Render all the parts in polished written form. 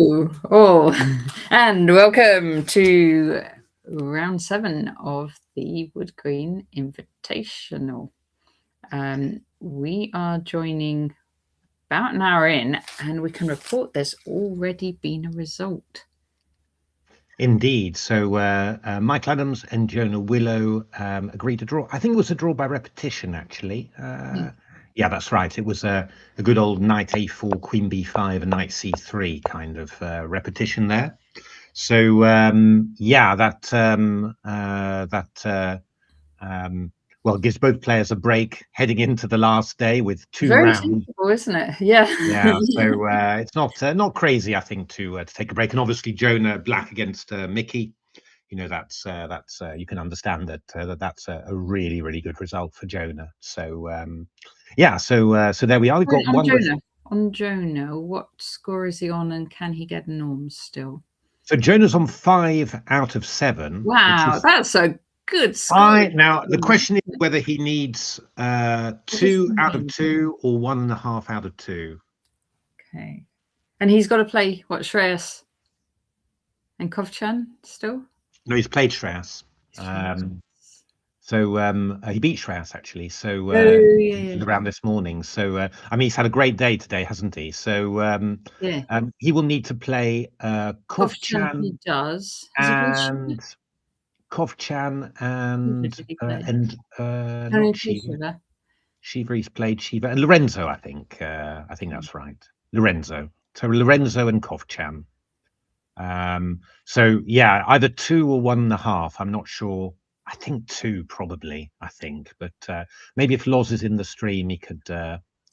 Oh, and welcome to round 7 of the Wood Green Invitational. We are joining about an hour in, and we can report there's already been a result. Indeed. So Michael Adams and Jonah Willow agreed to draw. I think it was a draw by repetition, actually. Yeah, that's right. It was a good old knight a4, queen b5, and knight c3 kind of repetition there. So yeah, well, gives both players a break heading into the last day with two Very rounds. sensible, isn't it? Yeah. Yeah. So it's not crazy, I think, to take a break. And obviously Jonah black against Mickey. You know, that's you can understand that that's a really good result for Jonah. So yeah, so there we are. We've got On Jonah, what score is he on, and can he get norms still? So Jonah's on 5 out of 7. Wow, that's a good score. Now the question is whether he needs 2 out of 2 or 1.5 out of 2. Okay, and he's got to play what, Shreyas and Kovchan still? No, he's played Shreyas. So he beat Shreyas actually. So around this morning. So I mean, he's had a great day today, hasn't he? So he will need to play Kovchan. He does. And Kovchan and not Shiva. Shiva, he's played Shiva and Lorenzo. I think that's right. Lorenzo. So Lorenzo and Kovchan. So yeah, either 2 or 1.5. I'm not sure. I think 2 probably. I think, but maybe if Loz is in the stream, he could.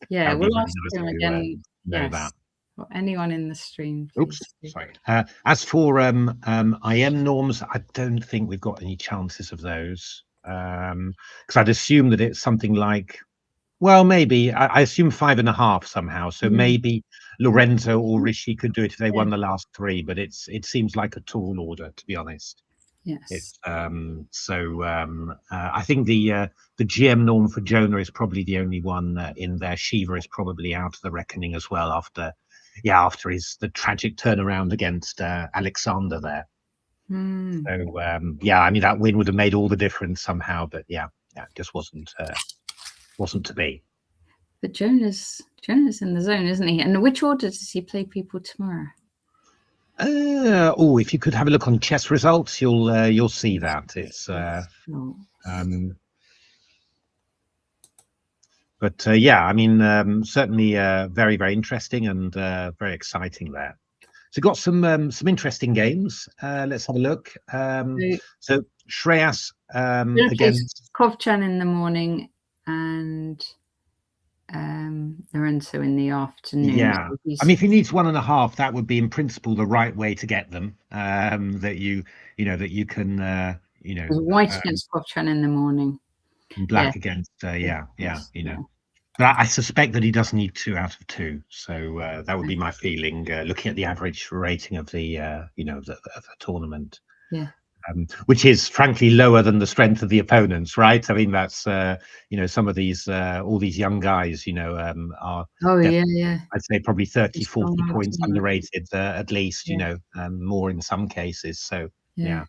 Yeah, we'll ask him again. Know that. Or anyone in the stream. Oops, sorry. As for IM norms, I don't think we've got any chances of those, because I'd assume that it's something like, well, maybe I assume 5.5 somehow. So maybe Lorenzo or Rishi could do it if they won the last 3, but it seems like a tall order, to be honest. Yes. I think the GM norm for Jonah is probably the only one in there. Shiva is probably out of the reckoning as well after the tragic turnaround against Alexander there. So yeah, I mean that win would have made all the difference somehow, but yeah, it just wasn't to be. But Jonah's in the zone, isn't he? And which order does he play people tomorrow? If you could have a look on chess results, you'll see that it's But yeah, I mean, certainly very interesting and very exciting there. So got some interesting games. Let's have a look. So Shreyas against Kovchan in the morning and Lorenzo in the afternoon. Yeah, I mean, if he needs 1.5, that would be in principle the right way to get them. That you can white against Kovchan in the morning, black against But I suspect that he does need 2 out of 2. So that would be my feeling, looking at the average rating of the the tournament. Yeah. Which is frankly lower than the strength of the opponents, right? I mean, that's some of these all these young guys, are I'd say probably 30-40 points underrated at least, more in some cases. So yeah.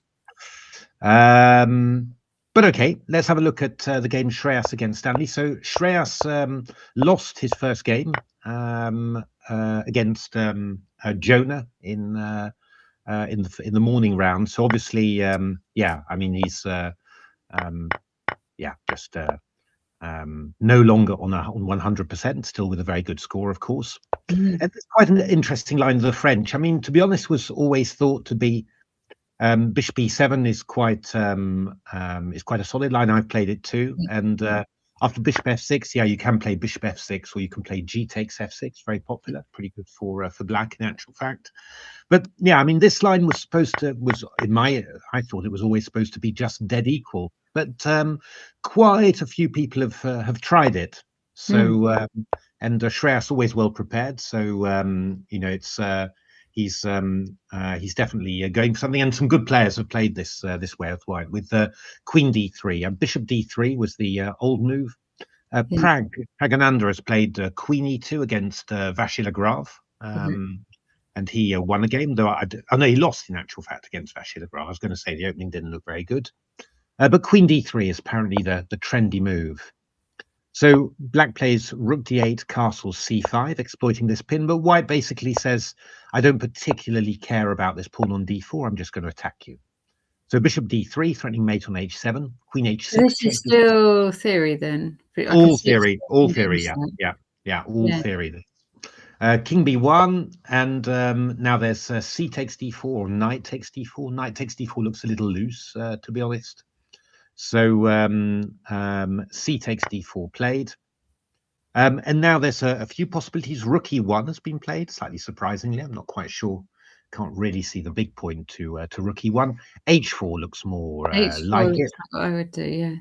But okay, let's have a look at the game Shreyas against Stanley. So Shreyas lost his first game against Jonah in the morning round. So obviously, I mean, he's just no longer on 100%, still with a very good score, of course. And it's quite an interesting line of the French. I mean, to be honest, was always thought to be bishop e7 is quite a solid line. I've played it too, and after bishop f6, yeah, you can play bishop f6, or you can play g takes f6. Very popular, pretty good for black in actual fact. But yeah, I mean, this line I thought it was always supposed to be just dead equal. But quite a few people have tried it. So and Shreyas always well prepared. So he's definitely going for something, and some good players have played this way with white with queen d3 and bishop d3 was the old move. Pragananda has played queen e2 against Vasilagraf. and he won a game. Though I know he lost in actual fact against Vasiligraf. I was going to say the opening didn't look very good, but Queen D3 is apparently the trendy move. So black plays Rook D8, Castle C5, exploiting this pin. But white basically says, I don't particularly care about this pawn on D4. I'm just going to attack you. So Bishop D3, threatening mate on H7, Queen H6. This is still theory then. All theory, all theory. Yeah, all theory. King B1, and now there's C takes D4 or Knight takes D4. Knight takes D4 looks a little loose, to be honest. So C takes D4 played. And now there's a few possibilities. Rook E1 has been played, slightly surprisingly. I'm not quite sure. Can't really see the big point to Rook E1. H4 looks more H4 like it. What I would do, yeah.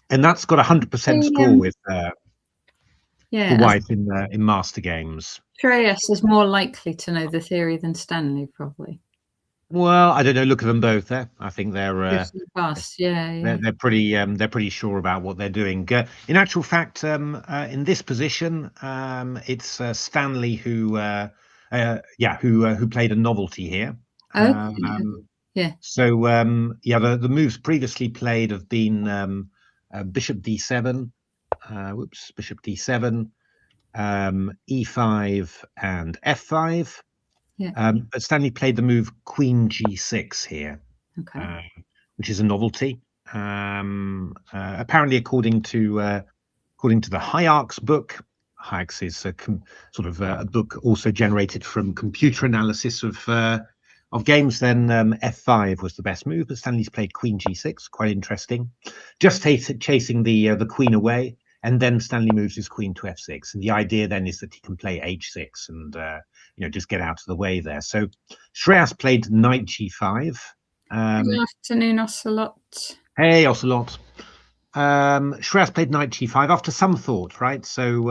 And that's got 100% score with for white in master games. Shreyas is more likely to know the theory than Stanley, probably. Well, I don't know. Look at them both there. I think they're fast. They're pretty sure about what they're doing. In actual fact, in this position, it's Stanley who played a novelty here. So the moves previously played have been Bishop D7, Bishop D7, E5 and F5. But Stanley played the move Queen G6 here, which is a novelty. Apparently, according to the Hayek's book, Hayek's is sort of a book also generated from computer analysis of games. Then F5 was the best move, but Stanley's played Queen G6, quite interesting. Just chasing the queen away, and then Stanley moves his queen to F6, and the idea then is that he can play H6 and just get out of the way there. So Shreyas played Knight G5. Good afternoon, Ocelot. Hey, Ocelot. Shreyas played Knight G5 after some thought, right? So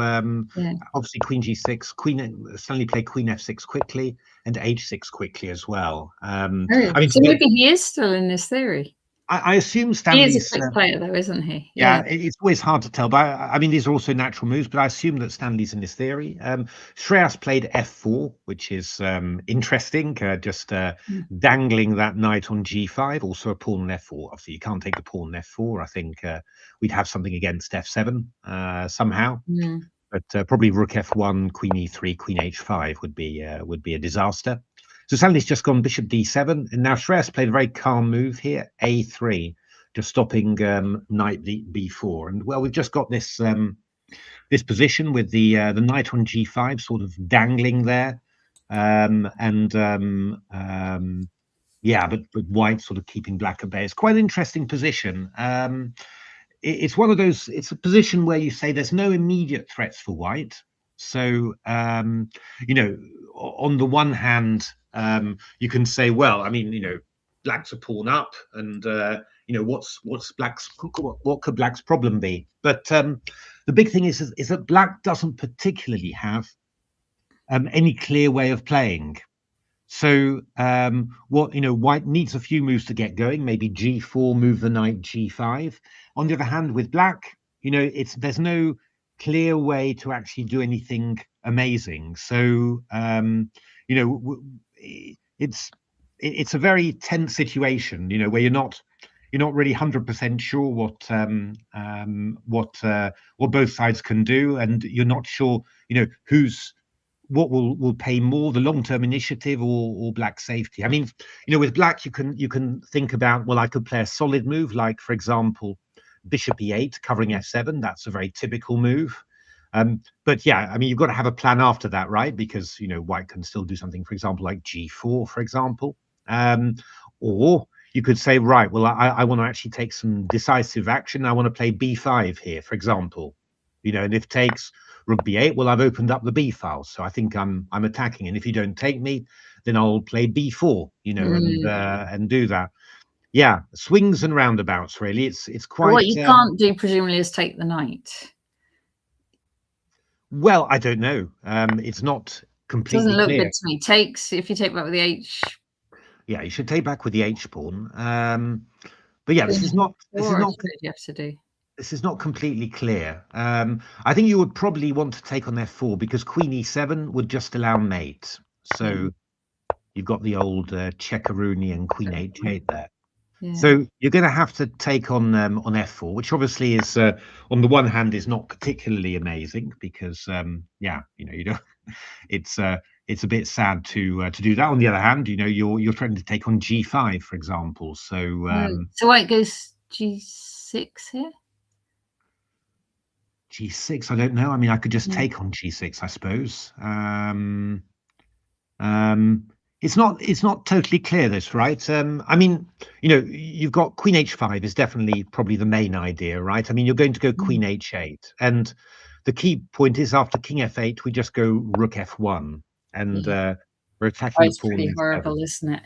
obviously Queen G6, Stanley played Queen F6 quickly and H6 quickly as well. So maybe he is still in this theory. I assume Stanley's... He is a quick player, though, isn't he? Yeah, it's always hard to tell. But I mean, these are also natural moves, but I assume that Stanley's in this theory. Shreyas played F4, which is interesting, just dangling that knight on G5, also a pawn on F4. Obviously, you can't take the pawn on F4. I think we'd have something against F7 somehow. But probably Rook F1, Queen E3, Queen H5 would be a disaster. So Stanley's just gone Bishop D7, and now Shreyas played a very calm move here, A3, just stopping Knight B4. And well, we've just got this this position with the knight on G5 sort of dangling there, but white sort of keeping black at bay. It's quite an interesting position. It's one of those. It's a position where you say there's no immediate threats for white. So on the one hand, you can say, well, I mean, black's a pawn up, and what could black's problem be? But the big thing is that black doesn't particularly have any clear way of playing. So white needs a few moves to get going. Maybe G4, move the knight G5. On the other hand, with black, there's no clear way to actually do anything amazing. So it's a very tense situation, where you're not really 100% sure what both sides can do, and you're not sure what will pay more, the long-term initiative or black safety. I mean, with black you can think about, well, I could play a solid move, like for example Bishop E8 covering F7. That's a very typical move. But yeah, I mean, you've got to have a plan after that, right? Because white can still do something, for example, like G4, for example. Or you could say, right, well, I want to actually take some decisive action. I want to play B5 here, for example. And if takes Rook B8, well, I've opened up the B file, so I think I'm attacking. And if you don't take me, then I'll play B4, and do that. Yeah, swings and roundabouts, really. It's quite. What you can't do, presumably, is take the knight. Well, I don't know. It's not completely doesn't look clear. Good to me. Takes, if you take back with the H. Yeah, you should take back with the H pawn. But yeah, this is not. You have to do. This is not completely clear. I think you would probably want to take on F4 because Queen E7 would just allow mate. So you've got the old Checkeronian Queen H8 there. Yeah. So you're going to have to take on f4, which obviously is on the one hand is not particularly amazing because yeah, you don't. It's a bit sad to do that. On the other hand, you're trying to take on g5, for example. So so white goes g6 here. g6. I don't know. I mean, I could just take on g6, I suppose. It's not totally clear, this, right? I mean, you've got queen h5 is definitely probably the main idea, right? I mean, you're going to go queen h8, and the key point is after king f8, we just go rook f1, and we're attacking the pawn. It's pretty horrible, isn't it?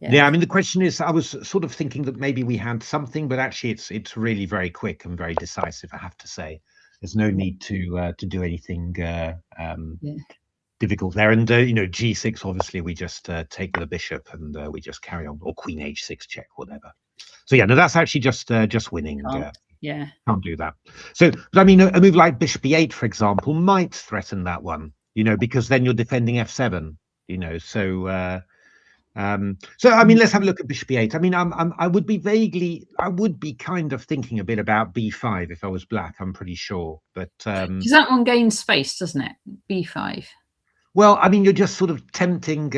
Yeah, I mean, the question is, I was sort of thinking that maybe we had something, but actually it's really very quick and very decisive, I have to say. There's no need to do anything difficult there. And g6, obviously we just take with a bishop and we just carry on, or queen h6 check, whatever. So yeah, no, that's actually just winning. Yeah, can't do that. So but I mean, a move like bishop e8, for example, might threaten that one, because then you're defending f7, so so I mean, let's have a look at bishop e8. I mean, I would be kind of thinking a bit about b5 if I was black, I'm pretty sure, but because that one gains space, doesn't it? b5. Well, I mean, you're just sort of tempting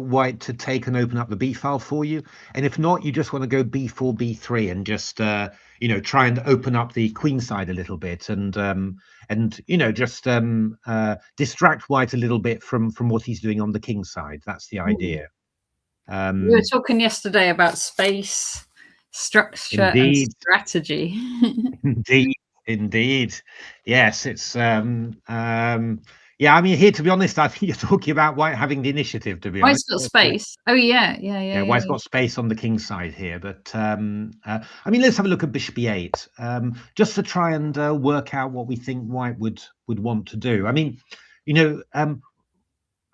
white to take and open up the b file for you, and if not, you just want to go b4, b3, and just try and open up the queen side a little bit, and just distract white a little bit from what he's doing on the king side. That's the idea. We were talking yesterday about space, structure, and strategy. Indeed. Yes, it's yeah, I mean, here, to be honest, I think you're talking about white having the initiative, to be honest. White's got space. Oh, yeah. White's got space on the king side here, but I mean, let's have a look at bishop e8, just to try and work out what we think white would want to do. I mean,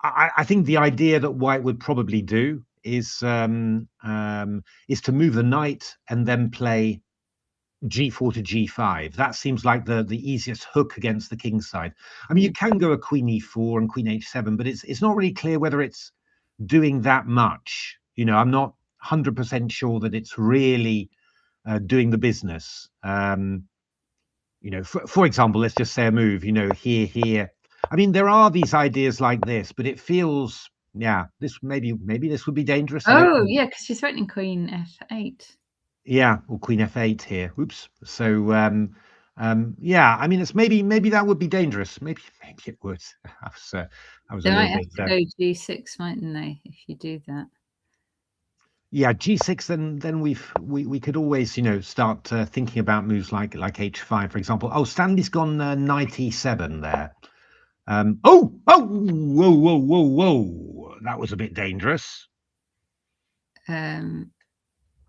I think the idea that white would probably do is to move the knight and then play g4 to g5. That seems like the easiest hook against the king side. I mean, you can go a queen e4 and queen h7, but it's not really clear whether it's doing that much. I'm not 100% sure that it's really doing the business. For example, let's just say a move, here. I mean, there are these ideas like this, but it feels, this maybe this would be dangerous. Oh, yeah, because you're threatening queen f8. Yeah, or queen f8 here. Oops. So yeah, I mean, it's maybe that would be dangerous. Maybe it would. I was they a might little have to go g6, mightn't they, if you do that? Yeah, g6. Then we could always start thinking about moves like h5, for example. Oh, Stanley's gone knight e7 there. Whoa! That was a bit dangerous.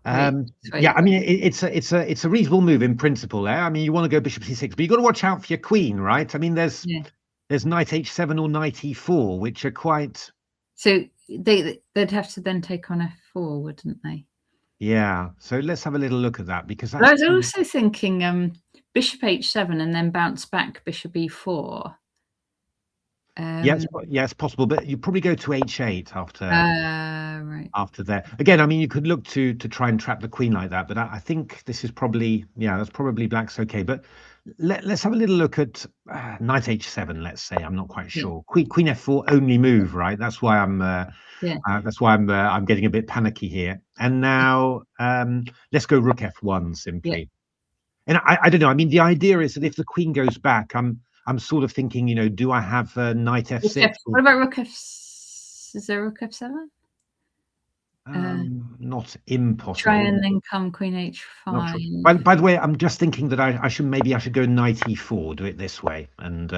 Yeah, I mean, it's a reasonable move in principle there. I mean, you want to go bishop c6, but you've got to watch out for your queen, right? I mean, there's knight h7 or knight e4, which are quite. So they'd have to then take on f4, wouldn't they? Yeah. So let's have a little look at that, because I was also thinking bishop h7 and then bounce back bishop e4. Yes, it's possible, but you probably go to h8 after. Right. After there, again, I mean, you could look to try and trap the queen like that, but I think this is probably, that's probably black's okay. But let's have a little look at knight h7. Let's say, I'm not quite sure. Queen f4 only move, right? That's why I'm I'm getting a bit panicky here. And now let's go rook f1 simply. And I don't know. I mean, the idea is that if the queen goes back, I'm sort of thinking, do I have knight f6? What about rook f? Is there rook f7? Not impossible. Try and then come queen h5. By the way, I'm just thinking that I should go knight e4, do it this way, and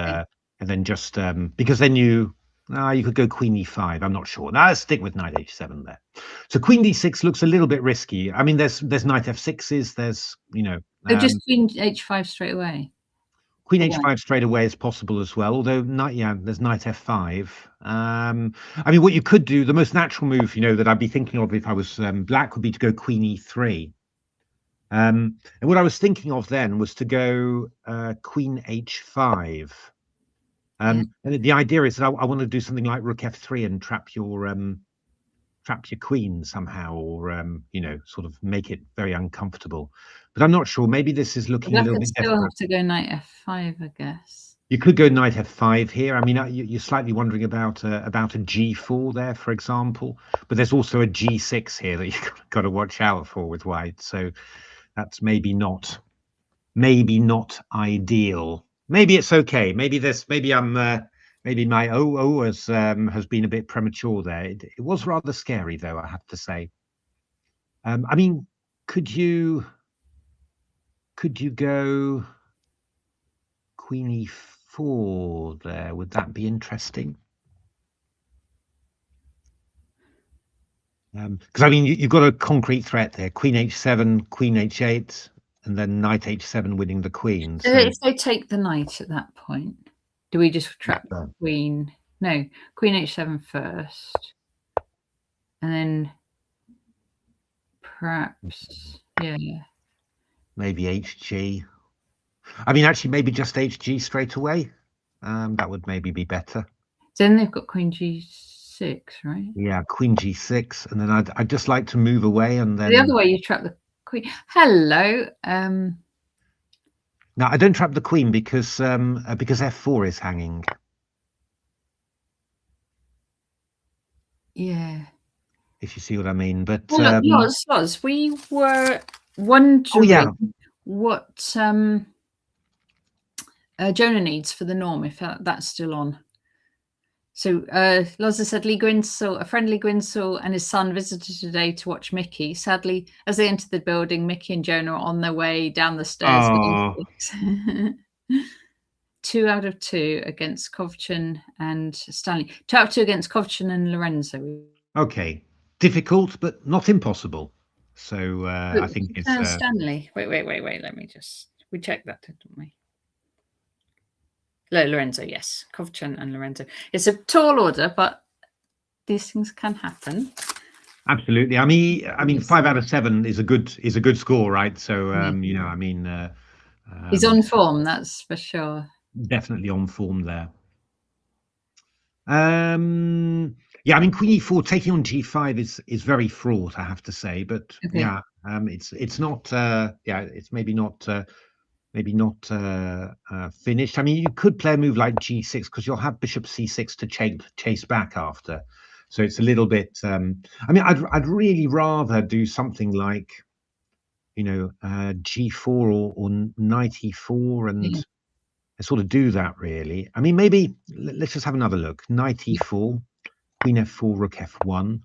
then just because then you could go queen e5. I'm not sure. Now let's stick with knight h7 there. So queen d6 looks a little bit risky. I mean, there's knight f6s. There's just queen h5 straight away. Queen h5 straight away is possible as well, although there's knight f5. I mean, what you could do, the most natural move, that I'd be thinking of if I was black, would be to go queen e3. And what I was thinking of then was to go queen h5. And the idea is that I want to do something like rook f3 and trap your trap your queen somehow, or sort of make it very uncomfortable. But I'm not sure. Maybe this is looking a Black little would bit still desperate. have to go knight f5, I guess. You could go knight f5 here. I mean, you're slightly wondering about a g4 there, for example. But there's also a g6 here that you've got to watch out for with white. So that's maybe not ideal. Maybe it's okay. Maybe my has been a bit premature there. It was rather scary, though, I have to say. I mean, could you go queen e4 there? Would that be interesting? Because I mean, you've got a concrete threat there: queen h7, queen h8, and then knight h7 winning the queen. So if they take the knight at that point, do we just trap the queen? No, queen h7 first, and then perhaps, yeah, maybe hg. I mean, actually, maybe just hg straight away. That would maybe be better. Then they've got queen g6, right? Yeah, queen g6, and then I'd just like to move away, and then the other way you trap the queen. Hello. No, I don't trap the queen because f4 is hanging. Yeah. If you see what I mean, but well, Loz, we were wondering what Jonah needs for the norm, if that's still on. So Loza said a friend Lee Grinsell and his son visited today to watch Mickey. Sadly, as they entered the building, Mickey and Jonah are on their way down the stairs. Oh. 2 out of 2 against Kovchan and Stanley. 2 out of 2 against Kovchan and Lorenzo. Okay, difficult but not impossible. So I think it's Stanley. Wait. Let me just we checked that, didn't we? Lorenzo, yes. Kovchan and Lorenzo. It's a tall order, but these things can happen. Absolutely. I mean, 5 out of 7 is a good score, right? So I mean, he's on form, that's for sure. Definitely on form there. Yeah, I mean, queen e4 taking on g5 is very fraught, I have to say. But okay. Yeah, it's not. It's maybe not finished. I mean, you could play a move like g6 because you'll have bishop c6 to chase back after. So it's a little bit. I mean, I'd really rather do something like, g4 or knight e4 and sort of do that. Really, I mean, maybe let's just have another look. Knight e4, queen f4, rook f1.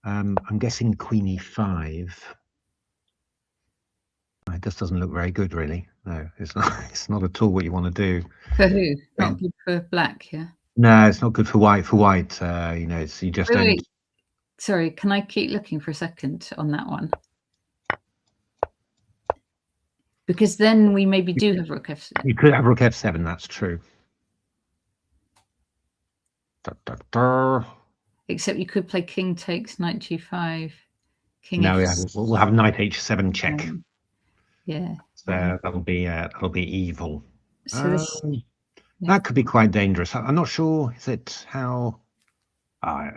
I'm guessing queen e5. It just doesn't look very good, really. No, it's not. It's not at all what you want to do. For who? Not good for black, yeah. No, it's not good for white. For white, it's you just don't. Wait. Sorry, can I keep looking for a second on that one? Because then we maybe do have rook f7. You could have rook f7. That's true. Except you could play king takes knight g5. King. No, we'll have knight h7 check. Yeah. So that'll be evil. So that could be quite dangerous. I'm not sure. Is it how?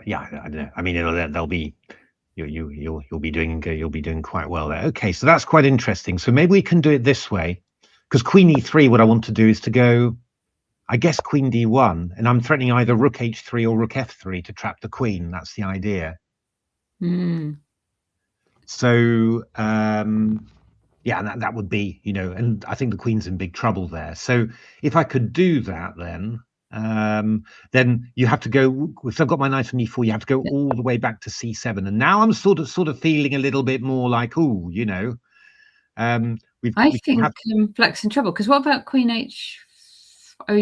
Yeah, I don't know. I mean, they'll be. You'll be doing quite well there. Okay, so that's quite interesting. So maybe we can do it this way, because queen e3. What I want to do is to go, I guess, queen d1, and I'm threatening either rook h3 or rook f3 to trap the queen. That's the idea. So yeah, that would be, and I think the queen's in big trouble there. So if I could do that, then you have to go. If I've got my knight on e4, you have to go all the way back to c7. And now I'm sort of feeling a little bit more like, I think black's in trouble, because what about queen h? Oh,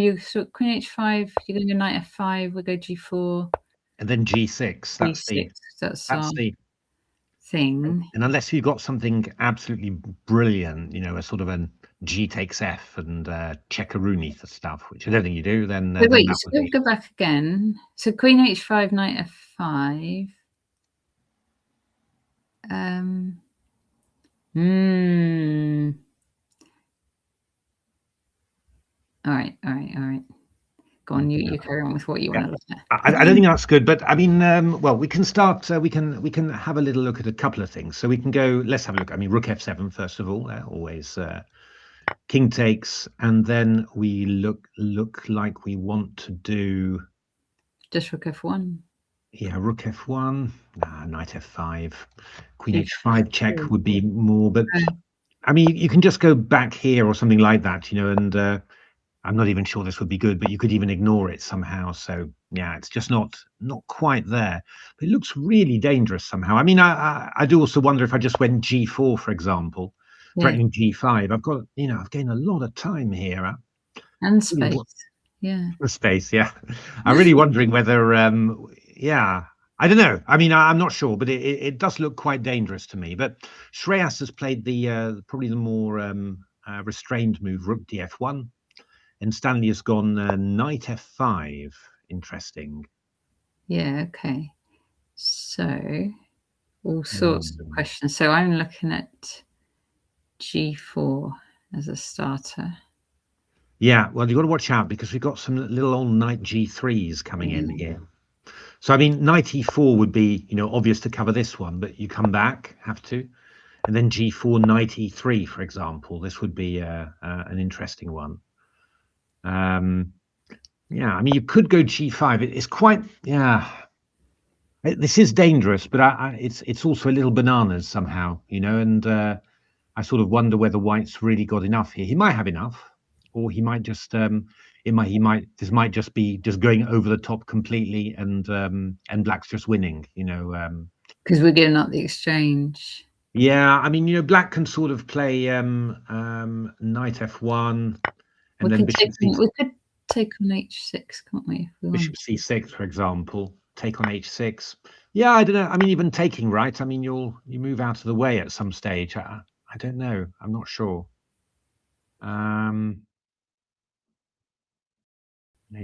queen h5. You're going to knight f5. We go g4, and then g6. That's the thing. And unless you've got something absolutely brilliant, a sort of a g takes f and checkaroonie stuff, which I don't think you do, then wait, so we'll go back again. So queen h5, knight f5. All right. Go on, you carry on with what you want to look at. I don't think that's good, but I mean, well, we can start. We can have a little look at a couple of things. So we can go. Let's have a look. I mean, Rook F7 first of all. Always King takes, and then we look like we want to do just Rook F1. Yeah, Rook F1. Knight F5. Queen H5 check would be more, but I mean, you can just go back here or something like that, you know, and I'm not even sure this would be good, but you could even ignore it somehow. So yeah, it's just not quite there. But it looks really dangerous somehow. I mean, I do also wonder if I just went G4, for example, threatening G5. I've got, you know, I've gained a lot of time here. And space. Yeah. The space, yeah. I'm really wondering whether, yeah, I don't know. I mean, I'm not sure, but it does look quite dangerous to me. But Shreyas has played the probably the more restrained move, Rook DF1. And Stanley has gone Knight F5. Interesting. Yeah, okay. So, all sorts of questions. So I'm looking at G4 as a starter. Yeah, well, you've got to watch out because we've got some little old Knight G3s coming in here. So, I mean, Knight E4 would be, you know, obvious to cover this one, but you come back, have to. And then G4, Knight E3, for example. This would be an interesting one. Yeah, I mean, you could go G5. It's quite, yeah. This is dangerous, but it's also a little bananas somehow, you know. And I sort of wonder whether White's really got enough here. He might have enough, or he might just this might just be just going over the top completely, and Black's just winning, you know. Because we're giving up the exchange. Yeah, I mean, you know, Black can sort of play Knight F1. And then we could take on H6, can't we? Bishop C6, for example. Take on H6. Yeah, I don't know. I mean, even taking, right? I mean, you move out of the way at some stage. I don't know. I'm not sure. You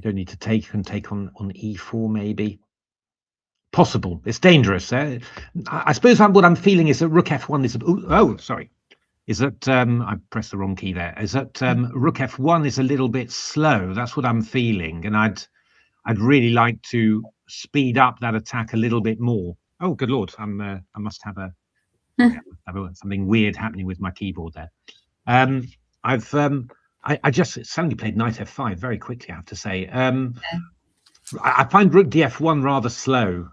don't need to take. You can take on E4, maybe. Possible. It's dangerous. I suppose what I'm feeling is that Rook F1 is. Oh, sorry. Is that I pressed the wrong key there? Is that Rook F1 is a little bit slow? That's what I'm feeling, and I'd really like to speed up that attack a little bit more. Oh, good lord! I must have something weird happening with my keyboard there. I just suddenly played Knight F5 very quickly, I have to say. I find Rook DF1 rather slow.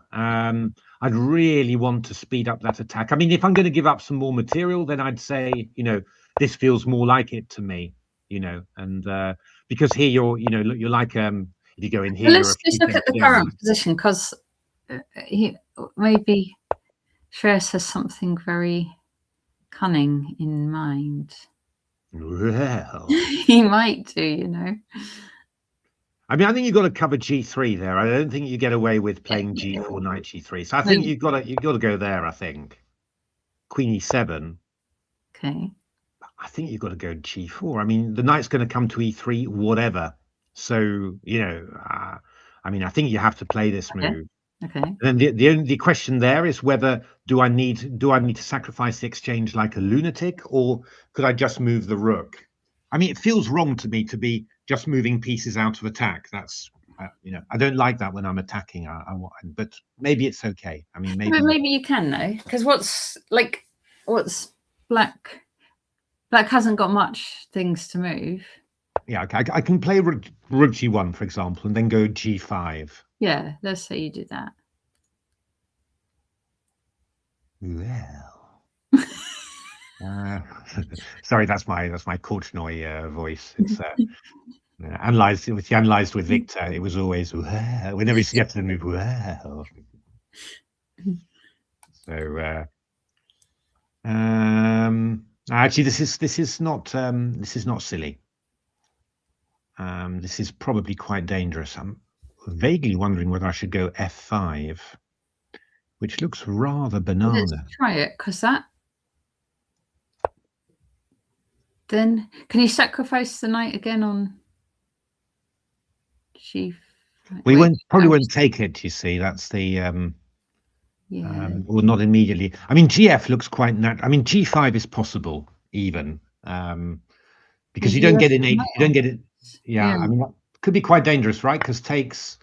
I'd really want to speed up that attack. I mean, if I'm going to give up some more material, then I'd say, you know, this feels more like it to me, you know, and because here you're like, if you go in here. Well, let's look at the current position, because maybe Shreyas has something very cunning in mind. Well, he might do, you know. I mean, I think you've got to cover G3 there. I don't think you get away with playing G4, Knight G3. So I think you've got to go there. I think Queen E7. Okay. I think you've got to go G4. I mean, the knight's going to come to E3, whatever. So you know, I mean, I think you have to play this move. Okay. And then the only question there is whether do I need to sacrifice the exchange like a lunatic, or could I just move the rook? I mean, it feels wrong to me to be just moving pieces out of attack. That's you know, I don't like that when I'm attacking. But maybe it's okay. I mean, maybe you can though, because what's Black hasn't got much things to move. Yeah, okay. I can play Rook G1, for example, and then go G5. Yeah, let's say you do that. Well, sorry, that's my Korchnoi voice. It's analysed with Victor. It was always whenever he gets to the move. Well. So actually, this is not silly. This is probably quite dangerous. I'm vaguely wondering whether I should go F5, which looks rather banana. Let's try it, because that. Then can you sacrifice the knight again on G? We probably won't take it. You see, that's the or not immediately. I mean, GF looks quite natural. I mean, G5 is possible even because you don't get an 8. You don't get it. Yeah, I mean, could be quite dangerous, right? Because takes,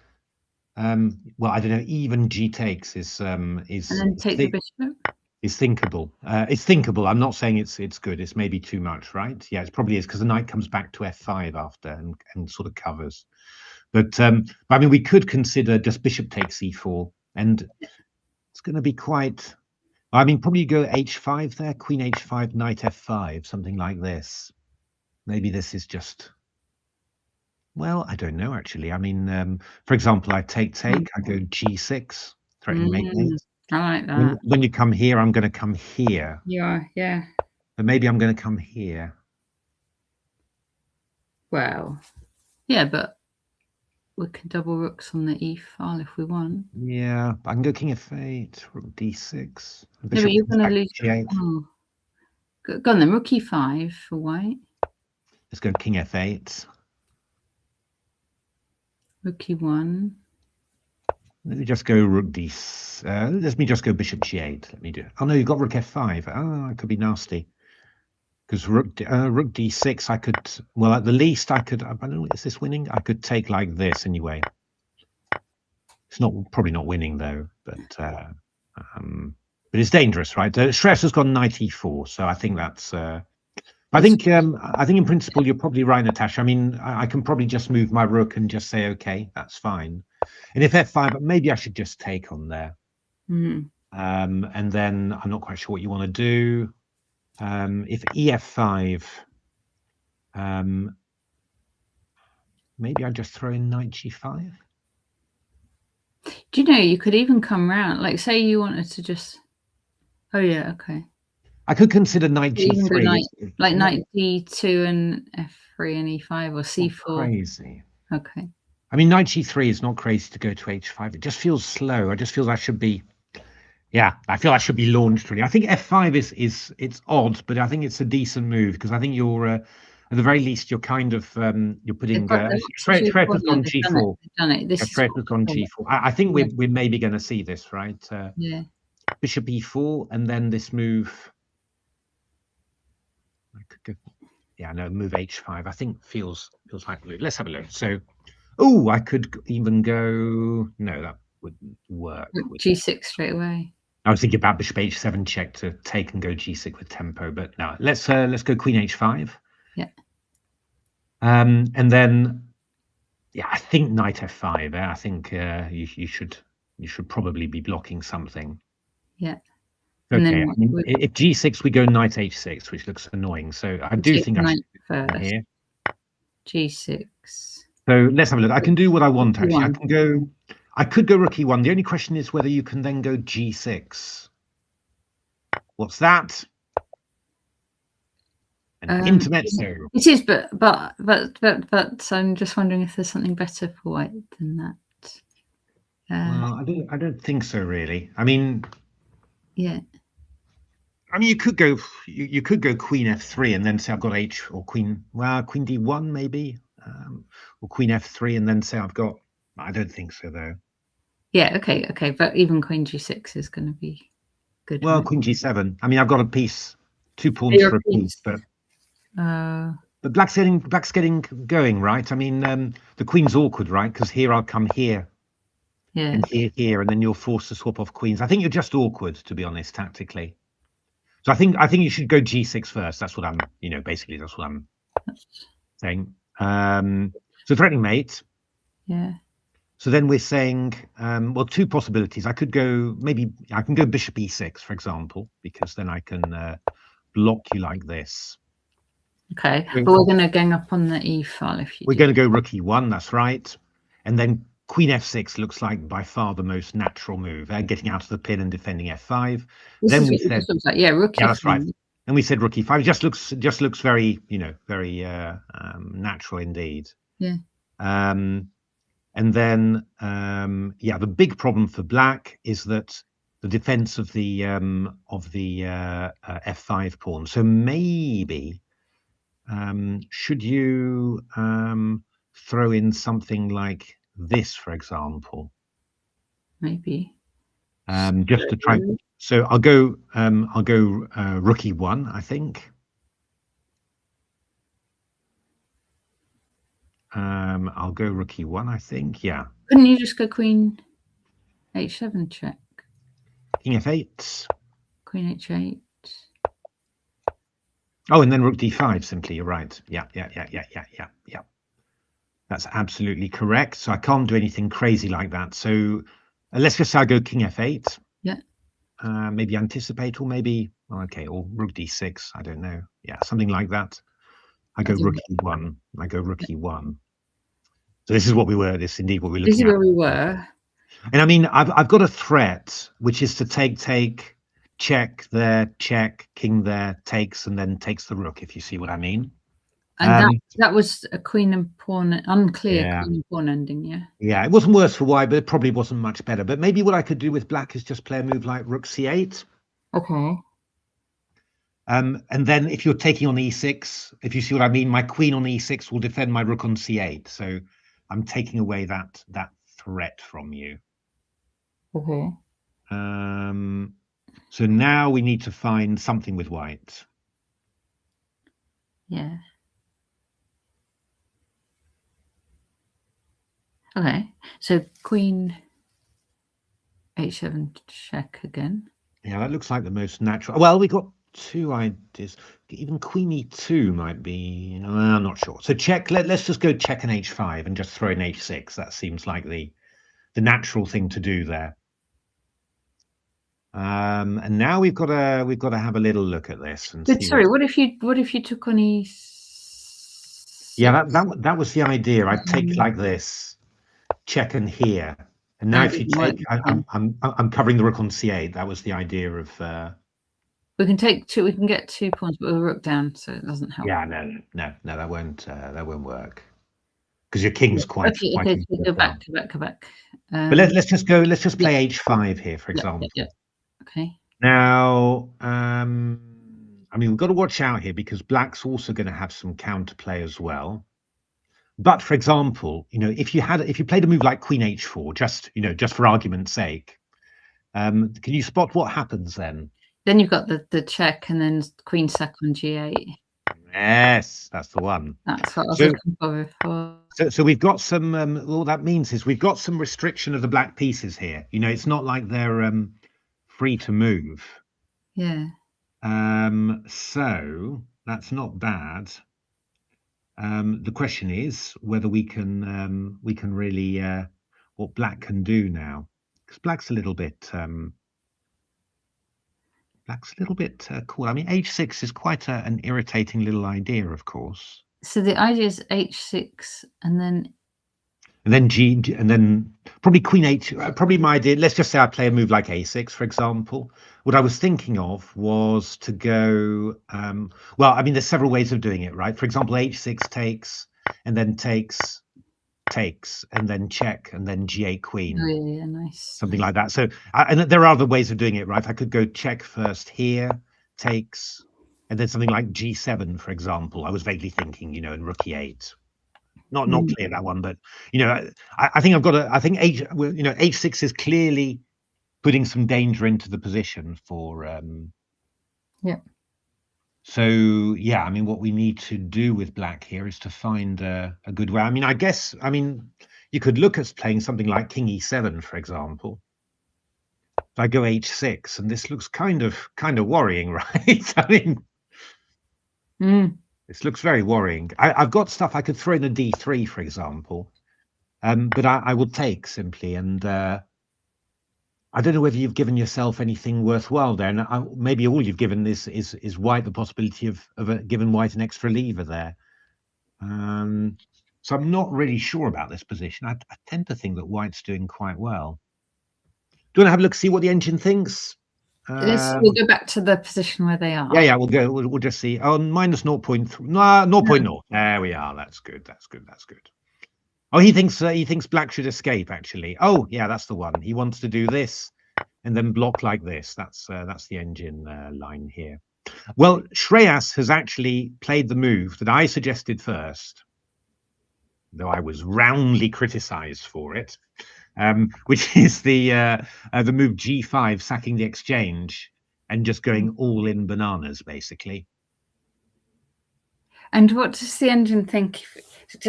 well, I don't know, even G takes is And then take the bishop. Is thinkable. It's thinkable. I'm not saying it's good. It's maybe too much, right? Yeah, it probably is, because the knight comes back to f5 after and sort of covers. But I mean, we could consider just bishop takes e4, and it's going to be quite. I mean, probably go h5 there, queen h5, knight f5, something like this. Maybe this is just. Well, I don't know actually. I mean, for example, I take, I go g6, threatening mate. I like that. When you come here, I'm going to come here. You are, yeah. But maybe I'm going to come here. Well, yeah, but we can double rooks on the e file if we want. Yeah, I can go king f8, rook d6. Yeah, but you're going to lose. Oh. Go on then, rook e5 for white. Let's go king f8. Rook e1. Let me just go rook d. Let me just go bishop g8. Let me do. Oh no, you've got rook f5. Oh, it could be nasty. Because rook d6, I could. Well, at the least, I could. I don't know. Is this winning? I could take like this anyway. It's probably not winning though, but it's dangerous, right? Shreyas has gone knight e4, so I think that's. I think in principle you're probably right, Natasha. I mean, I can probably just move my rook and just say, okay, that's fine. And if f5, maybe I should just take on there. And then I'm not quite sure what you want to do. If ef5, maybe I just throw in knight g5. Do you know you could even come round? Like, say you wanted to just. Oh yeah, okay. I could consider knight g3. Knight d2 and f3 and e5 or c4. Crazy. Okay. I mean, knight g3 is not crazy to go to h5. It just feels slow. I just feel I should be. Yeah, I feel I should be launched really. I think f5 is it's odd, but I think it's a decent move, because I think you're at the very least you're kind of you're putting Shreyas has gone g4. Shreyas has gone g4. I think we're maybe going to see this, right? Yeah. Bishop e4, and then this move. I could go. Yeah, no, move h5. I think feels like a move. Let's have a look. So, oh, I could even go. No, that wouldn't work. G6 straight away. I was thinking about bishop h7 check to take and go g6 with tempo, but no. Let's go queen h5. Yeah. And then, yeah, I think knight f5. I think you should probably be blocking something. Yeah. Okay. I mean, if g6, we go knight h6, which looks annoying. So I do think I should first. Here. G6. So let's have a look. I can do what I want actually. I could go rook e1. The only question is whether you can then go g6. What's that? An intermezzo. It is, but I'm just wondering if there's something better for white than that. Well, I don't think so really. I mean, yeah. I mean, you could go queen f3 and then say I've got h, or queen d1 maybe, or queen f3 and then say I've got. I don't think so though. Yeah. Okay. But even queen g6 is going to be good. Well, queen g7. I mean, I've got a piece, 2 pawns for a piece, but black's getting going, right? I mean, the queen's awkward, right? Because here I'll come here. Yeah. And here, and then you're forced to swap off queens. I think you're just awkward, to be honest, tactically. So I think you should go g6 first. That's what I'm, basically that's what I'm saying. So threatening mate. Yeah. So then we're saying, well, 2 possibilities. I can go bishop e6, for example, because then I can block you like this. Okay, but we're going to gang up on the e file if you. We're going to go rook e1. That's right, and then queen f6 looks like by far the most natural move, getting out of the pin and defending f5. Then we said, rook e5. Yeah, that's right. And we said rook e5. It just looks very, very natural indeed. Yeah. And then, the big problem for black is that the defense of the f5 pawn. So maybe should you throw in something like this, for example? Maybe. Just to try. So I'll go rook e1, I think. I'll go rook e1, I think. Yeah. Couldn't you just go queen h7 check? King f8. Queen h8. Oh, and then rook d5 simply. You're right. Yeah. That's absolutely correct. So I can't do anything crazy like that. So let's just say I go king f8. Yeah. Maybe anticipate, or maybe okay, or rook d6. I don't know. Yeah, something like that. I go rook e1. I go rook e1. So this is what we were. This is indeed what we're looking This is at. where we were. And I mean, I've got a threat, which is to take, check there, check, king there, takes, and then takes the rook. If you see what I mean. And that was a queen and pawn, unclear Yeah. queen and pawn ending. Yeah. Yeah, it wasn't worse for white, but it probably wasn't much better. But maybe what I could do with black is just play a move like rook c8. Okay. And then if you're taking on e6, if you see what I mean, my queen on e6 will defend my rook on c8. So I'm taking away that threat from you. Okay. So now we need to find something with white. Yeah. Okay. So queen h7 check again. Yeah, that looks like the most natural. Well, we got two ideas. Even queen e2 might be. I'm not sure. So check. Let's just go check an h5 and just throw in h6. That seems like the natural thing to do there. And now we've got to have a little look at this and see. Sorry, what if you took on e? Yeah, that was the idea. I'd take like this, check and here, and now if you take, I'm covering the rook on c8. That was the idea of. We can take two. We can get 2 pawns, but we'll rook down, so it doesn't help. Yeah, no, that won't work because your king's quite. Okay, so go back. But let's just play h5 here, for example. Yeah. Okay. Now, I mean, we've got to watch out here because black's also going to have some counterplay as well. But for example, if you played a move like queen h4, just for argument's sake, can you spot what happens then? Then you've got the check and then queen sack on g8. Yes, that's the one. That's what I was looking for before. So we've got some. All that means is we've got some restriction of the black pieces here. It's not like they're free to move. Yeah. So that's not bad. The question is whether we can really what black can do now, because black's a little bit cool. I mean, h6 is quite an irritating little idea, of course. So the idea is h6 and then and then probably queen h. Probably my idea. Let's just say I play a move like a6, for example. What I was thinking of was to go. Well, I mean, there's several ways of doing it, right? For example, h6 takes, and then takes, and then check, and then g8 queen. Oh, yeah, nice. Something like that. So, and there are other ways of doing it, right? I could go check first here, takes, and then something like g7, for example. I was vaguely thinking, and rook e8. Not clear that one, but I think I think h6 is clearly putting some danger into the position for. Yeah. So yeah, I mean, what we need to do with black here is to find a good way. I mean, you could look at playing something like king e7, for example. If I go h6, and this looks kind of worrying, right? I mean. This looks very worrying. I've got stuff I could throw in a d3, for example, but I will take simply. And I don't know whether you've given yourself anything worthwhile there. And maybe all you've given is white the possibility of giving white an extra lever there. So I'm not really sure about this position. I tend to think that white's doing quite well. Do you want to have a look, see what the engine thinks? We'll go back to the position where they are. Yeah, we'll go. We'll just see. Oh, minus 0.3. No, 0.0. There we are. That's good. Oh, he thinks black should escape. Actually. Oh, yeah, that's the one. He wants to do this and then block like this. That's the engine line here. Well, Shreyas has actually played the move that I suggested first, though I was roundly criticized for it. Which is the move g5, sacking the exchange and just going all in bananas, basically. And what does the engine think? So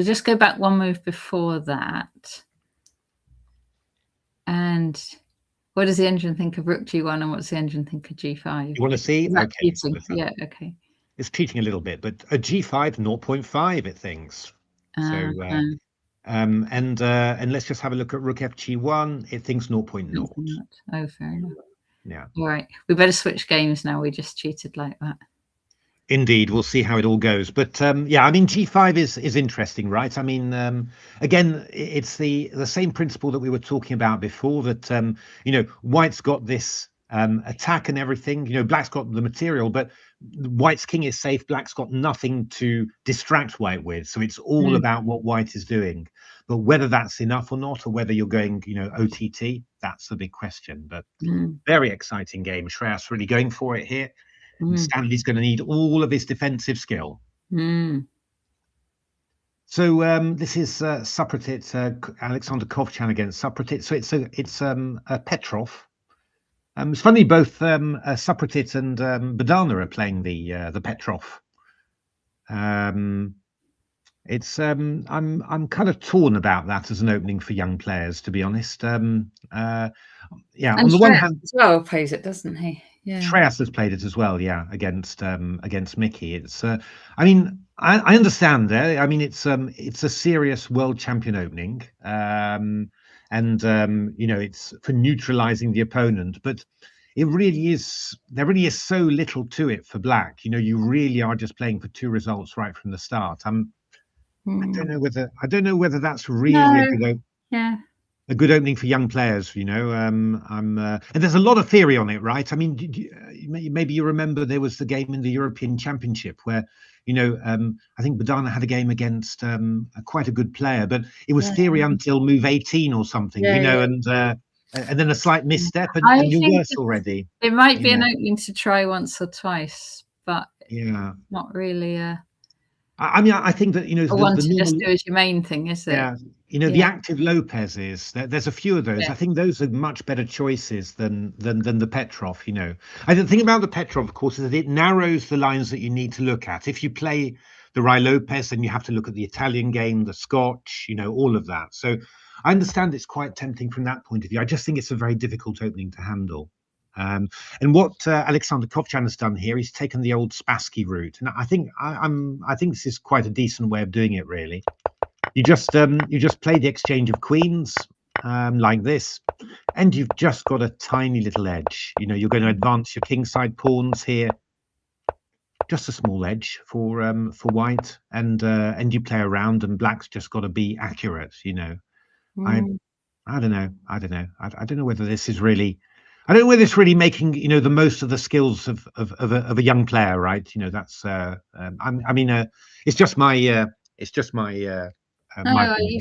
just go back one move before that. And what does the engine think of Rook G1, and what's the engine think of G5? You want to see? Is that Okay. cheating? Yeah, okay. It's cheating a little bit, but a G5, 0.5, it thinks. So, and let's just have a look at Rook FG1. It thinks 0.0. Oh, fair enough. Yeah. All right. We better switch games now. We just cheated like that. Indeed, we'll see how it all goes. But yeah, I mean, G5 is interesting, right? I mean, again, it's the same principle that we were talking about before, that White's got this attack and everything. Black's got the material, but White's king is safe. Black's got nothing to distract White with. So it's all about what White is doing. But whether that's enough or not, or whether you're going, OTT, that's the big question. But very exciting game. Shreyas really going for it here. Stanley's going to need all of his defensive skill. So this is Supratit, Alexander Kovchan against Supratit. So it's a Petrov. It's funny, both Supratit and Badana are playing the Petrov. I'm kind of torn about that as an opening for young players, to be honest. Yeah, and on the one Shreyas hand, as well plays it, doesn't he? Yeah. Shreyas has played it as well, yeah, against Mickey. It's I mean, I understand there. I mean, it's a serious world champion opening, and it's for neutralizing the opponent, but it really is, there really is so little to it for Black. You really are just playing for 2 results right from the start. I don't know whether that's really a good opening for young players. And there's a lot of theory on it, right? I mean, maybe you remember there was the game in the European Championship where I think Badana had a game against quite a good player, but it was theory until move 18 or something, and then a slight misstep, and you're worse already. It might be an opening to try once or twice, but not really I mean, I think that the one to just do as your main thing, is it? Yeah, the active Lopez's. There's a few of those. I think those are much better choices than the Petrov. I think about the Petrov, of course, is that it narrows the lines that you need to look at. If you play the Rai Lopez, then you have to look at the Italian game, the Scotch, all of that. So I understand it's quite tempting from that point of view. I just think it's a very difficult opening to handle. And what Alexander Kovchan has done here, he's taken the old Spassky route, and I think this is quite a decent way of doing it. Really, you just play the exchange of queens like this, and you've just got a tiny little edge. You're going to advance your kingside pawns here, just a small edge for White, and you play around, and Black's just got to be accurate. I don't know. I don't know whether this is really. I don't know whether it's really making the most of the skills of a young player, right? That's it's just my you've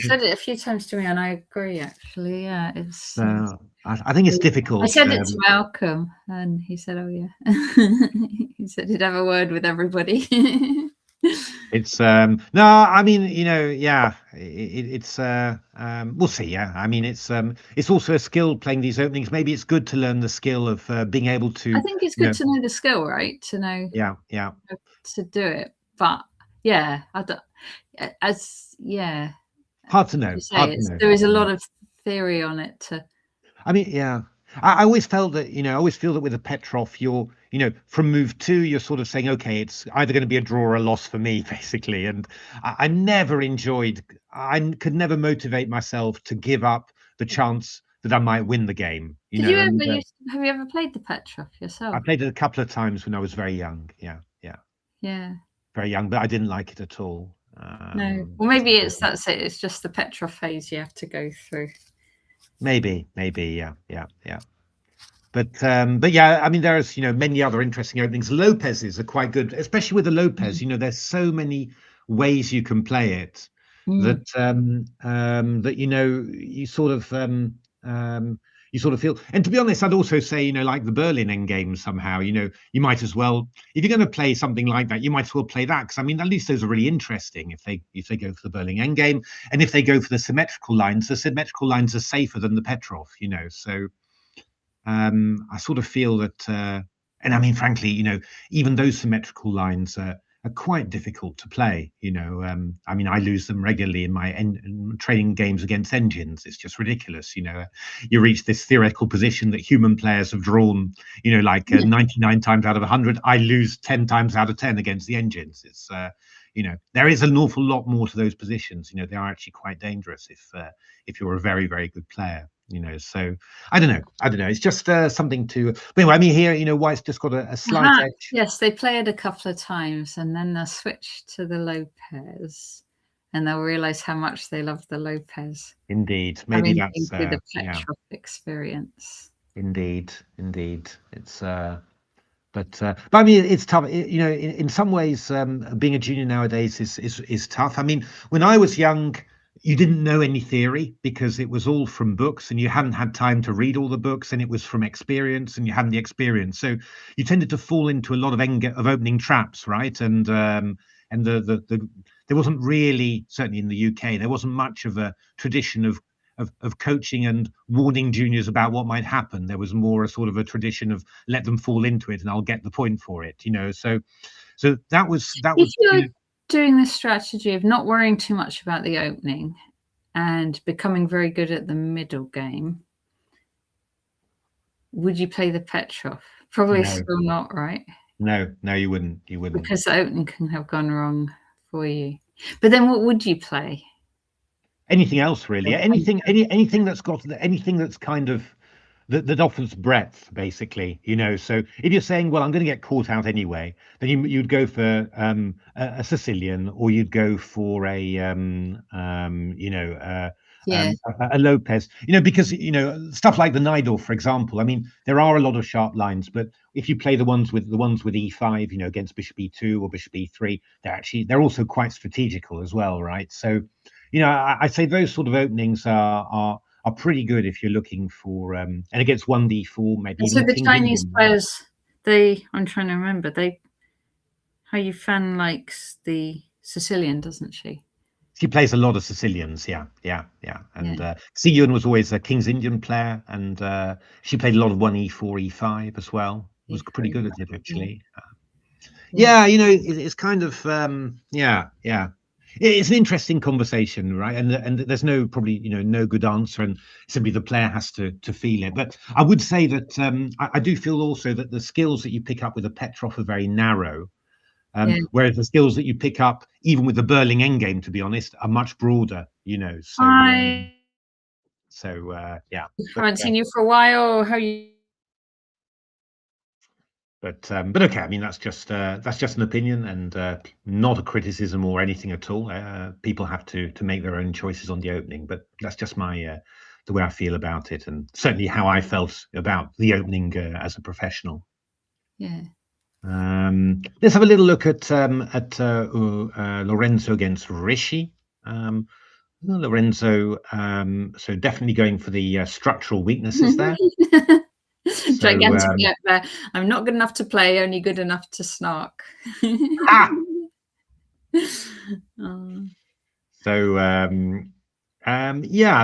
said it a few times to me, and I agree. Actually, yeah, it's. I think it's difficult. I said it to Malcolm, and he said, "Oh yeah," he said he'd have a word with everybody. It's no, I mean, it's we'll see. Yeah, I mean, it's also a skill playing these openings. Maybe it's good to learn the skill of being able to. I think it's good to know the skill, right? To know. Yeah. To do it, but yeah, I don't. Hard to know. There is a lot of theory on it. I mean, yeah. I always felt that, I always feel that with a Petrov, you're, from move 2, you're sort of saying, okay, it's either going to be a draw or a loss for me, basically. And I could never motivate myself to give up the chance that I might win the game. Have you ever played the Petrov yourself? I played it a couple of times when I was very young. Yeah. Very young, but I didn't like it at all. No. Well, maybe that's it. It's just the Petrov phase you have to go through. Maybe, yeah. But yeah, I mean, there's many other interesting openings. Lopez's are quite good, especially with the Lopez. There's so many ways you can play it that you sort of feel. And to be honest, I'd also say like the Berlin endgame somehow. You might as well, if you're going to play something like that, you might as well play that, because I mean, at least those are really interesting if they go for the Berlin endgame, and if they go for the symmetrical lines are safer than the Petrov. So I sort of feel that, and I mean, frankly, even those symmetrical lines quite difficult to play. I mean, I lose them regularly in my training games against engines. It's just ridiculous. You reach this theoretical position that human players have drawn, like 99 times out of 100. I lose 10 times out of 10 against the engines. It's there is an awful lot more to those positions. They are actually quite dangerous if you're a very, very good player. So I don't know. It's just something to. But anyway, I mean, here, White's just got a slight edge. Yes, they play it a couple of times, and then they'll switch to the low pairs, and they'll realise how much they love the low pairs. Indeed, maybe that's the Petrov experience. Indeed, it's. But I mean, it's tough. In some ways, being a junior nowadays is tough. I mean, when I was young, you didn't know any theory because it was all from books, and you hadn't had time to read all the books, and it was from experience, and you hadn't the experience. So you tended to fall into a lot of opening traps, right? And there wasn't really, certainly in the UK, there wasn't much of a tradition of coaching and warning juniors about what might happen. There was more a sort of a tradition of let them fall into it and I'll get the point for it, So that was. If you're doing this strategy of not worrying too much about the opening and becoming very good at the middle game, would you play the Petrov? Probably still not, right? No, you wouldn't. Because the opening can have gone wrong for you. But then what would you play? Anything else, really? Anything that's got anything that's kind of that offers breadth, basically. So if you're saying, well, I'm going to get caught out anyway, then you'd go for a Sicilian, or you'd go for a Lopez. Because stuff like the Najdorf, for example. I mean, there are a lot of sharp lines, but if you play the ones with E5, against Bishop E2 or Bishop E3, they're also quite strategical as well, right? So. I'd say those sort of openings are pretty good if you're looking for and against 1d4, maybe. So the Chinese players, I'm trying to remember, How Yifan likes the Sicilian, doesn't she? She plays a lot of Sicilians, yeah. And Si Yun was always a King's Indian player, and she played a lot of 1e4, e5 as well. Was pretty good at it, actually. It's kind of It's an interesting conversation, right? And there's probably no good answer, and simply the player has to feel it. But I would say that I do feel also that the skills that you pick up with a Petrov are very narrow, whereas the skills that you pick up, even with the Berling endgame, to be honest, are much broader. So I haven't seen you for a while. How you? But okay, I mean, that's just an opinion and not a criticism or anything at all. People have to make their own choices on the opening, but that's just my the way I feel about it, and certainly how I felt about the opening as a professional. Yeah. Let's have a little look at Lorenzo against Rishi. Lorenzo, so definitely going for the structural weaknesses there. Gigantic gap there. I'm not good enough to play, only good enough to snark. So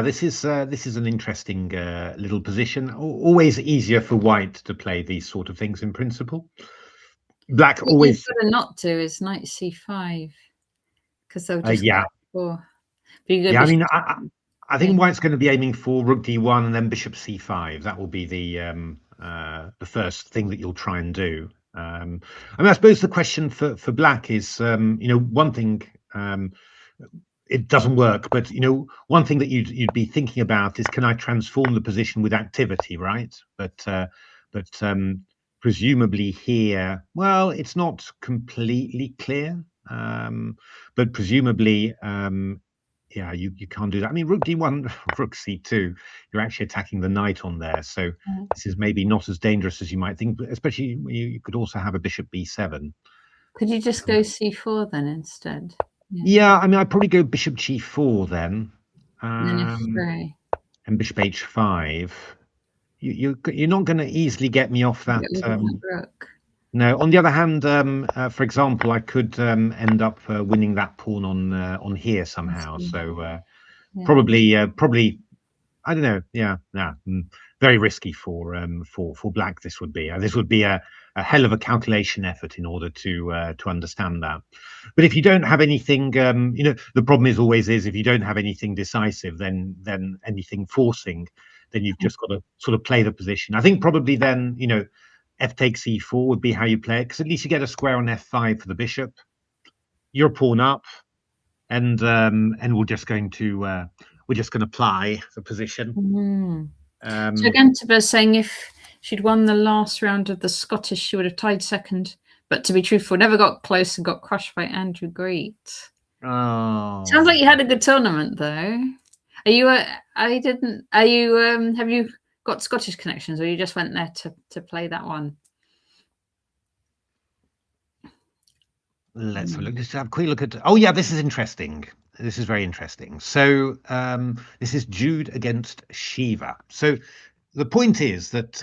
this is an interesting little position. Always easier for White to play these sort of things in principle. Black always not to is knight c5 because they'll just I mean, I think White's going to be aiming for rook d1 and then bishop c5. That will be the first thing that you'll try and do. I mean, I suppose the question for Black is, one thing, it doesn't work, but one thing that you'd be thinking about is, can I transform the position with activity, right? But presumably here, well, it's not completely clear, but presumably. You can't do that. I mean, rook d1, rook c2, you're actually attacking the knight on there. So this is maybe not as dangerous as you might think, but especially you could also have a bishop b7. Could you just go c4 then instead? Yeah, I mean, I'd probably go bishop g4 then. And bishop h5. You're not going to easily get me off that. Rook. No. On the other hand, for example, I could end up winning that pawn on here somehow. So probably, I don't know. Yeah, very risky for black. This would be a hell of a calculation effort in order to understand that. But if you don't have anything, the problem is always if you don't have anything decisive, then anything forcing, then you've just got to sort of play the position. I think probably then, f takes e4 would be how you play it, because at least you get a square on f5 for the bishop. You're a pawn up, and we're just going to ply the position. So Gantaba saying if she'd won the last round of the Scottish, she would have tied second. But to be truthful, never got close and got crushed by Andrew Greet. Oh, sounds like you had a good tournament, though. Are you? Are you? Have you got Scottish connections, or you just went there to play that one? Let's have a look. Just have a quick look at. Oh yeah, this is interesting. This is very interesting. So this is Jude against Siva. So the point is that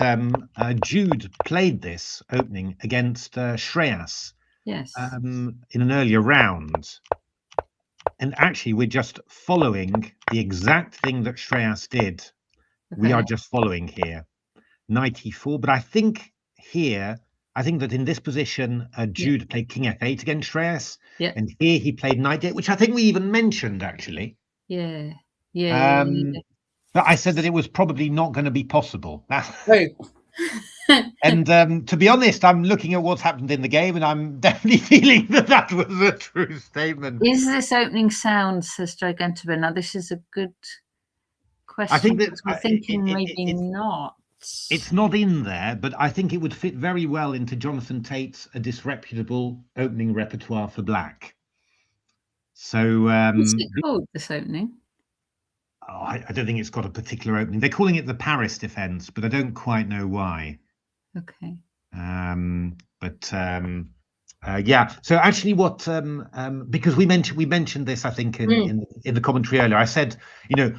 Jude played this opening against Shreyas. Yes. In an earlier round, and actually we're just following the exact thing that Shreyas did. Okay. We are just following here, knight e4. But I think that in this position, Jude played king f8 against Shreyas, and here he played knight d8, which I think we even mentioned actually. Yeah. But I said that it was probably not going to be possible. Oh. And to be honest, I'm looking at what's happened in the game, and I'm definitely feeling that was a true statement. Is this opening sound, says Gigantaba? Now, this is a good question. I think that we're thinking maybe not. It's not in there, but I think it would fit very well into Jonathan Tate's A Disreputable Opening Repertoire for Black. So what's it called, this opening? Oh, I don't think it's got a particular opening. They're calling it the Paris defense, but I don't quite know why. Okay. Yeah. So actually, what because we mentioned this, I think in the commentary earlier. I said,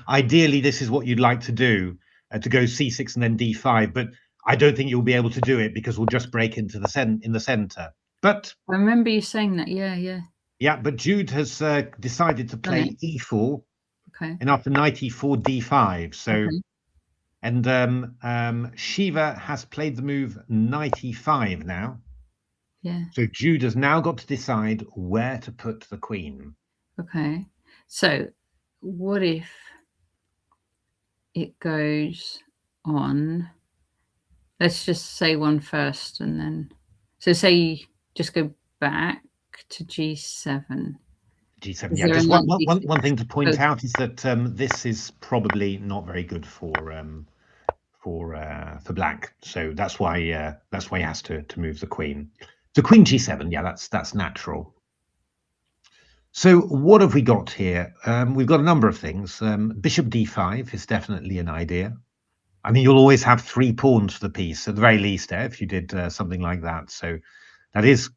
ideally this is what you'd like to do, to go c6 and then d5, but I don't think you'll be able to do it because we'll just break into the center. But I remember you saying that. Yeah. Yeah, but Jude has decided to play e4. Okay. And after knight e4, d5. So, and Siva has played the move knight e5 now. Yeah. So Jude has now got to decide where to put the queen. Okay. So what if it goes on? Let's just say one first, and then so say just go back to g7. G7. Yeah. Just one thing to point out is that this is probably not very good for black. So that's why he has to move the queen. So queen g7. Yeah, that's natural. So what have we got here? We've got a number of things. Bishop d5 is definitely an idea. I mean, you'll always have 3 pawns for the piece at the very least, if you did something like that. So that is,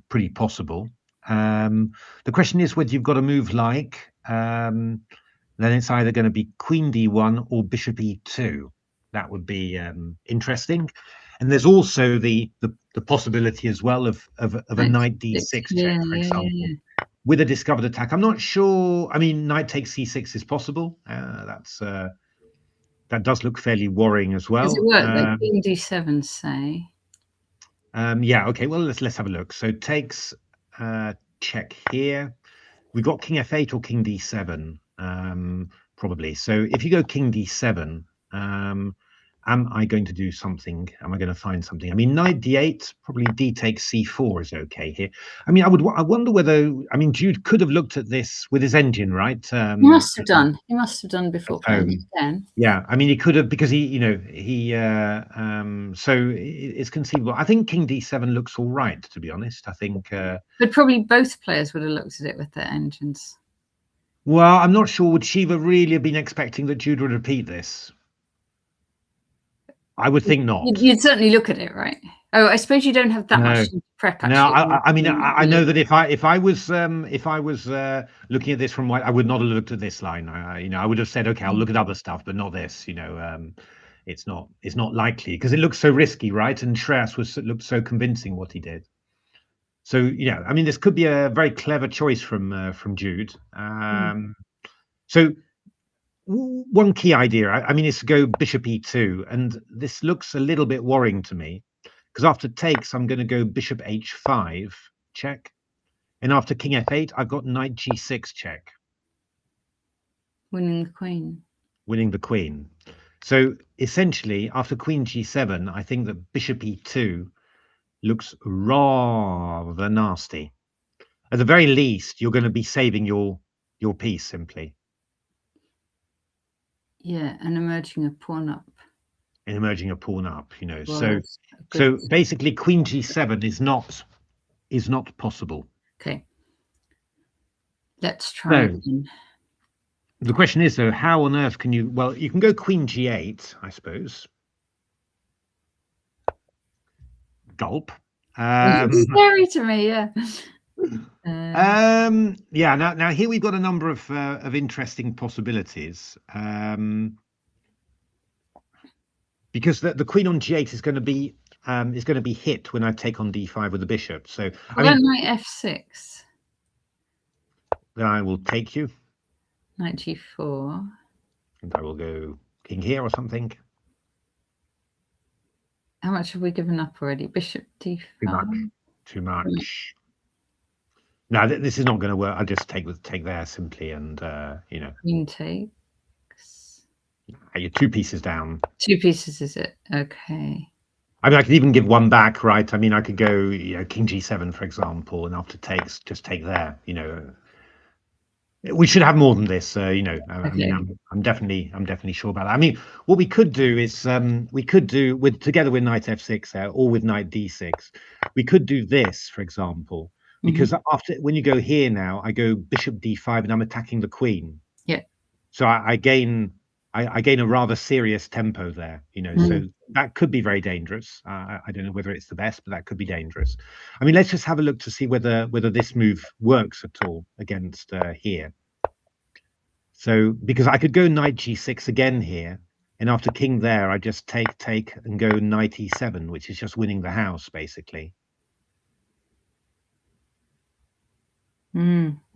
pretty possible. The question is whether you've got a move like, then it's either going to be queen d1 or bishop e2. That would be interesting. And there's also the possibility as well of a knight d6 check, for example, with a discovered attack. I'm not sure. I mean, knight takes c6 is possible. That does look fairly worrying as well. Does it work like queen d7, say? Yeah. Okay. Well, let's have a look. So takes check here. We've got king f8 or king d7, probably. So if you go king d7, am I going to do something? Am I going to find something? I mean, knight d8, probably d takes c4 is okay here. I mean, I wonder whether, I mean, Jude could have looked at this with his engine, right? He must have done. He must have done before playing it again. Yeah, I mean, he could have, because so it's conceivable. I think king d7 looks all right, to be honest. I think. But probably both players would have looked at it with their engines. Well, I'm not sure. Would Siva really have been expecting that Jude would repeat this? I would think not. You'd certainly look at it, right? Oh, I suppose you don't have that much prep. Actually. No, I mean, I know that if I was looking at this from white, I would not have looked at this line. I would have said, okay, I'll look at other stuff, but not this. It's not likely because it looks so risky, right? And Shreyas looked so convincing what he did. So I mean, this could be a very clever choice from Jude. So one key idea, I mean, is to go bishop e2, and this looks a little bit worrying to me, because after takes, I'm going to go bishop h5, check. And after king f8, I've got knight g6, check. Winning the queen. Winning the queen. So essentially, after queen g7, I think that bishop e2 looks rather nasty. At the very least, you're going to be saving your piece simply. Yeah, and emerging a pawn up. And emerging a pawn up, you know. Well, so basically, queen g7 is not possible. Okay. Let's try. So, the question is, though, how on earth can you? Well, you can go queen g8, I suppose. Gulp. It's scary to me, yeah. Yeah. Now here we've got a number of interesting possibilities. Because the queen on g8 is going to be hit when I take on d5 with the bishop. So I mean, knight f6. Then I will take you. Knight g4. And I will go king here or something. How much have we given up already? Bishop d5. Too much. No, this is not going to work. I'll just take there simply, and you know. Queen takes. You're 2 pieces down. 2 pieces, is it? Okay. I mean, I could even give one back, right? I mean, I could go, you know, king g7, for example, and after takes, just take there. You know, we should have more than this. You know, I mean, I'm definitely sure about that. I mean, what we could do is we could do together with knight f6 there, or with knight d6. We could do this, for example, because when you go here now, I go bishop d5, and I'm attacking the queen. Yeah. So I gain a rather serious tempo there, you know, so that could be very dangerous. I don't know whether it's the best, but that could be dangerous. I mean, let's just have a look to see whether this move works at all against here. So, because I could go knight g6 again here, and after king there, I just take and go knight e7, which is just winning the house, basically.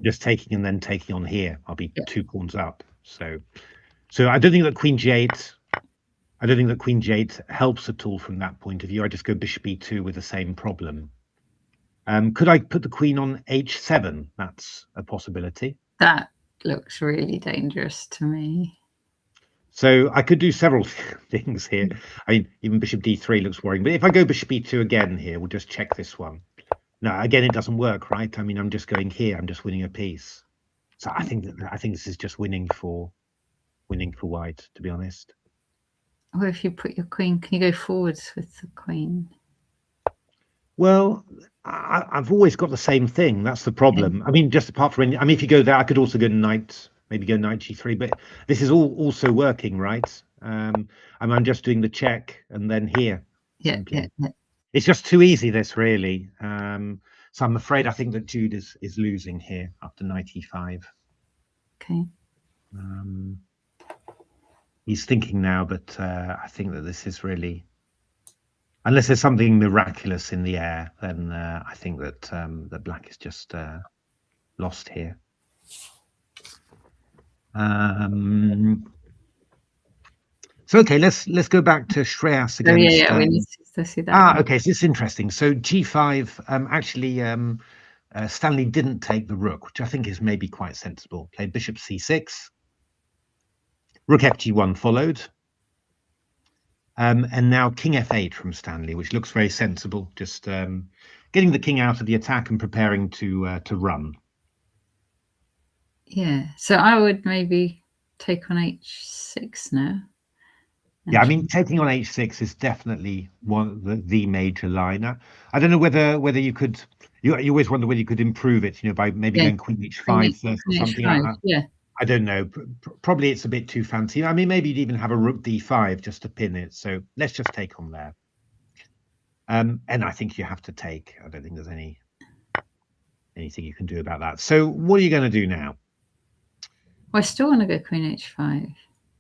Just taking and then taking on here. I'll be 2 pawns up. So I don't think that queen g8. I don't think that queen g8 helps at all from that point of view. I just go bishop e2 with the same problem. Could I put the queen on h7? That's a possibility. That looks really dangerous to me. So I could do several things here. I mean, even bishop d3 looks worrying. But if I go bishop e2 again here, we'll just check this one. No, again, it doesn't work, right? I mean, I'm just going here. I'm just winning a piece. So I think this is just winning for white, to be honest. Or if you put your queen, can you go forwards with the queen? Well, I've always got the same thing. That's the problem. Yeah. I mean, just apart from I mean, if you go there, I could also go maybe go knight g3. But this is also working, right? I'm just doing the check and then here. Yeah. It's just too easy, this really. So I'm afraid I think that Jude is losing here after knight e5. Okay. He's thinking now, but I think that this is really, unless there's something miraculous in the air, then I think that that black is just lost here. So okay, let's go back to Shreyas against. Oh, yeah, we need to see that. Okay, so it's interesting. So g5, actually, Stanley didn't take the rook, which I think is maybe quite sensible. Played bishop c6. Rook fg1 followed. And now king f8 from Stanley, which looks very sensible. Just getting the king out of the attack and preparing to run. Yeah, so I would maybe take on h6 now. Yeah, I mean, taking on h6 is definitely one of the major line. I don't know whether you could. You always wonder whether you could improve it, you know, by maybe going queen h5 first or something like that. Yeah. I don't know. Probably it's a bit too fancy. I mean, maybe you'd even have a rook d5 just to pin it. So let's just take on there. And I think you have to take. I don't think there's anything you can do about that. So what are you going to do now? Well, I still want to go queen h5.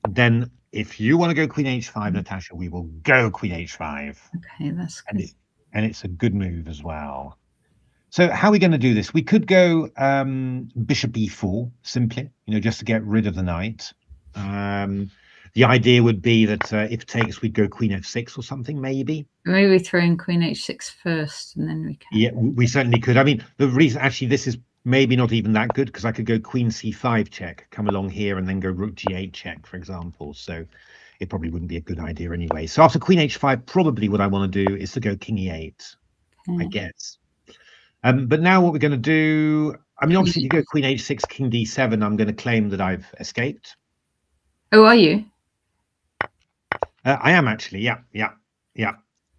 Then if you want to go queen h5, Natasha, we will go queen h5. Okay, that's good. And it's a good move as well. So how are we going to do this? We could go bishop e4 simply, you know, just to get rid of the knight. The idea would be that if takes, we'd go queen f6 or something, maybe. Maybe throw in queen h6 first, and then we can. Yeah, we certainly could. I mean, the reason actually this is maybe not even that good, because I could go queen c5 check, come along here, and then go rook g8 check, for example. So it probably wouldn't be a good idea anyway. So after queen h5, probably what I want to do is to go king e8, I guess. But now what we're going to do, I mean, obviously, if you go queen h6, king d7, I'm going to claim that I've escaped. Oh, are you? I am actually, yeah.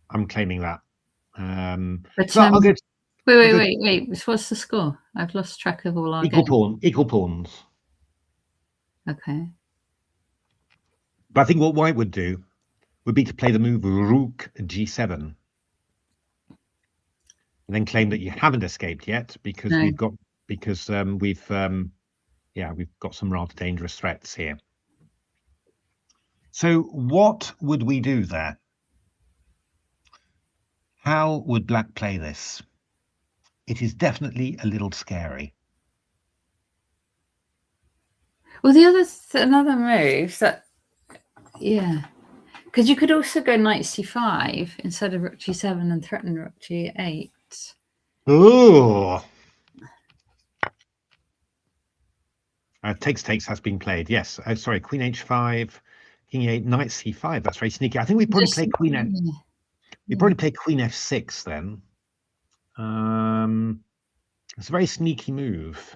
I'm claiming that. But so I'll go. wait. What's the score? I've lost track of all our equal pawns. Okay. But I think what white would do would be to play the move rook g7, and then claim that you haven't escaped yet, because we've got some rather dangerous threats here. So what would we do there? How would black play this? It is definitely a little scary. Well, another move that, because you could also go knight c5 instead of rook g7 and threaten rook g8. Oh, takes has been played. Yes. Sorry, queen h5, king e8, knight c5. That's very sneaky. I think we probably play queen f. We probably play queen f6 then. It's a very sneaky move.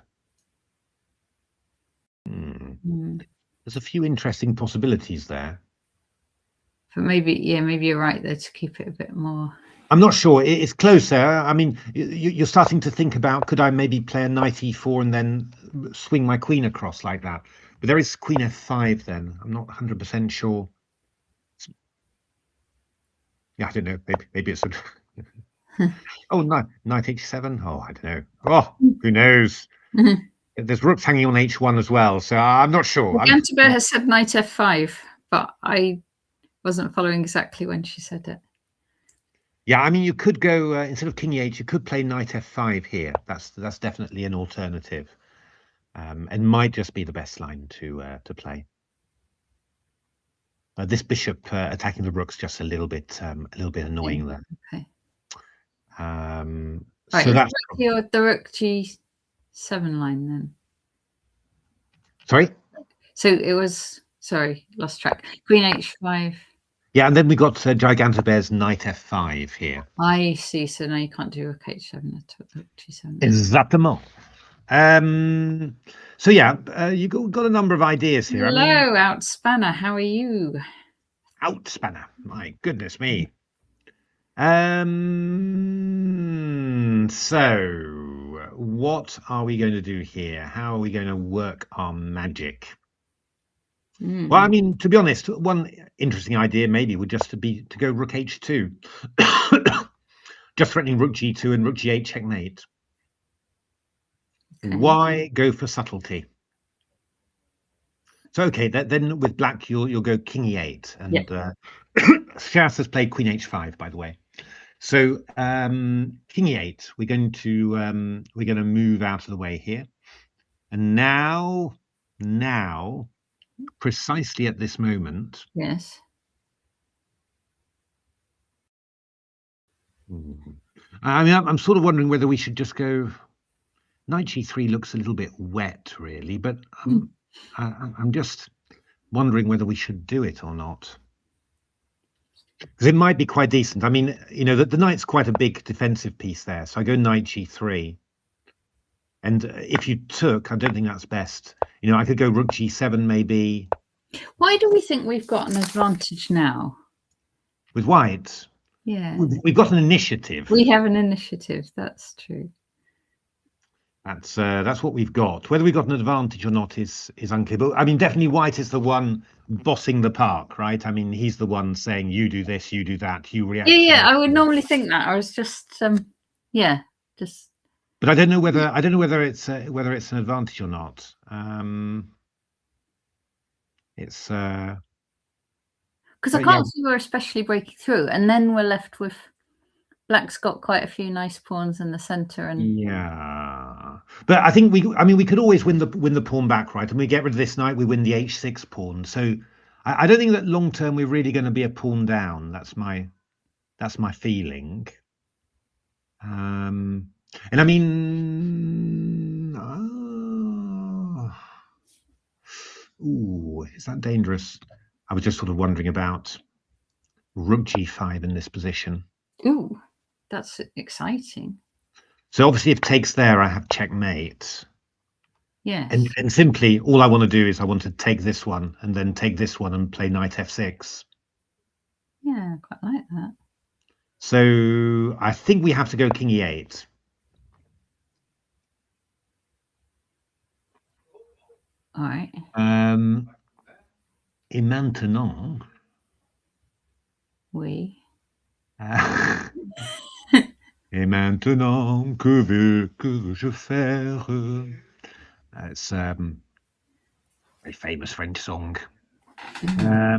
There's a few interesting possibilities there. But maybe you're right there to keep it a bit more. I'm not sure. It's closer. I mean, you're starting to think about, could I maybe play a knight e4 and then swing my queen across like that? But there is queen f5 then. I'm not 100% sure. Yeah, I don't know. Maybe it's a... Oh, knight h7. Oh, I don't know. Oh, who knows? There's rooks hanging on h1 as well, so I'm not sure. Gantibert has said knight f5, but I wasn't following exactly when she said it. Yeah, I mean, you could go instead of king e8, you could play knight f5 here. That's definitely an alternative, and might just be the best line to play. This bishop attacking the rook's just a little bit annoying there. Okay. Right, so that's the rook g7 line then. Sorry. So it was, sorry, lost track. Queen h5. Yeah, and then we got Gigantobear's knight f5 here. I see. So now you can't do rook h7 at rook g7. Exactement. So yeah, you got a number of ideas here. Hello, Outspanner. How are you? Outspanner. My goodness me. So what are we going to do here? How are we going to work our magic? Well, I mean, to be honest, one interesting idea maybe would just be to go rook h2, just threatening rook g2 and rook g8 checkmate. Okay. Why go for subtlety? So okay, then with black you'll go king e8, and Shreyas has played queen h5, by the way. So king e8, we're going to move out of the way here, and now precisely at this moment. Yes. I mean, I'm sort of wondering whether we should just go. Knight g3 looks a little bit wet, really, but I'm just wondering whether we should do it or not, because it might be quite decent. I mean, you know, the knight's quite a big defensive piece there, so I go knight g3. And if you took, I don't think that's best. You know, I could go rook g7 maybe. Why do we think we've got an advantage now? With white? Yeah. We've got an initiative. We have an initiative, that's true. That's what we've got. Whether we got an advantage or not is unclear. But I mean, definitely white is the one bossing the park, right? I mean, he's the one saying, you do this, you do that, you react. Yeah, I would normally think that. I was just just. But I don't know whether it's an advantage or not. It's because I can't see we're especially breaking through, and then we're left with black's got quite a few nice pawns in the center, and yeah. but I think we could always win the pawn back, right? And we get rid of this knight, we win the h6 pawn. So I don't think that long term we're really going to be a pawn down. That's my feeling. And I mean, ooh, is that dangerous? I was just sort of wondering about rook g5 in this position. Ooh, that's exciting. So obviously, if takes there, I have checkmate. Yes. And simply, all I want to do is I want to take this one and then take this one and play knight f6. Yeah, I quite like that. So I think we have to go king e8. All right. Et maintenant, Oui. Et maintenant, que veux-je faire? It's a very famous French song. Yeah,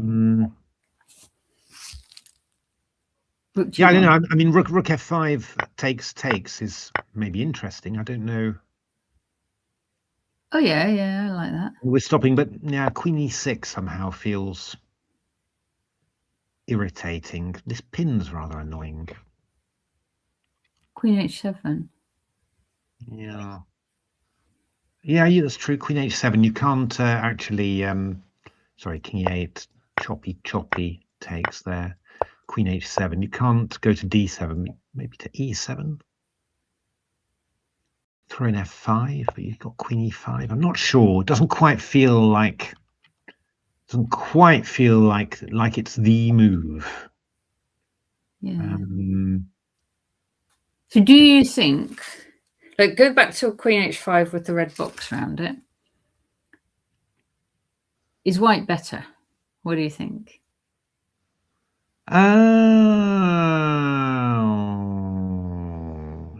I don't know. I mean, rook f5 takes is maybe interesting. I don't know. Oh yeah, I like that. We're stopping, but yeah, queen e6 somehow feels irritating. This pin's rather annoying. Queen h7. Yeah, that's true. Queen h7. You can't actually. Sorry, king e8. Choppy takes there. Queen h7. You can't go to d7. Maybe to e7. Throw in f5, but you've got queen e5. I'm not sure. It doesn't quite feel like it's the move. Yeah. So do you think, like, go back to queen h5 with the red box around it? Is white better? What do you think?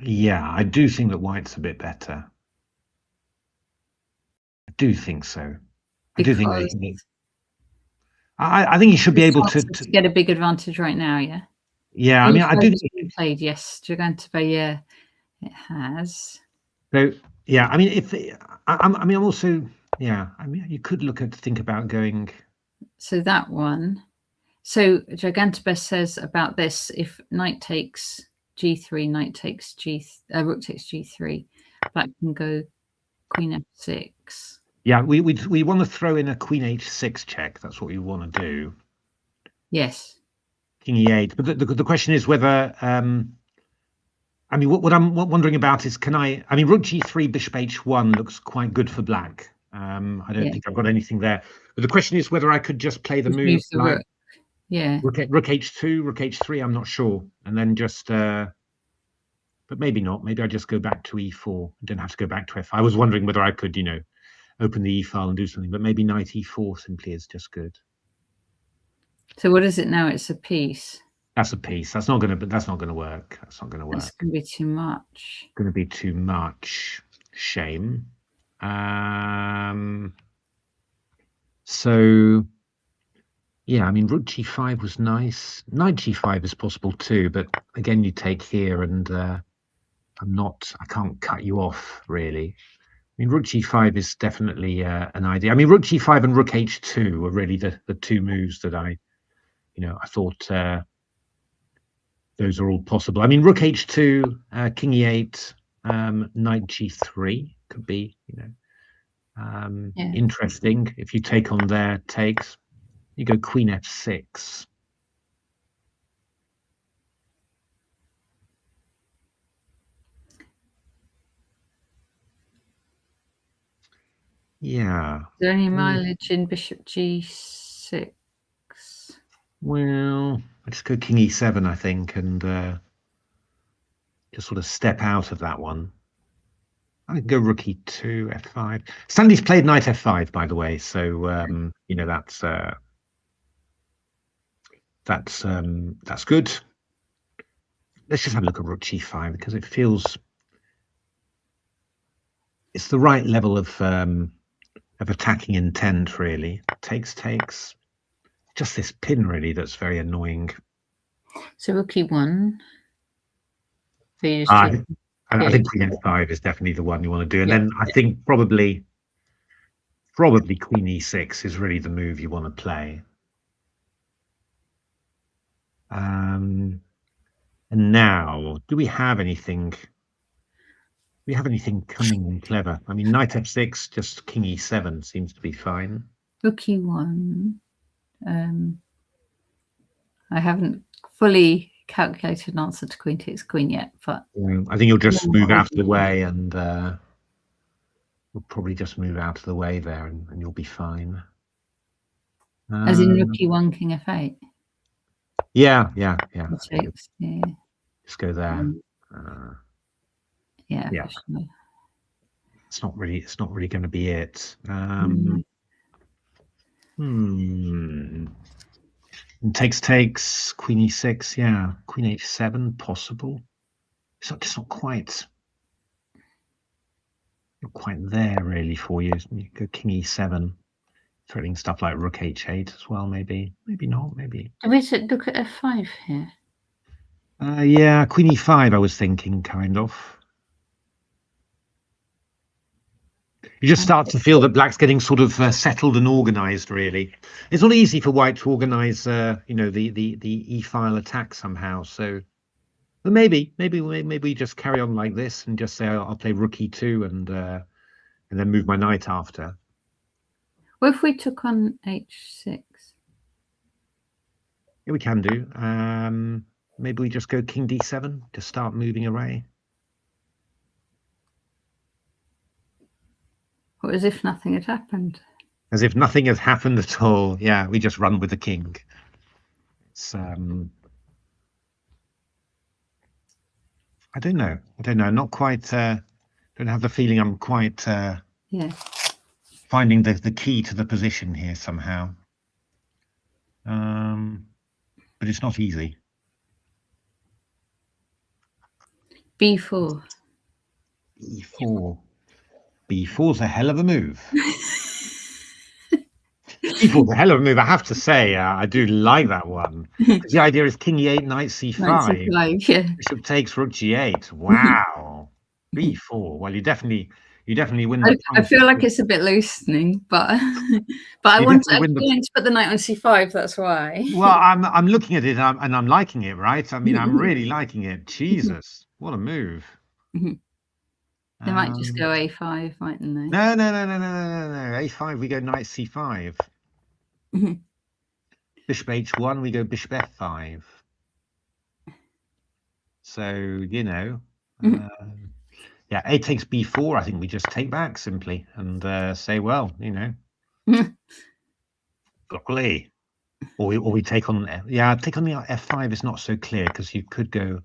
Yeah, I do think that white's a bit better. I do think so. I do think that I think you should be able to get a big advantage right now. Yeah. Yeah, I mean, I do played. Yes, Gigantopay. Yeah, it has. So yeah, I mean, I'm also, yeah, I mean, you could think about going. So that one. So Gigantopay says about this: if knight takes g3, knight takes rook takes g3, black can go queen f6. Yeah, we want to throw in a queen h6 check. That's what we want to do. Yes. King e8, but the question is whether I mean, what I'm wondering about is, I mean, rook g3, bishop h1 looks quite good for black. I don't think I've got anything there. But the question is whether I could just play the move like rook. Yeah. Rook h2, rook h3, I'm not sure. And then just, but maybe not. Maybe I just go back to e4. I don't have to go back to f5. I was wondering whether I could, open the e file and do something, but maybe knight e4 simply is just good. So what is it now? It's a piece. That's a piece. That's not going to work. That's not going to work. It's going to be too much. Going to be too much. Shame. So yeah, I mean, rook g5 was nice. Knight g5 is possible too, but again, you take here, and I can't cut you off really. I mean, rook g5 is definitely an idea. I mean, rook g5 and rook h2 were really the two moves that I thought those are all possible. I mean, rook h2, king e8, knight g3 could be, interesting. If you take on there, takes, you go queen f6. Yeah. Is there any mileage in bishop g6? Well, I just go king e7, I think, and just sort of step out of that one. I can go rook e2, f5. Sandy's played knight f5, by the way, so that's good. Let's just have a look at rook g5 because it feels it's the right level of attacking intent, really. Takes. Just this pin, really, that's very annoying. So rook e1. I think queen f5 is definitely the one you want to do, and then I think probably queen e6 is really the move you want to play. And now, do we have anything? Do we have anything cunning and clever? I mean, knight f6, just king e7 seems to be fine. Rook e1. I haven't fully calculated an answer to queen takes queen yet, but I think you'll just move out of the way, and we'll probably just move out of the way there, and you'll be fine. As in rook e1, king f8. Yeah. Takes, yeah. Just go there. Yeah. Sure. It's not really going to be it. Takes queen e6. Yeah, queen h7 possible. It's not quite there really for you. You go king e7, threatening stuff like rook h8 as well. Maybe not. Maybe. Do we look at f5 here? Yeah, queen e5. I was thinking, kind of. You just start to feel that black's getting sort of settled and organized. Really, it's not easy for white to organize, the e-file attack somehow. So, but maybe we just carry on like this and just say I'll play rook e2 and then move my knight after. Well, if we took on h6, yeah, we can do. Maybe we just go king d7 to start moving away. Or as if nothing had happened. As if nothing has happened at all. Yeah, we just run with the king. It's I don't know. Not quite. Don't have the feeling I'm quite. Finding the key to the position here somehow. But it's not easy. b4. e4. b4's a hell of a move. b4's a hell of a move, I have to say. I do like that one. The idea is king e8, knight c5. Knight c5, yeah. Bishop takes rook g8. Wow. b4. Well, you definitely win. I feel like it's a bit loosening, but I want to put the knight on c5. That's why. Well, I'm looking at it and I'm liking it, right? I mean, I'm really liking it. Jesus, what a move! They might just go a5, mightn't they? No. a5. We go knight c5. Bishop h1. We go bishop f5. So yeah, a takes b4. I think we just take back simply and say, well, broccoli. Or we take on. Yeah, take on the f5 is not so clear because you could go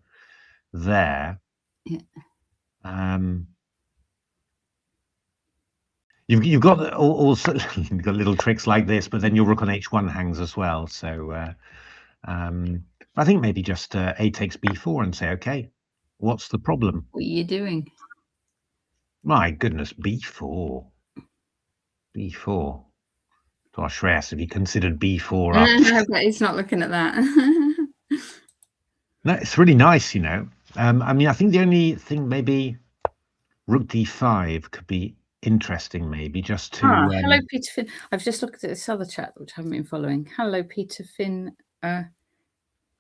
there. Yeah. You've got also you've got little tricks like this, but then your rook on h1 hangs as well. So I think maybe just a takes b4 and say, okay, what's the problem? What are you doing? My goodness, b4. Gosh, Shreyas, have you considered b4 up? But he's not looking at that. No, it's really nice, I mean, I think the only thing maybe rook d5 could be interesting, maybe just to. Hello, Peter Finn. I've just looked at this other chat which I haven't been following. Hello, Peter Finn. I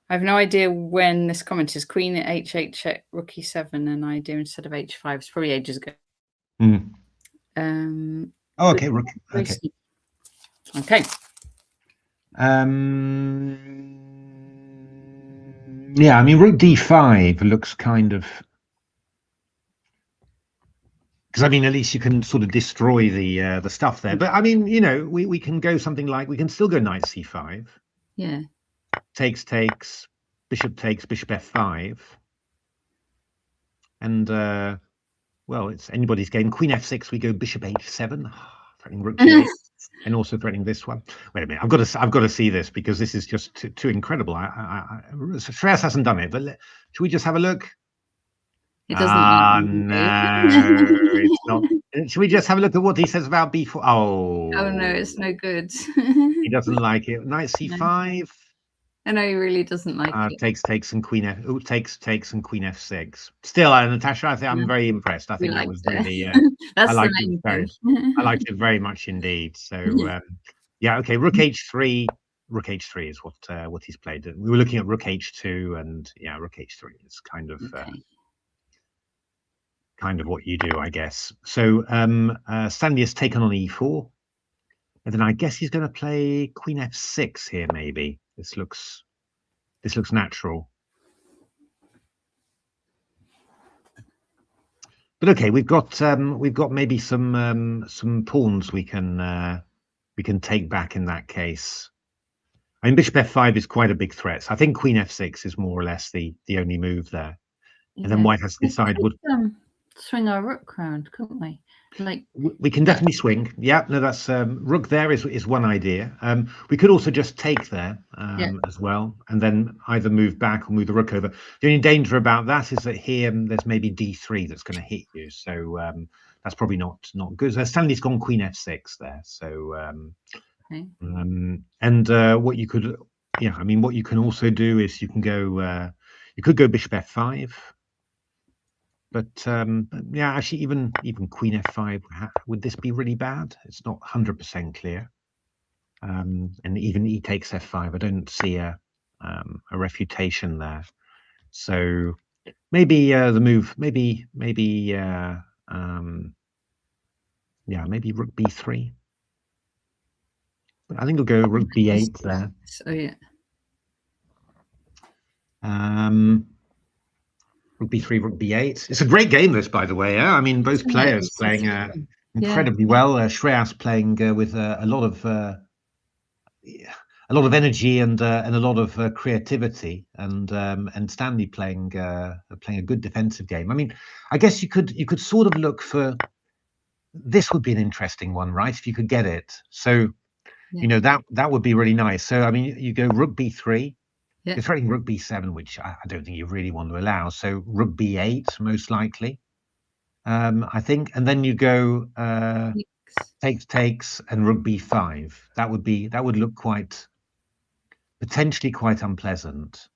have no idea when this comment is. Queen at h8 check, rook e7, an idea instead of h5. It's probably ages ago. Okay, rook. Okay. Okay. Yeah, I mean, rook d5 looks kind of. Because I mean, at least you can sort of destroy the stuff there. But I mean, we can go something like we can still go knight c5. Yeah. Takes, bishop takes, bishop f5, and well, it's anybody's game. Queen f6. We go bishop h7, threatening rook g8, and also threatening this one. Wait a minute, I've got to see this because this is just too incredible. Shreyas hasn't done it, but should we just have a look? It doesn't. No, it's not. Should we just have a look at what he says about b4? Oh no, it's no good. He doesn't like it. Knight c5. I know he really doesn't like it. Takes and queen and queen f6. Still, Natasha, I think I'm very impressed. I think it was really. That's I liked the it main very. thing. I liked it very much indeed. So yeah, okay. Rook h3. Rook h3 is what he's played. We were looking at rook h2, and yeah, rook h3 is kind of what you do, I guess. So Stanley has taken on e4, and then I guess he's going to play queen f6 here. Maybe this looks natural. But okay, we've got maybe some pawns we can take back in that case. I mean, bishop f5 is quite a big threat. So I think queen f6 is more or less the only move there. Yeah. And then white has to decide would swing our rook round, couldn't we? Like we can definitely swing. Yeah, no, that's rook there is one idea. We could also just take there as well, and then either move back or move the rook over. The only danger about that is that here there's maybe d3 that's going to hit you, so that's probably not good. So Stanley's gone queen f6 there. So and what you could, I mean, what you can also do is you can go, you could go bishop f5. But yeah, actually, even queen f5, would this be really bad? It's not 100% clear. And even e takes f5, I don't see a refutation there. So maybe the move, maybe yeah, maybe rook b3. I think we'll go rook b8 there. Oh yeah. Rook b3, rook b8. It's a great game, this, by the way. I mean, both players playing incredibly well. Shreyas playing with a lot of energy and a lot of creativity, and Stanley playing a good defensive game. I mean, I guess you could sort of look for, this would be an interesting one, right? If you could get it. So, that would be really nice. So, I mean, you go rook b3. You're threatening rook b7, which I don't think you really want to allow. So rook b8, most likely, I think. And then you go takes, and rook b5. That would look potentially quite unpleasant.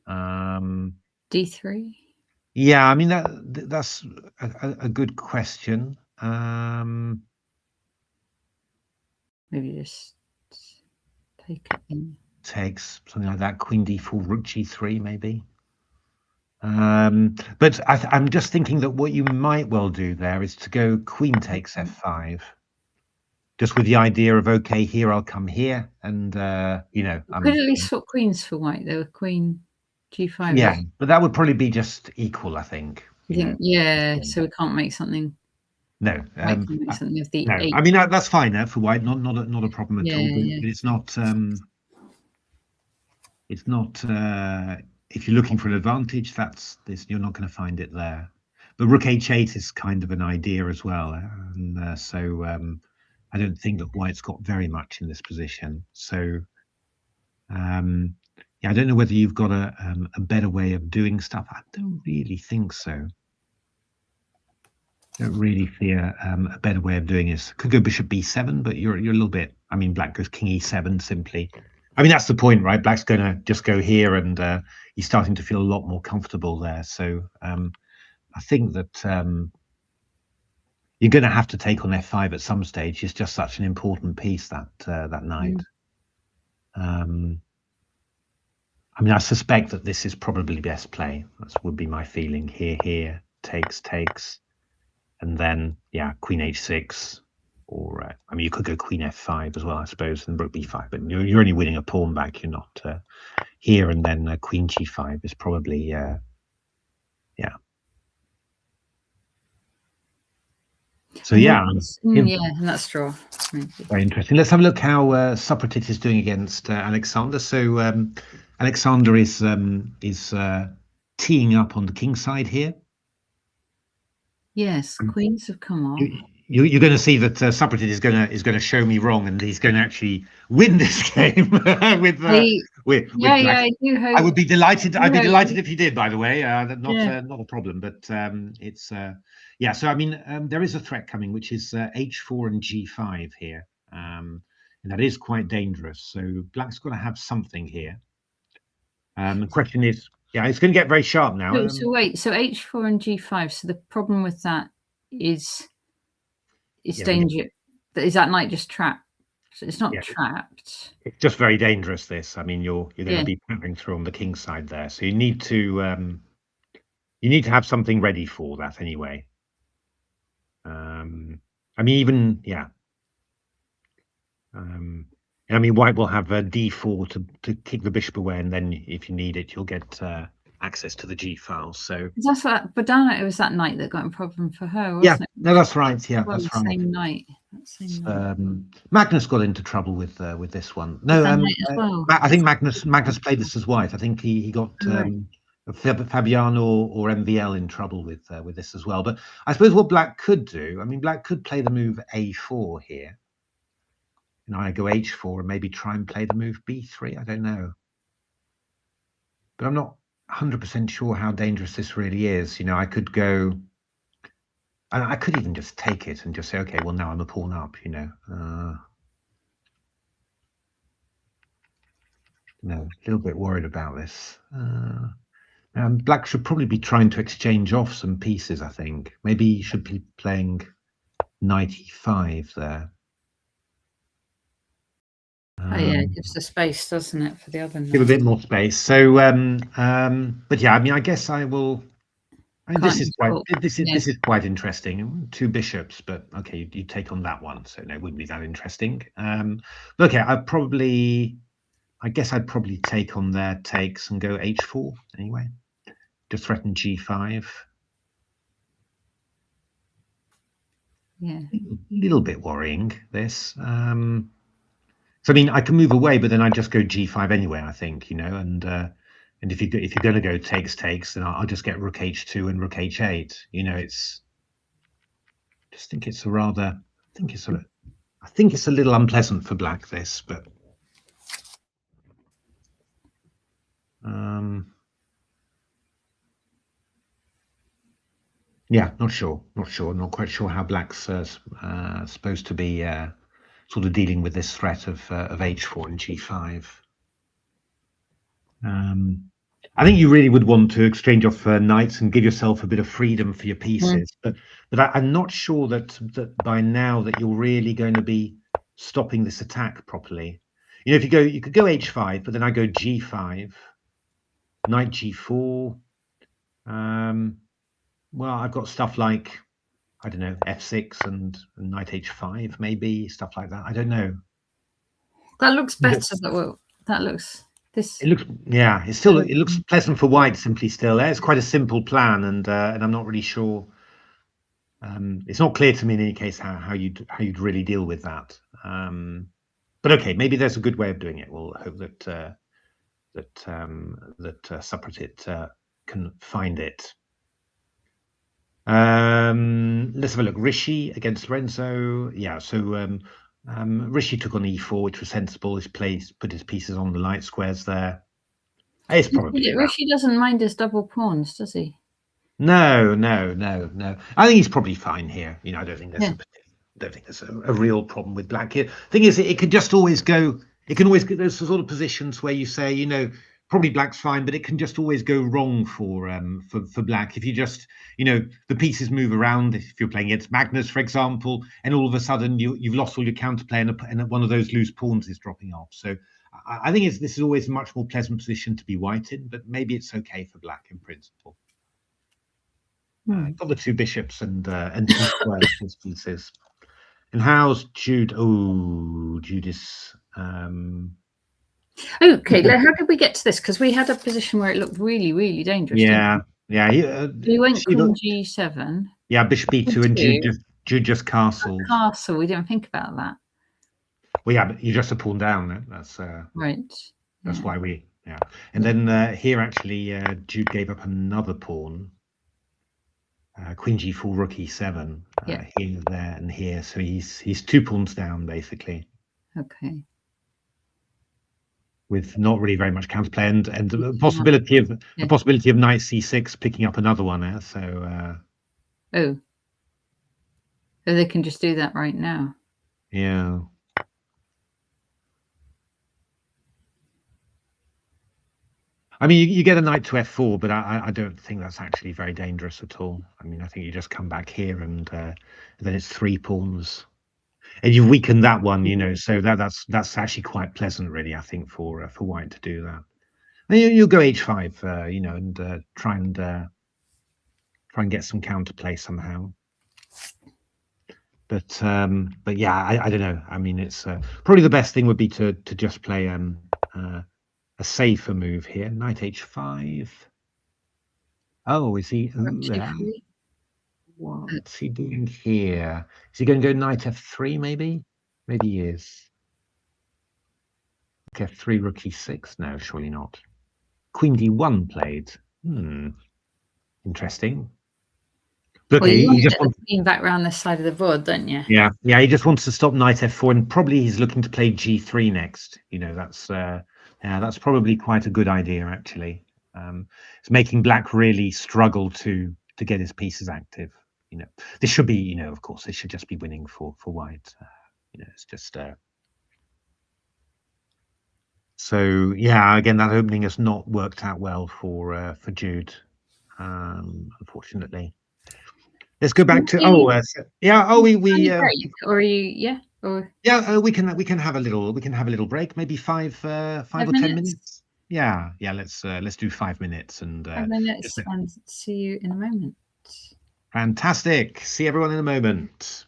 d3. Yeah, I mean, that's a good question. Maybe just take it in. Takes something like that. Queen d4, rook g3, maybe. But I'm just thinking that what you might well do there is to go queen takes f5, just with the idea of, okay, here I'll come here, and could at least swap queens for white. There were queen g5. Yeah, but that would probably be just equal, I think. Yeah, so we can't make something. No, make something of the no. 8. I mean, that's fine for white. Not a problem at all. But it's not. It's not. If you're looking for an advantage, you're not going to find it there. But rook h8 is kind of an idea as well, and so I don't think that white's got very much in this position. So yeah, I don't know whether you've got a better way of doing stuff. I don't really think so. Don't really see a better way of doing this. Could go bishop b7, but you're a little bit. I mean, black goes king e7 simply. I mean, that's the point, right? Black's going to just go here, and he's starting to feel a lot more comfortable there. So I think that you're going to have to take on f5 at some stage. It's just such an important piece that night. I mean, I suspect that this is probably best play. That would be my feeling. Here, takes, and then yeah, queen h6. Or I mean, you could go queen f5 as well, I suppose, and rook b5. But you're only winning a pawn back. You're not here, and then queen g5 is probably yeah. So yeah, and that's draw. Very interesting. Let's have a look how Socrates is doing against Alexander. So Alexander is teeing up on the king side here. Yes, queens have come off. You're going to see that Socrates is going to show me wrong, and he's going to actually win this game with Black. I do hope. I would be delighted. I'd be delighted if he did. By the way, not a problem. But it's yeah. So I mean, there is a threat coming, which is h4 and g5 here, and that is quite dangerous. So Black's got to have something here. The question is, yeah, it's going to get very sharp now. So wait, so h4 and g5. So the problem with that is danger. Is that knight just trapped? So it's not trapped. It's just very dangerous. This, I mean, you're going to be passing through on the king side there, so you need to have something ready for that anyway. I mean, even I mean, white will have a d4 to kick the bishop away, and then if you need it, you'll get access to the g file. So that's what, but Dana, it was that knight that got a problem for her, wasn't it? No, that's right. Yeah, that's right. Same knight. Magnus got into trouble with this one. No, I think Magnus played this as white. I think he got Fabiano or MVL in trouble with this as well. But I suppose what black could do, I mean, black could play the move a4 here. And I go h4 and maybe try and play the move b3. I don't know. But I'm not 100% sure how dangerous this really is. You know, I could go, and I could even just take it and just say, okay, well, now I'm a pawn up, you know. No, a little bit worried about this. Black should probably be trying to exchange off some pieces, I think. Maybe he should be playing knight e5 there. Oh yeah, it gives the space, doesn't it, for the other knight? Give a bit more space. So, but yeah, I mean, I guess I will. I mean, this is quite interesting. Two bishops, but okay, you take on that one, so no, it wouldn't be that interesting. Okay, I guess I'd probably take on their takes and go h4 anyway, to threaten g5. Yeah, a little bit worrying this. So I mean, I can move away, but then I just go g5 anyway. I think, you know, and if you're going to go takes, then I'll just get rook h2 and rook h8. You know, it's just think it's a rather. I think it's a little unpleasant for black this, but yeah, not quite sure how black's supposed to be sort of dealing with this threat of h4 and g5. I think you really would want to exchange off knights and give yourself a bit of freedom for your pieces, but I'm not sure that by now that you're really going to be stopping this attack properly. You know, if you could go h5, but then I go g5, knight g4. Well, I've got stuff like, I don't know, f6 and knight h5, maybe stuff like that. I don't know. That looks better. That looks. It looks, yeah. It looks pleasant for white. Simply still, it's quite a simple plan, and I'm not really sure. It's not clear to me in any case how you'd really deal with that. But okay, maybe there's a good way of doing it. We'll hope that Subreddit can find it. Let's have a look. Rishi against Lorenzo. Yeah, so Rishi took on e4, which was sensible. Put his pieces on the light squares there. It's probably Rishi doesn't mind his double pawns, does he? No. I think he's probably fine here. You know, I don't think there's a real problem with black here. Thing is, it can just always go. It can always get those sort of positions where you say, you know, probably black's fine, but it can just always go wrong for black if you just, you know, the pieces move around. If you're playing against Magnus, for example, and all of a sudden you've lost all your counterplay and one of those loose pawns is dropping off. So I think this is always a much more pleasant position to be white in, but maybe it's okay for black in principle. Got the two bishops and two squares pieces. And how's Jude? Oh, Jude is. Okay, how did we get to this? Because we had a position where it looked really, really dangerous. Yeah. He went queen g7. Yeah, bishop e2 and Jude just castled. Castle. We didn't think about that. Well, yeah, but you just a pawn down. That's right. That's why we. Yeah, and then here actually Jude gave up another pawn. Queen g4, rook e7. Here, there, and here. So he's 2 pawns down basically. Okay. With not really very much counterplay and the possibility of knight c6 picking up another one. So so they can just do that right now. Yeah. I mean, you get a knight to f4, but I don't think that's actually very dangerous at all. I mean, I think you just come back here and then it's 3 pawns. And you've weakened that one, you know, so that's actually quite pleasant, really, I think, for white to do that. And you'll go h5, you know, and try and get some counterplay somehow. But yeah, I don't know. I mean, it's probably the best thing would be to just play a safer move here, knight h5. Oh, is he? What's he doing here? Is he going to go knight f3? Maybe he is. F3, rook e6. No, surely not. Queen d1 played. Interesting. Look, Well, you want he to just get the queen back round this side of the board, don't you? Yeah, he just wants to stop knight f4, and probably he's looking to play g3 next. You know, that's probably quite a good idea, actually. It's making black really struggle to get his pieces active. You know, this should be, you know, of course, this should just be winning for white. You know, it's just so yeah. Again, that opening has not worked out well for Jude, unfortunately. Let's go back to yeah. Oh, we break, or are you or yeah. We can have a little break. Maybe 5 or 10 minutes. Yeah. Let's do 5 minutes and 5 minutes, and see you in a moment. Fantastic. See everyone in a moment.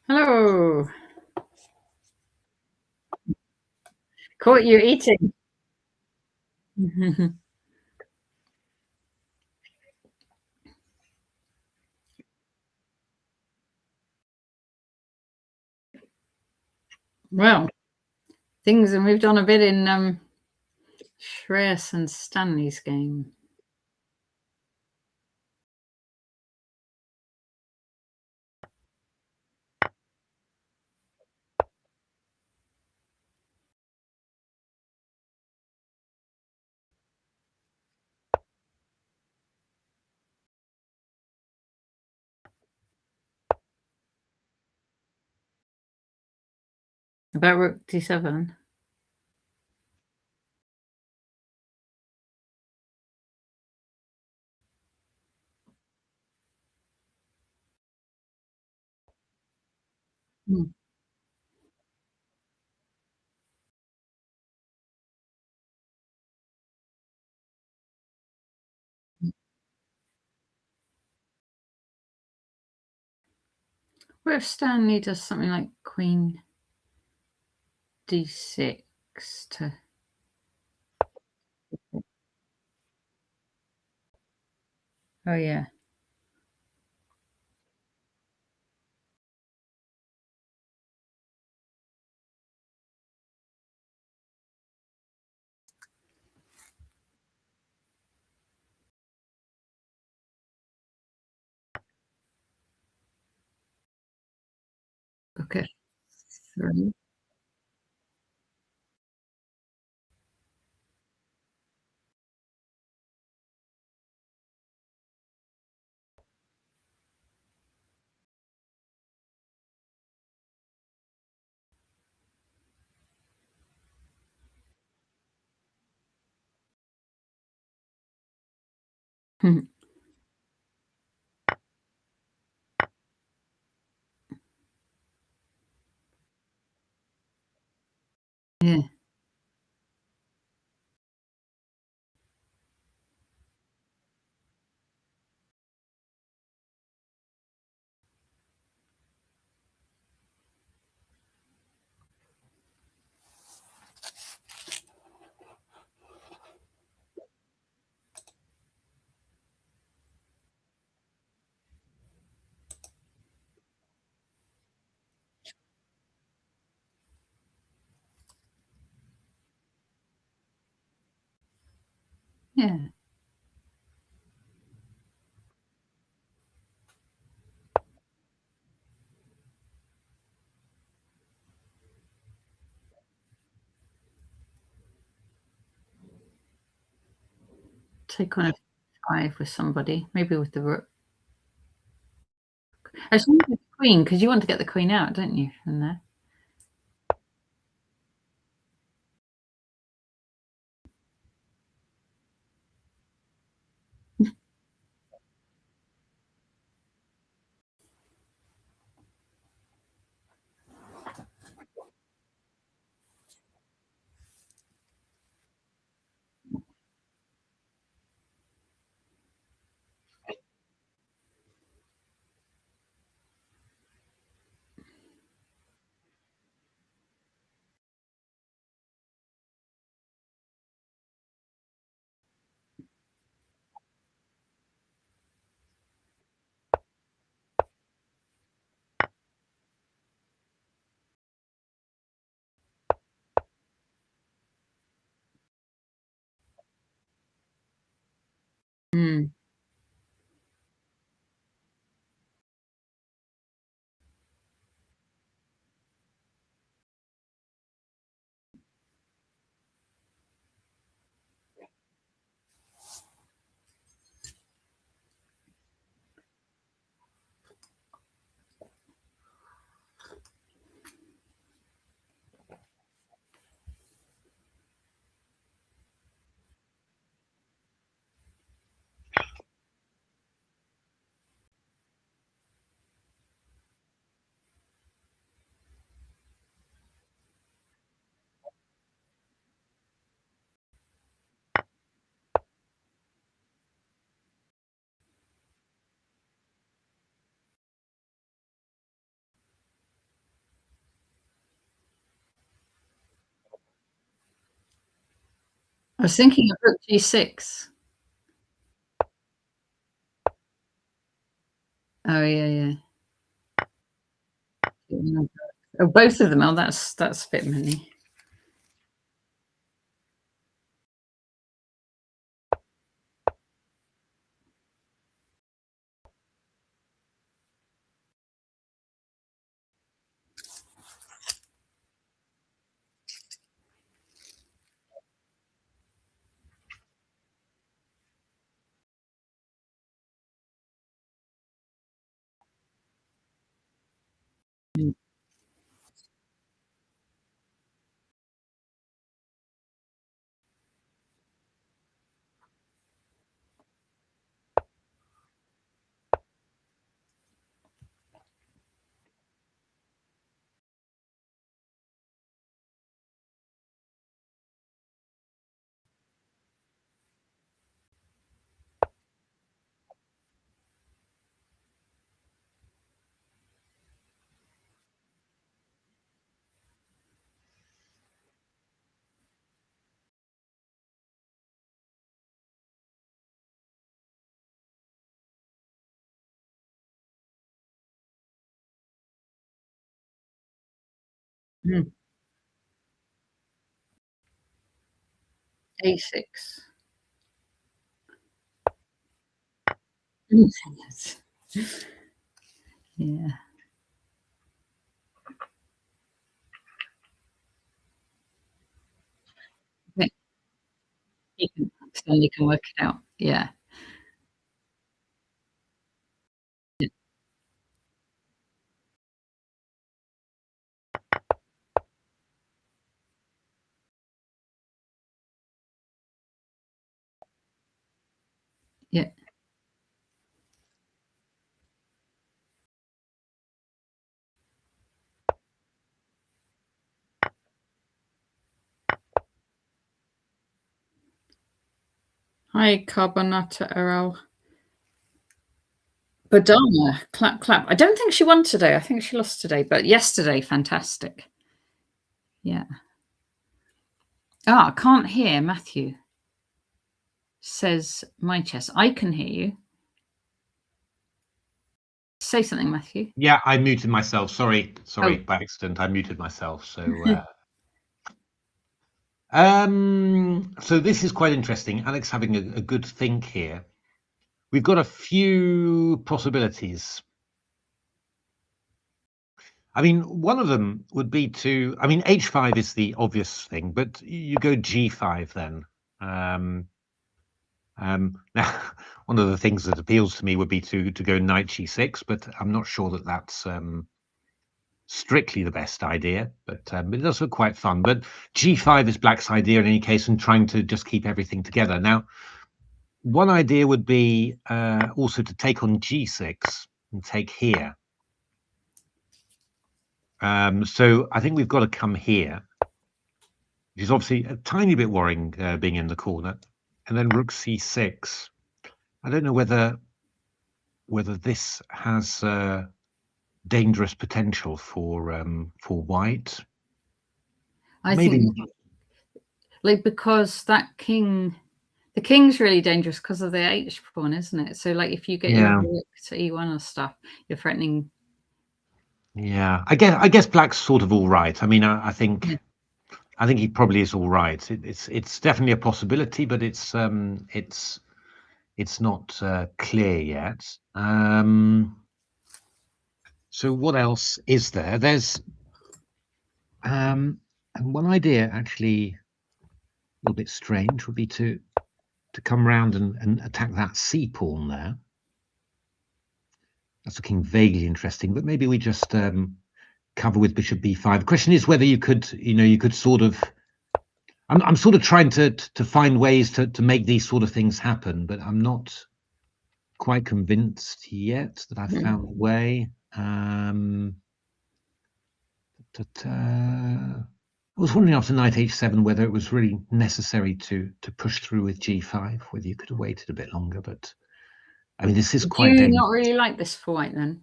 Hello. Caught you eating. Well, things have moved on a bit in Shreyas and Stanley's game. About rook d7. Hmm. What if Stanley does something like queen d6 to... Oh, yeah. Okay. 3. Yeah. Yeah. Take on a 5 with somebody, maybe with the rook. Actually, with the queen, because you want to get the queen out, don't you, from there? I was thinking of rook g6. Oh yeah. Oh, both of them. Oh, that's a bit many. Mm. Mm. A6. Yeah. Then you can work it out. Yeah. Yeah. Hi, Carbonata Errol. Badana, clap, clap. I don't think she won today. I think she lost today, but yesterday, fantastic. Yeah. I can't hear Matthew, says my chess. I can hear you. Say something, Matthew. Yeah, I muted myself. Sorry, by accident. I muted myself. So, so this is quite interesting. Alex having a good think here. We've got a few possibilities. I mean, one of them would be to, I mean, h5 is the obvious thing, but you go g5 then. Now, one of the things that appeals to me would be to go knight g6, but I'm not sure that that's strictly the best idea, but it does look quite fun. But g5 is black's idea in any case, and trying to just keep everything together. Now, one idea would be also to take on g6 and take here. So I think we've got to come here, which is obviously a tiny bit worrying, being in the corner, and then rook c6. I don't know whether this has dangerous potential for white. I Maybe. think, like, because that king, the king's really dangerous because of the H pawn, isn't it? So, like, if you get your rook to E1 or stuff, you're threatening. Yeah, I guess black's sort of all right. I mean, I think he probably is all right. It's definitely a possibility, but it's not clear yet. So what else is there? There's one idea, actually a little bit strange, would be to come round and attack that c pawn there. That's looking vaguely interesting, but maybe we just cover with bishop b5. The question is whether you could sort of. I'm sort of trying to find ways to make these sort of things happen, but I'm not quite convinced yet that I've found a way. I was wondering after knight h7 whether it was really necessary to push through with g5, whether you could have waited a bit longer. But I mean, this is quite dangerous. Do you not really like this for white then?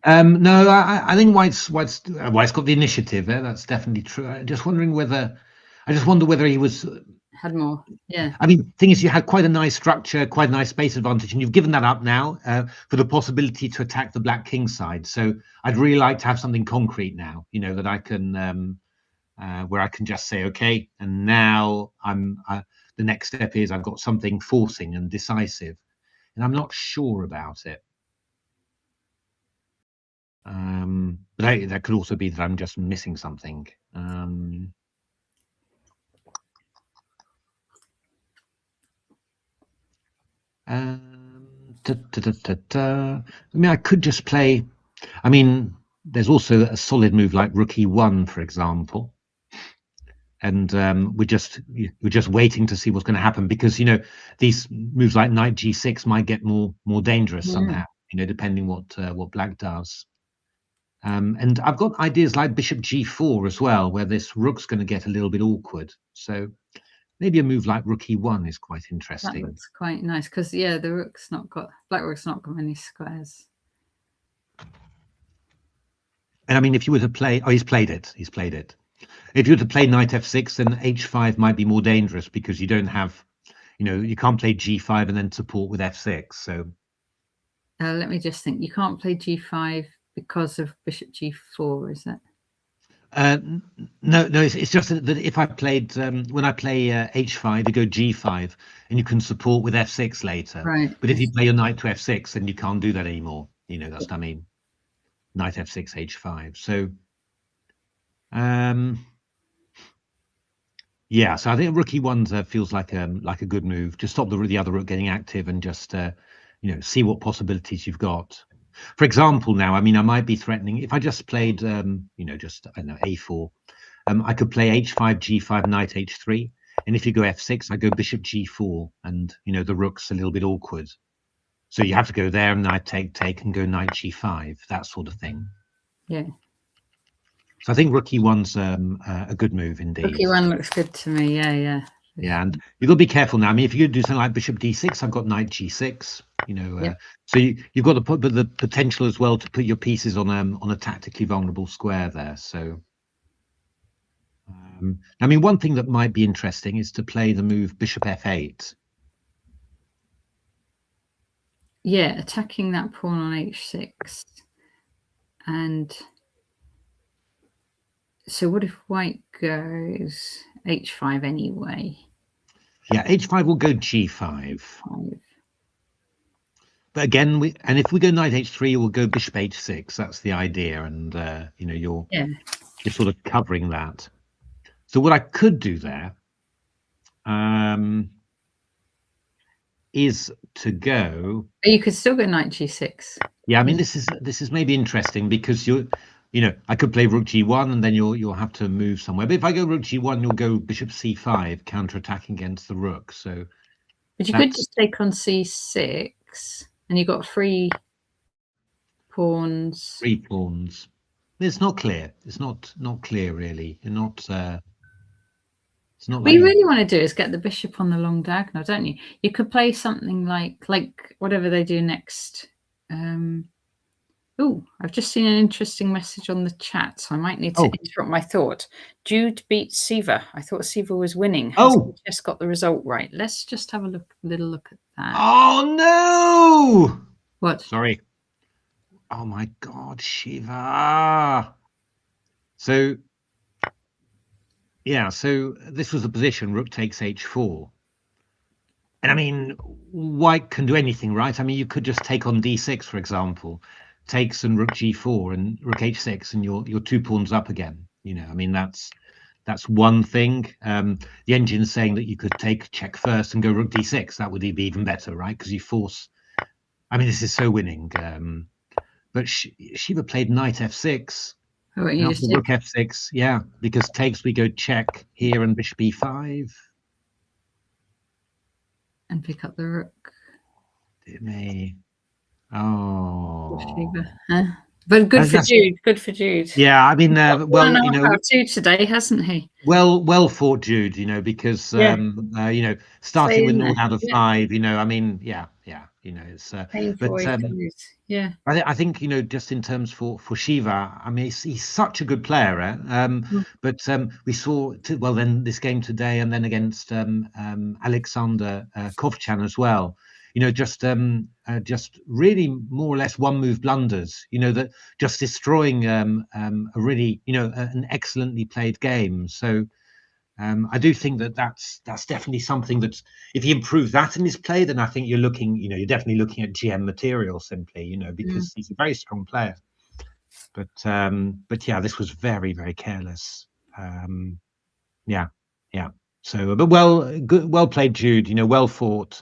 No, I think white's got the initiative there. That's definitely true. I just wonder whether he was had more. Yeah. I mean, thing is, you had quite a nice structure, quite a nice space advantage, and you've given that up now for the possibility to attack the black king side. So I'd really like to have something concrete now, you know, that I can where I can just say, okay, and now the next step is I've got something forcing and decisive, and I'm not sure about it. But that could also be that I'm just missing something. I mean, I could just play. I mean, there's also a solid move like rook e1, for example, and we're just waiting to see what's going to happen, because you know these moves like knight g6 might get more dangerous somehow. You know, depending what black does. And I've got ideas like bishop g4 as well, where this rook's going to get a little bit awkward. So maybe a move like rook e1 is quite interesting. That looks quite nice, because yeah, the black rook's not got many squares. And I mean, if you were to play, he's played it. If you were to play knight f6, then h5 might be more dangerous, because you don't have, you know, you can't play g5 and then support with f6. So let me just think. You can't play g5 because of bishop g4, is it? No, it's just that if I played when I play h5, you go g5, and you can support with f6 later. Right. But if you play your knight to f6, then you can't do that anymore. You know, that's what I mean. Knight f6, h5. So, yeah. So I think rook e1 feels like a good move. Just stop the other rook getting active, and just you know, see what possibilities you've got. For example, now, I mean, I might be threatening if I just played, you know, just I don't know, a4. I could play h5, g5, knight h3, and if you go f6, I go bishop g4, and you know the rook's a little bit awkward. So you have to go there, and knight take, and go knight g5, that sort of thing. Yeah. So I think rook e1's a good move indeed. Rook e1 looks good to me. Yeah. Yeah, and you've got to be careful now. I mean, if you're going to do something like bishop d6, I've got knight g6. You know, so you've got to put the potential as well to put your pieces on a tactically vulnerable square there. So, I mean, one thing that might be interesting is to play the move bishop f8. Yeah, attacking that pawn on h6, and so what if white goes h5 anyway? Yeah, h5 will go g5. But again, if we go knight h3, we'll go bishop h6. That's the idea, and you know, you're sort of covering that. So what I could do there is to go. You could still go knight g6. Yeah, I mean, this is maybe interesting, because you know, I could play rook g1, and then you'll have to move somewhere. But if I go rook g1, you'll go bishop c5, counterattacking against the rook. So, but you could just take on c6. And you've got three pawns. It's not clear. It's not clear, really. You're not. It's not. What you really want to do is get the bishop on the long diagonal, don't you? You could play something like whatever they do next. Oh, I've just seen an interesting message on the chat, so I might need to interrupt my thought. Jude beat Siva. I thought Siva was winning. Oh, just got the result right. Let's just have a little look at that. Oh no! What? Sorry. Oh my God, Shiva. So, yeah. So this was the position. Rook takes h4. And I mean, white can do anything, right? I mean, you could just take on d6, for example. Takes and rook g4 and rook h6, and you're 2 pawns up again. You know, I mean, that's one thing. The engine's saying that you could take check first and go rook d6. That would be even better, right? Because you force. I mean, this is so winning. But Shiva played knight f6. Oh, you just rook f6. Yeah, because takes, we go check here and bishop e5. And pick up the rook. It may. Oh. But good for Jude. Good for Jude. Yeah, I mean, well, you know, Jude today, hasn't he? Well fought, Jude. You know, because you know, starting with 0 out of 5. You know, I mean, yeah. You know, it's painful way to lose. Yeah. I think, you know, just in terms for Siva, I mean, he's such a good player. But we saw well then this game today, and then against Alexander Kovchan as well. You know, just really more or less one move blunders. You know, that just destroying a really, you know, an excellently played game. So I do think that's definitely something that if he improves that in his play, then I think you're looking, you know, you're definitely looking at GM material simply, you know, because he's a very strong player. But yeah, this was very, very careless. Yeah. So, but well played, Jude. You know, well fought,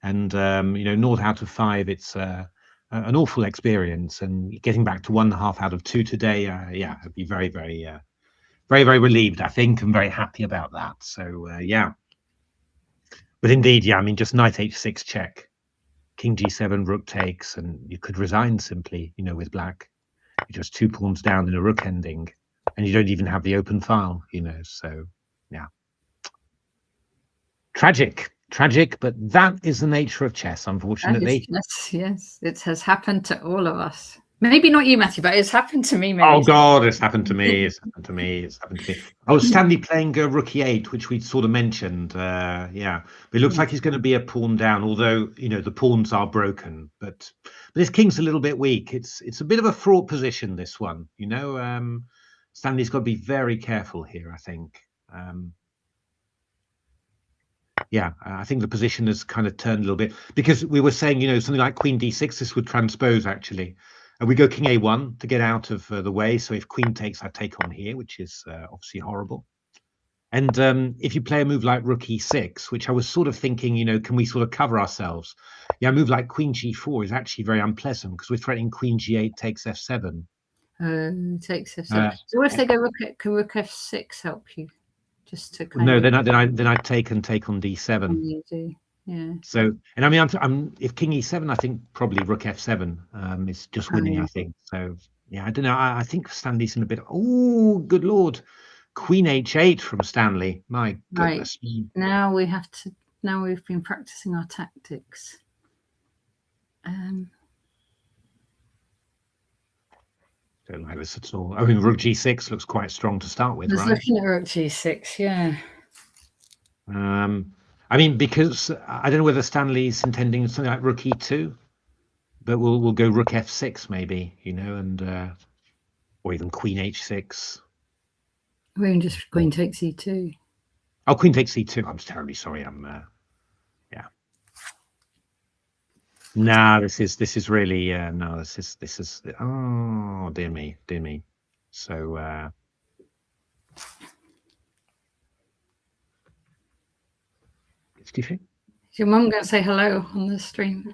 and you know, 0 out of 5. It's an awful experience, and getting back to 1.5 out of 2 today. Yeah, I'd be very, very relieved, I think, and very happy about that. So yeah, but indeed, yeah, I mean, just knight h6 check, king g7, rook takes, and you could resign simply, you know, with black. You're just 2 pawns down in a rook ending, and you don't even have the open file, you know. So yeah, tragic, but that is the nature of chess, unfortunately. Yes, it has happened to all of us. Maybe not you, Matthew, but it's happened to me. Oh God, it's happened to me. It's happened to me. I was Stanley playing rook e8, which we sort of mentioned. Yeah, but it looks like he's going to be a pawn down. Although, you know, the pawns are broken, but his king's a little bit weak. It's a bit of a fraught position, this one. You know, Stanley's got to be very careful here, I think. Yeah, I think the position has kind of turned a little bit, because we were saying, you know, something like queen d6, this would transpose actually. And we go king a1 to get out of the way. So if queen takes, I take on here, which is obviously horrible. And if you play a move like rook e6, which I was sort of thinking, you know, can we sort of cover ourselves? Yeah, a move like queen g4 is actually very unpleasant, because we're threatening queen g8 takes f7. Takes f7. So what if they go rook f6 help you? Just to kind no, of... then I take on d7. You do. Yeah. So, and I mean, I'm if king e7, I think probably rook f7 is just winning. I think so. Yeah, I don't know. I think Stanley's in a bit. Oh, good lord! Queen h8 from Stanley. My goodness. Right. Now we have to. Now we've been practicing our tactics. Don't like this at all. I mean, rook g6 looks quite strong to start with, right? Looking at rook g6, yeah. I mean, because I don't know whether Stanley's intending something like rook e2, but we'll go rook f6 maybe, you know, and or even queen h6. Or even just queen takes e2. Oh, queen takes e2. I'm terribly sorry. Yeah. No, this is really no. This is. Oh dear me. So. Do you think? Is your mum going to say hello on the stream?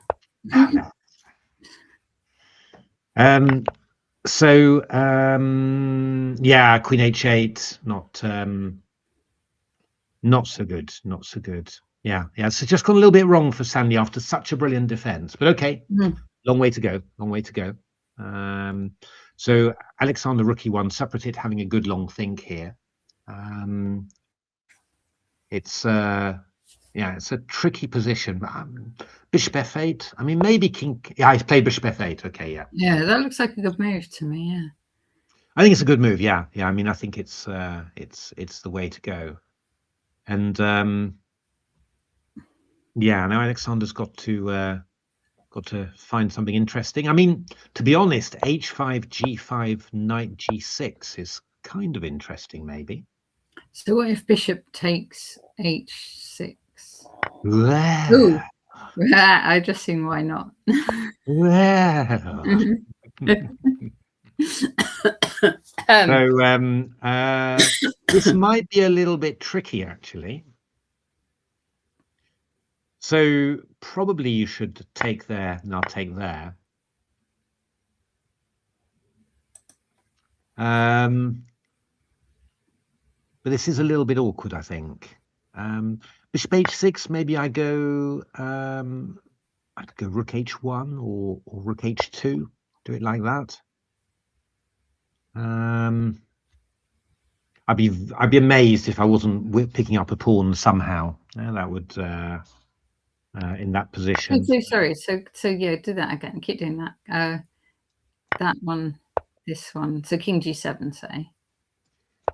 So yeah, queen h8, not so good. Yeah. So just gone a little bit wrong for Sandy after such a brilliant defense, but okay. Long way to go. So Alexander rook e1, Supratit having a good long think here. It's it's a tricky position, but bishop f8. I mean, maybe king. Yeah, he's played bishop f8. Okay, yeah. Yeah, that looks like a good move to me. Yeah. I think it's a good move. Yeah. I mean, I think it's the way to go. And yeah, now Alexander's got to find something interesting. I mean, to be honest, h5, g5, knight g6 is kind of interesting, maybe. So what if bishop takes h6? Ooh. I just seen why not. So this might be a little bit tricky, actually. So probably you should take there, and I'll take there. But this is a little bit awkward, I think. Bishop h6, maybe I go I'd go rook h1 or rook h2, do it like that. I'd be amazed if I wasn't picking up a pawn somehow. That in that position. So sorry. So yeah, do that again. Keep doing that. That one, this one. So King G7, say.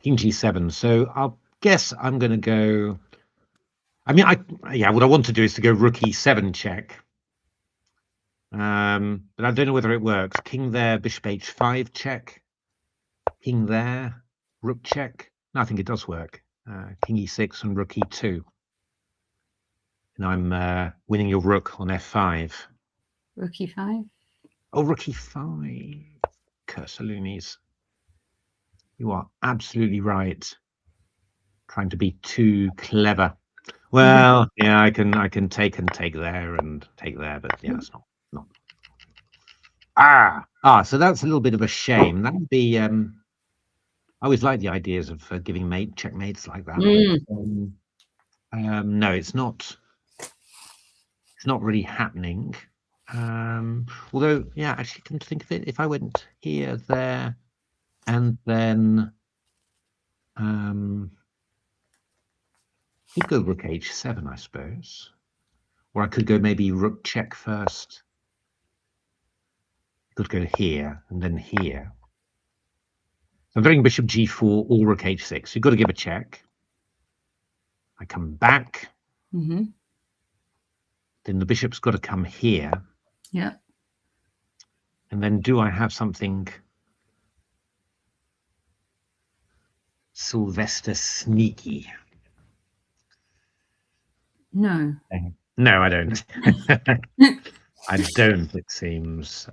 King G7. So I'll guess I'm going to go. I mean, what I want to do is to go Rook E7 check. But I don't know whether it works. King there, Bishop H5 check. King there, Rook check. No, I think it does work. King E6 and Rook E2. And I'm winning your Rook on F5. Rook E5. Oh, Rook E5. Cursor loonies. You are absolutely right. Trying to be too clever. Well, yeah, I can take there and take there, but yeah, it's not. So that's a little bit of a shame. That would be. I always like the ideas of giving checkmates like that. But, no, it's not. It's not really happening. Although, yeah, actually, come to think of it, if I went here, there, and then you'd go Rook H7, I suppose, or I could go maybe Rook check first. Could go here and then here. So I'm going Bishop G4 or Rook H6. You've got to give a check. I come back. Mm-hmm. Then the bishop's got to come here. Yeah. And then do I have something Sylvester sneaky? No. No, I don't. I don't. It seems.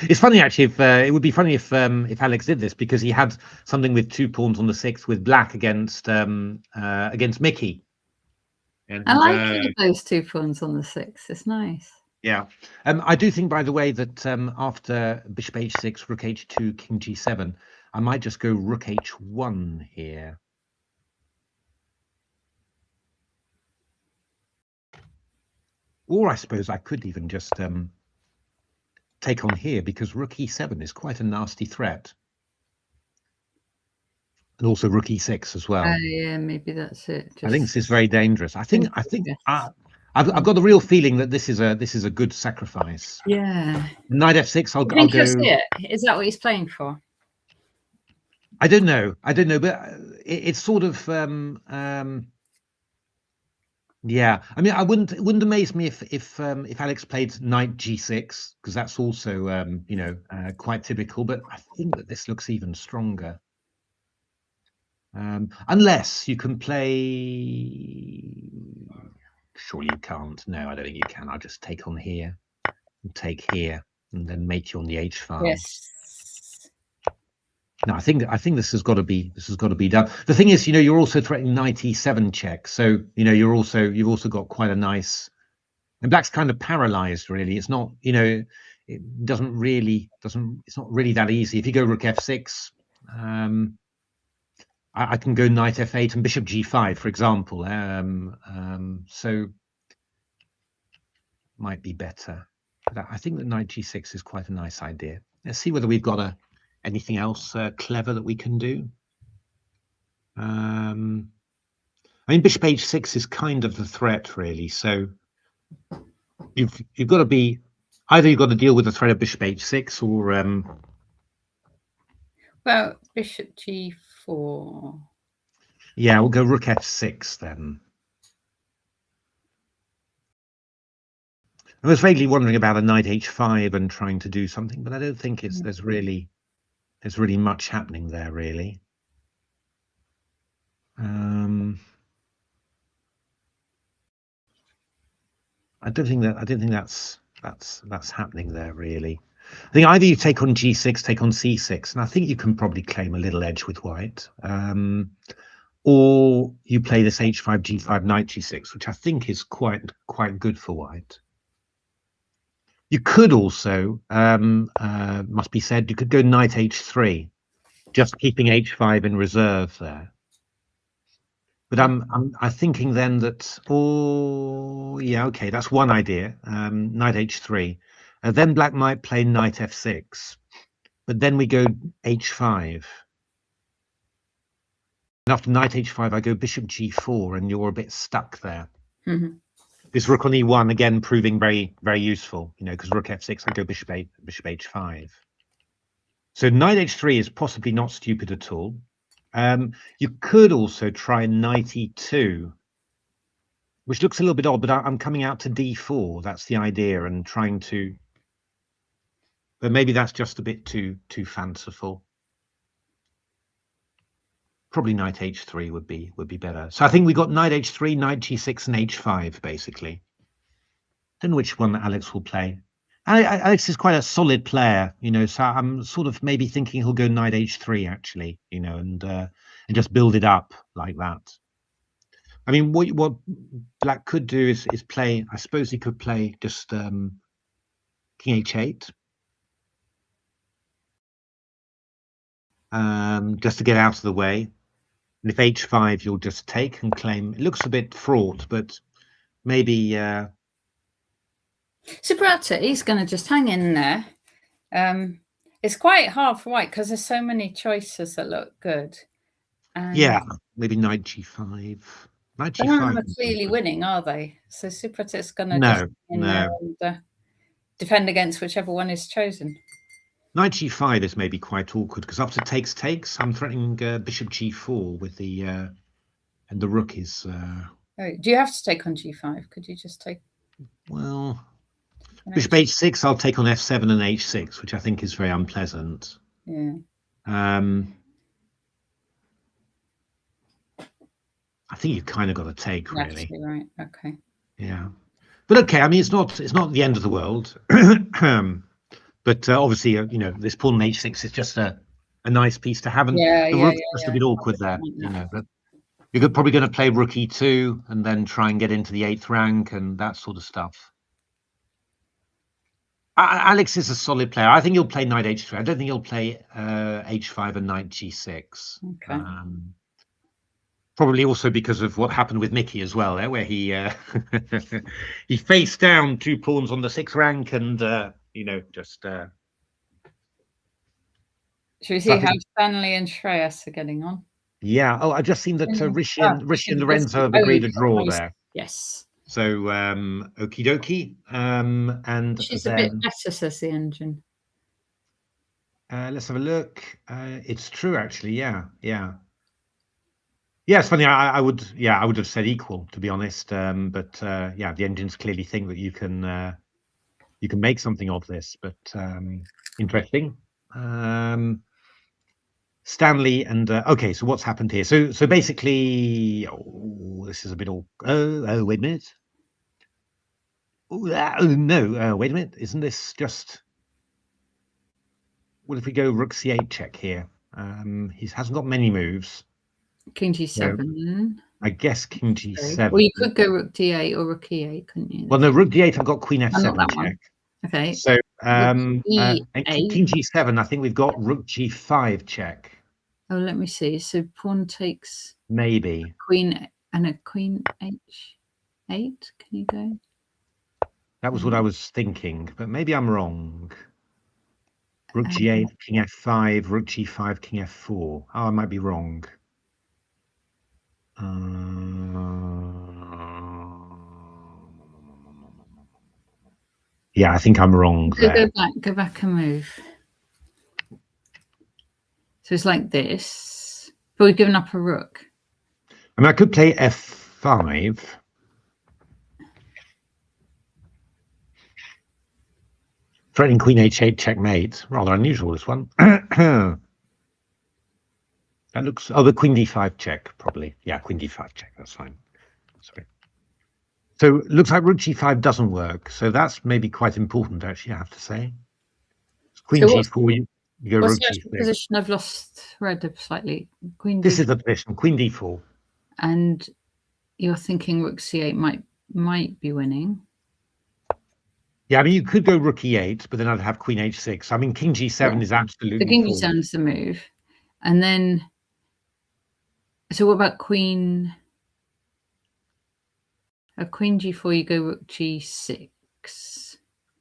It's funny actually. If it would be funny if Alex did this, because he had something with 2 pawns on the 6th with black against Mickey. And, I like those 2 pawns on the 6. It's nice. Yeah. I do think, by the way, that after Bishop H6, Rook H2, King G7, I might just go Rook H1 here. Or I suppose I could even just take on here, because Rook E7 is quite a nasty threat. And also Rook E6 as well. Yeah, maybe that's it. I think this is very dangerous. I've got the real feeling that this is a good sacrifice. Yeah. Knight F6. I'll go. Is that what he's playing for? I don't know, but it's sort of yeah. I mean, it wouldn't amaze me if Alex played Knight G6, because that's also quite typical. But I think that this looks even stronger. Unless you can play. Surely you can't. No, I don't think you can. I'll just take on here, and take here, and then mate you on the H5. Yes. No, I think this has got to be done. The thing is, you're also threatening Knight E7 check, so you've also got quite a nice. And black's kind of paralyzed, really. It's not, it's not really that easy. If you go Rook F6, I can go Knight F8 and Bishop G5, for example. So might be better. But I think that Knight G6 is quite a nice idea. Let's see whether we've got anything else clever that we can do. I mean, Bishop H6 is kind of the threat, really. So you've got to be either you've got to deal with the threat of Bishop H6 or well, Bishop G4. Yeah, we'll go Rook F6 then. I was vaguely wondering about a Knight H5 and trying to do something, but I don't think there's really much happening there, really. I don't think that's happening there, really. I think either you take on G6, take on C6, and I think you can probably claim a little edge with white, or you play this H5, G5, Knight G6, which I think is quite good for white. You could also, must be said, you could go Knight H3, just keeping H5 in reserve there. But I'm thinking then that, yeah, okay, that's one idea. Knight H3. Then black might play Knight F6, but then we go H5. And after Knight H5, I go Bishop G4, and you're a bit stuck there. Mm-hmm. This rook on e1 again proving very, very useful, you know, because rook f6, I go bishop h5. So knight h3 is possibly not stupid at all. You could also try knight e2, which looks a little bit odd, but I'm coming out to d4. That's the idea, and trying to. But maybe that's just a bit too fanciful. Probably knight h3 would be better. So I think we got knight h3, knight g6, and h5 basically. Don't know which one Alex will play. Alex is quite a solid player, you know. So I'm sort of maybe thinking he'll go knight h3 actually, you know, and just build it up like that. I mean, what Black could do is play. I suppose he could play just king h8. Just to get out of the way. And if h5, you'll just take and claim. It looks a bit fraught, but maybe. Subrata, he's going to just hang in there. It's quite hard for white because there's so many choices that look good. And yeah, maybe knight g5. Knight none of g5. them are clearly winning, are they? So Subrata is going to No, just hang in there and defend against whichever one is chosen. Knight g5 is maybe quite awkward because after takes, I'm threatening bishop g4 with the and the rook is. Oh, do you have to take on g5? Could you just take? Well, bishop h6. I'll take on f7 and h6, which I think is very unpleasant. Yeah. I think you've kind of got to take, really. Actually, right. Okay. Yeah, but okay. I mean, it's not the end of the world. But obviously, you know, this pawn on h6 is just a nice piece to have, and the rook's just a bit awkward there, you know. But you're probably going to play rook e2 and then try and get into the 8th rank and that sort of stuff. Alex is a solid player. I think he'll play knight h3. I don't think he'll play h5 and knight g6. Okay. Probably also because of what happened with Mickey as well, where he he faced down 2 pawns on the 6th rank and you know, just. Should we see how Stanley and Shreyas are getting on? Yeah. Oh, I've just seen that Rishi and Lorenzo have agreed a draw there. Yes. So okie dokie. And she's a bit better, says the engine. Let's have a look. It's true, actually. Yeah. Yeah, it's funny. I would have said equal, to be honest. But yeah, the engines clearly think that you can make something of this. But interesting. Stanley and okay, so what's happened here? So basically, this is a bit all. Oh, wait a minute. Oh no, wait a minute. Isn't this just? What if we go rook c8 check here? He hasn't got many moves. King g7. So I guess king g7. Well, you could go rook d8 or rook e8, couldn't you? Well, no, rook d8. I've got queen f7 check. One. Okay. So king g7. I think we've got rook g5 check. Oh, let me see. So pawn takes maybe queen and a queen h8. Can you go? That was what I was thinking, but maybe I'm wrong. Rook g8, king f5, rook g5, king f4. Oh, I might be wrong. Yeah, I think I'm wrong. Go back and move. So it's like this, but we've given up a rook. I mean, I could play f5. Threatening queen h8 checkmate. Rather unusual, this one. That looks. Oh, the queen d5 check, probably. Yeah, queen d5 check. That's fine. Sorry. So it looks like rook g5 doesn't work. So that's maybe quite important, actually, I have to say. Queen g4. You go rook g6. Position? I've lost red slightly. Queen. This is the position. Queen d4. And you're thinking rook c8 might be winning. Yeah, I mean, you could go rook e8, but then I'd have queen h6. I mean, king g7 is absolutely. The king g7 is the move, and then. So what about queen? A queen g4. You go rook g6.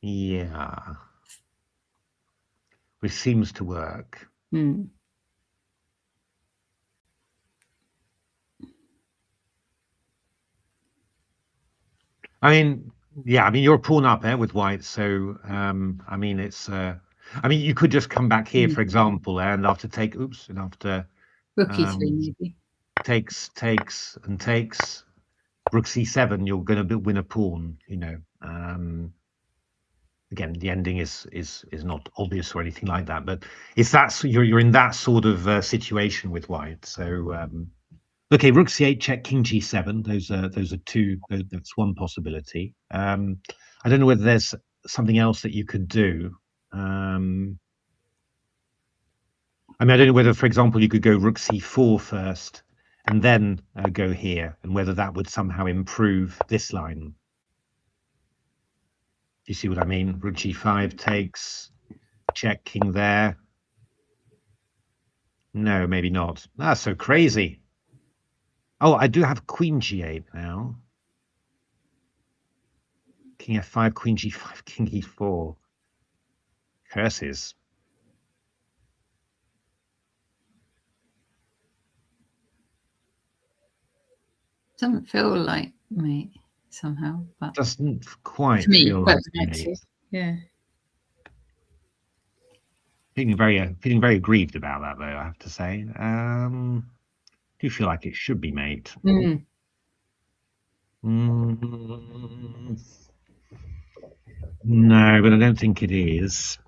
Yeah. Which seems to work. I mean, yeah, I mean, you're a pawn up with white, so I mean, it's. I mean, you could just come back here, for example, and after take, and after Rook e3 maybe. takes and takes, rook c7, you're going to win a pawn. You know, again, the ending is not obvious or anything like that, but it's that you're in that sort of situation with white. So okay, rook c8 check, king g7. Those are two. That's one possibility. I don't know whether there's something else that you could do. I mean, I don't know whether, for example, you could go rook c4 first and then go here, and whether that would somehow improve this line. Do you see what I mean? Rook g5 takes, check, king there. No, maybe not. That's so crazy. Oh, I do have queen g8 now. King f5, queen g5, king e4. Curses. Doesn't feel like mate somehow, but Doesn't quite to me, feel like mate. Yeah. Feeling very aggrieved about that, though, I have to say. Do feel like it should be mate. No, but I don't think it is.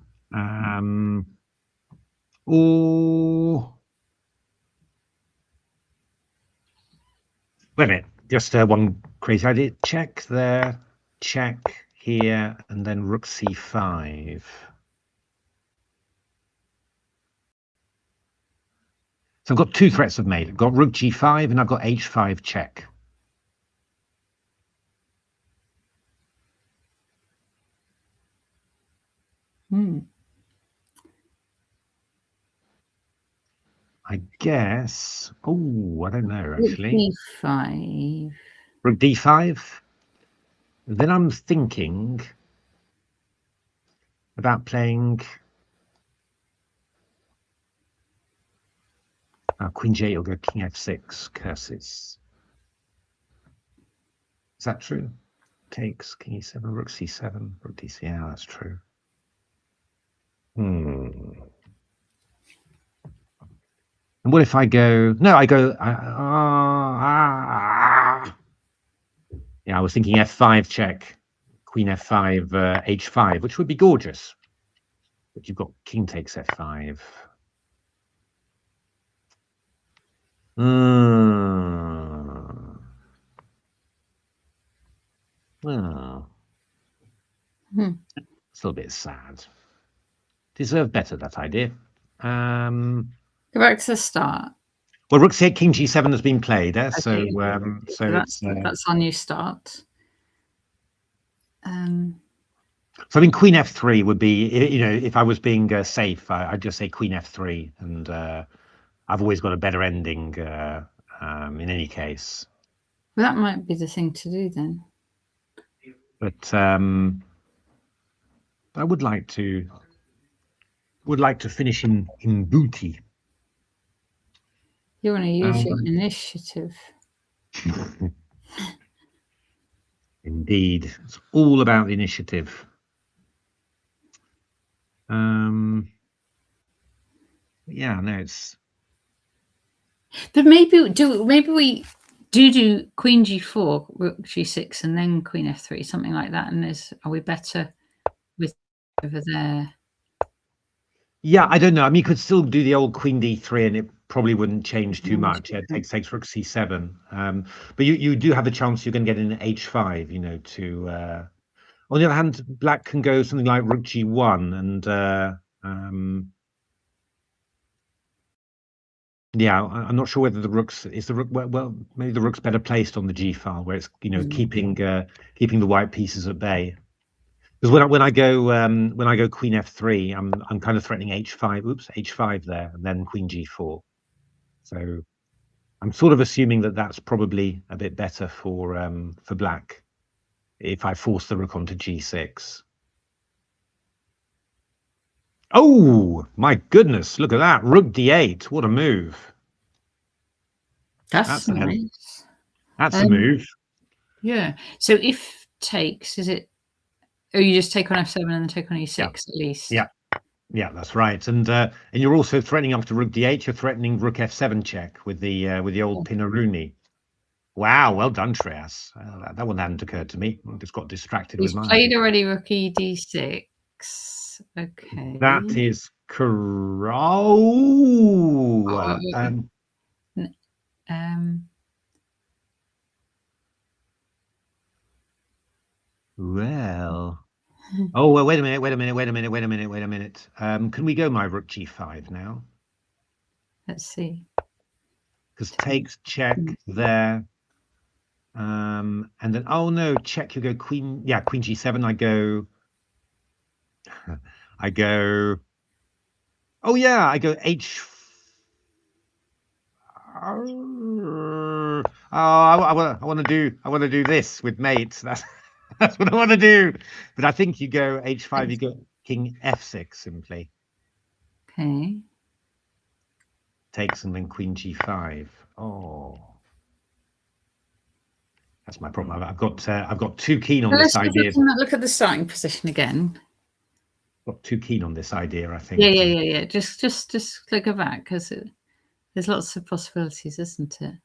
Or wait a minute, just one crazy idea. Check there, check here, and then rook c5. So I've got two threats of mate. I've got rook g5 and I've got h5 check. I guess. Oh, I don't know actually. Rook d5. Rook d5. Then I'm thinking about playing queen j8 will go king f6. Curses. Is that true? Takes king e7, rook c7, rook d6. Yeah, that's true. And what if I go? No, I go. Yeah, I was thinking f5 check, queen f5, h5, which would be gorgeous. But you've got king takes f5. It's a little bit sad. Deserve better, that idea. Go back to the start. Well, rook c8, king g7 has been played, so that's our new start. So I mean, queen f3 would be, you know, if I was being safe, I'd just say queen f3, and I've always got a better ending in any case. Well, that might be the thing to do then. But I would like to finish in booty. You want to use your initiative. Indeed, it's all about the initiative. Yeah, no, it's. But maybe we do queen g4, rook g6, and then queen f3, something like that. And are we better with over there? Yeah, I don't know. I mean, you could still do the old queen d3, and it probably wouldn't change too much. Yeah, takes rook c7. But you do have a chance you're going to get an h5. You know, to on the other hand, black can go something like rook g1, and yeah, I'm not sure whether the rook's well, maybe the rook's better placed on the g file, where it's, you know, keeping the white pieces at bay. Because when I go queen f3, I'm kind of threatening h5. Oops, h5 there, and then queen g4. So I'm sort of assuming that that's probably a bit better for black if I force the rook onto g6. Oh my goodness! Look at that, rook d8. What a move! That's nice. That's a move. Yeah. So if takes, is it? Oh, you just take on f7 and then take on e6 at least. Yeah, that's right. And you're also threatening after rook d8. You're threatening rook f7 check with the old Pinaruni. Wow, well done, Shreyas. That one hadn't occurred to me. I just got distracted with mine. Played already rook d6. Okay. That is correct. Well. Oh, well, wait a minute. Can we go my rook g5 now? Let's see. Because takes check there. And then, oh no, check, you go queen. Yeah, queen g7. I go, oh yeah, I go h. Oh, I want to do this with mates. That's what I want to do. But I think you go h5, you go king f6 simply. Okay. Takes and then queen g5. Oh, that's my problem. I've got too keen on this idea. Look at the starting position again. Got too keen on this idea, I think. Yeah. Just go back, because there's lots of possibilities, isn't it?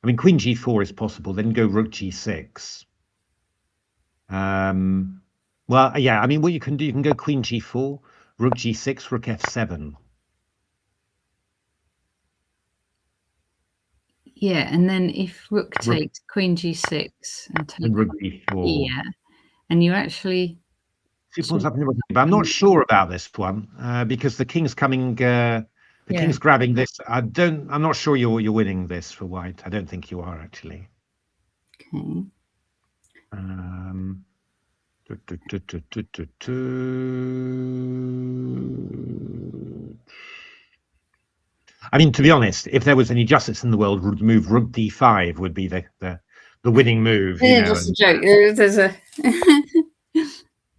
I mean, queen g4 is possible. Then go rook g6. Well, yeah. I mean, what you can do, you can go queen g4, rook g6, rook f7. Yeah, and then if rook takes, queen g6 and take rook b4. Yeah, and you actually. But I'm not sure about this one because the king's coming. The king's grabbing this. I'm not sure you're winning this for white. I don't think you are actually. Okay. I mean, to be honest, if there was any justice in the world, move rook d5 would be the winning move. Yeah, just a joke. There's a.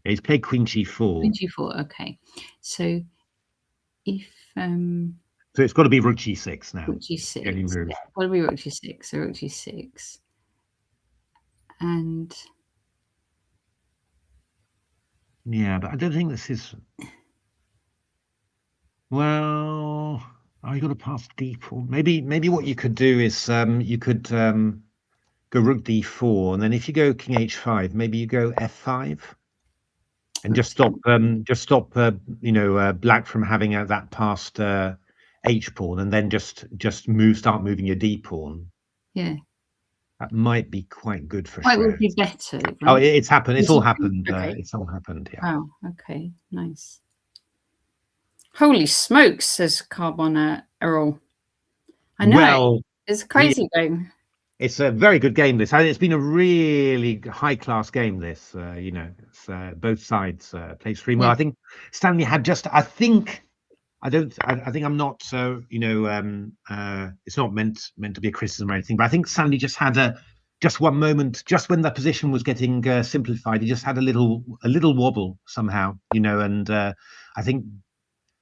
He's played queen g4. Queen g4. Okay, so if so it's got to be rook g6 now. Rook g6. Yeah, got to be rook g6. So rook g6, and. Yeah, but I don't think this is. Well, you got to pass d4. Maybe what you could do is you could go rook d4, and then if you go king h5, maybe you go f5, and just stop black from having that passed h pawn, and then just start moving your d pawn. Yeah. That might be quite good for White would be better. Right? Oh, it's happened. It's all happened. Okay. It's all happened. Yeah. Wow. Okay. Nice. Holy smokes, says Carbon Errol. I know. Well, it's a crazy game. It's a very good game. It's been a really high-class game. This, it's both sides played extremely well. I think Stanley had just. I think I'm not. It's not meant to be a criticism or anything. But I think Stanley just had just one moment, just when the position was getting simplified. He just had a little wobble somehow, and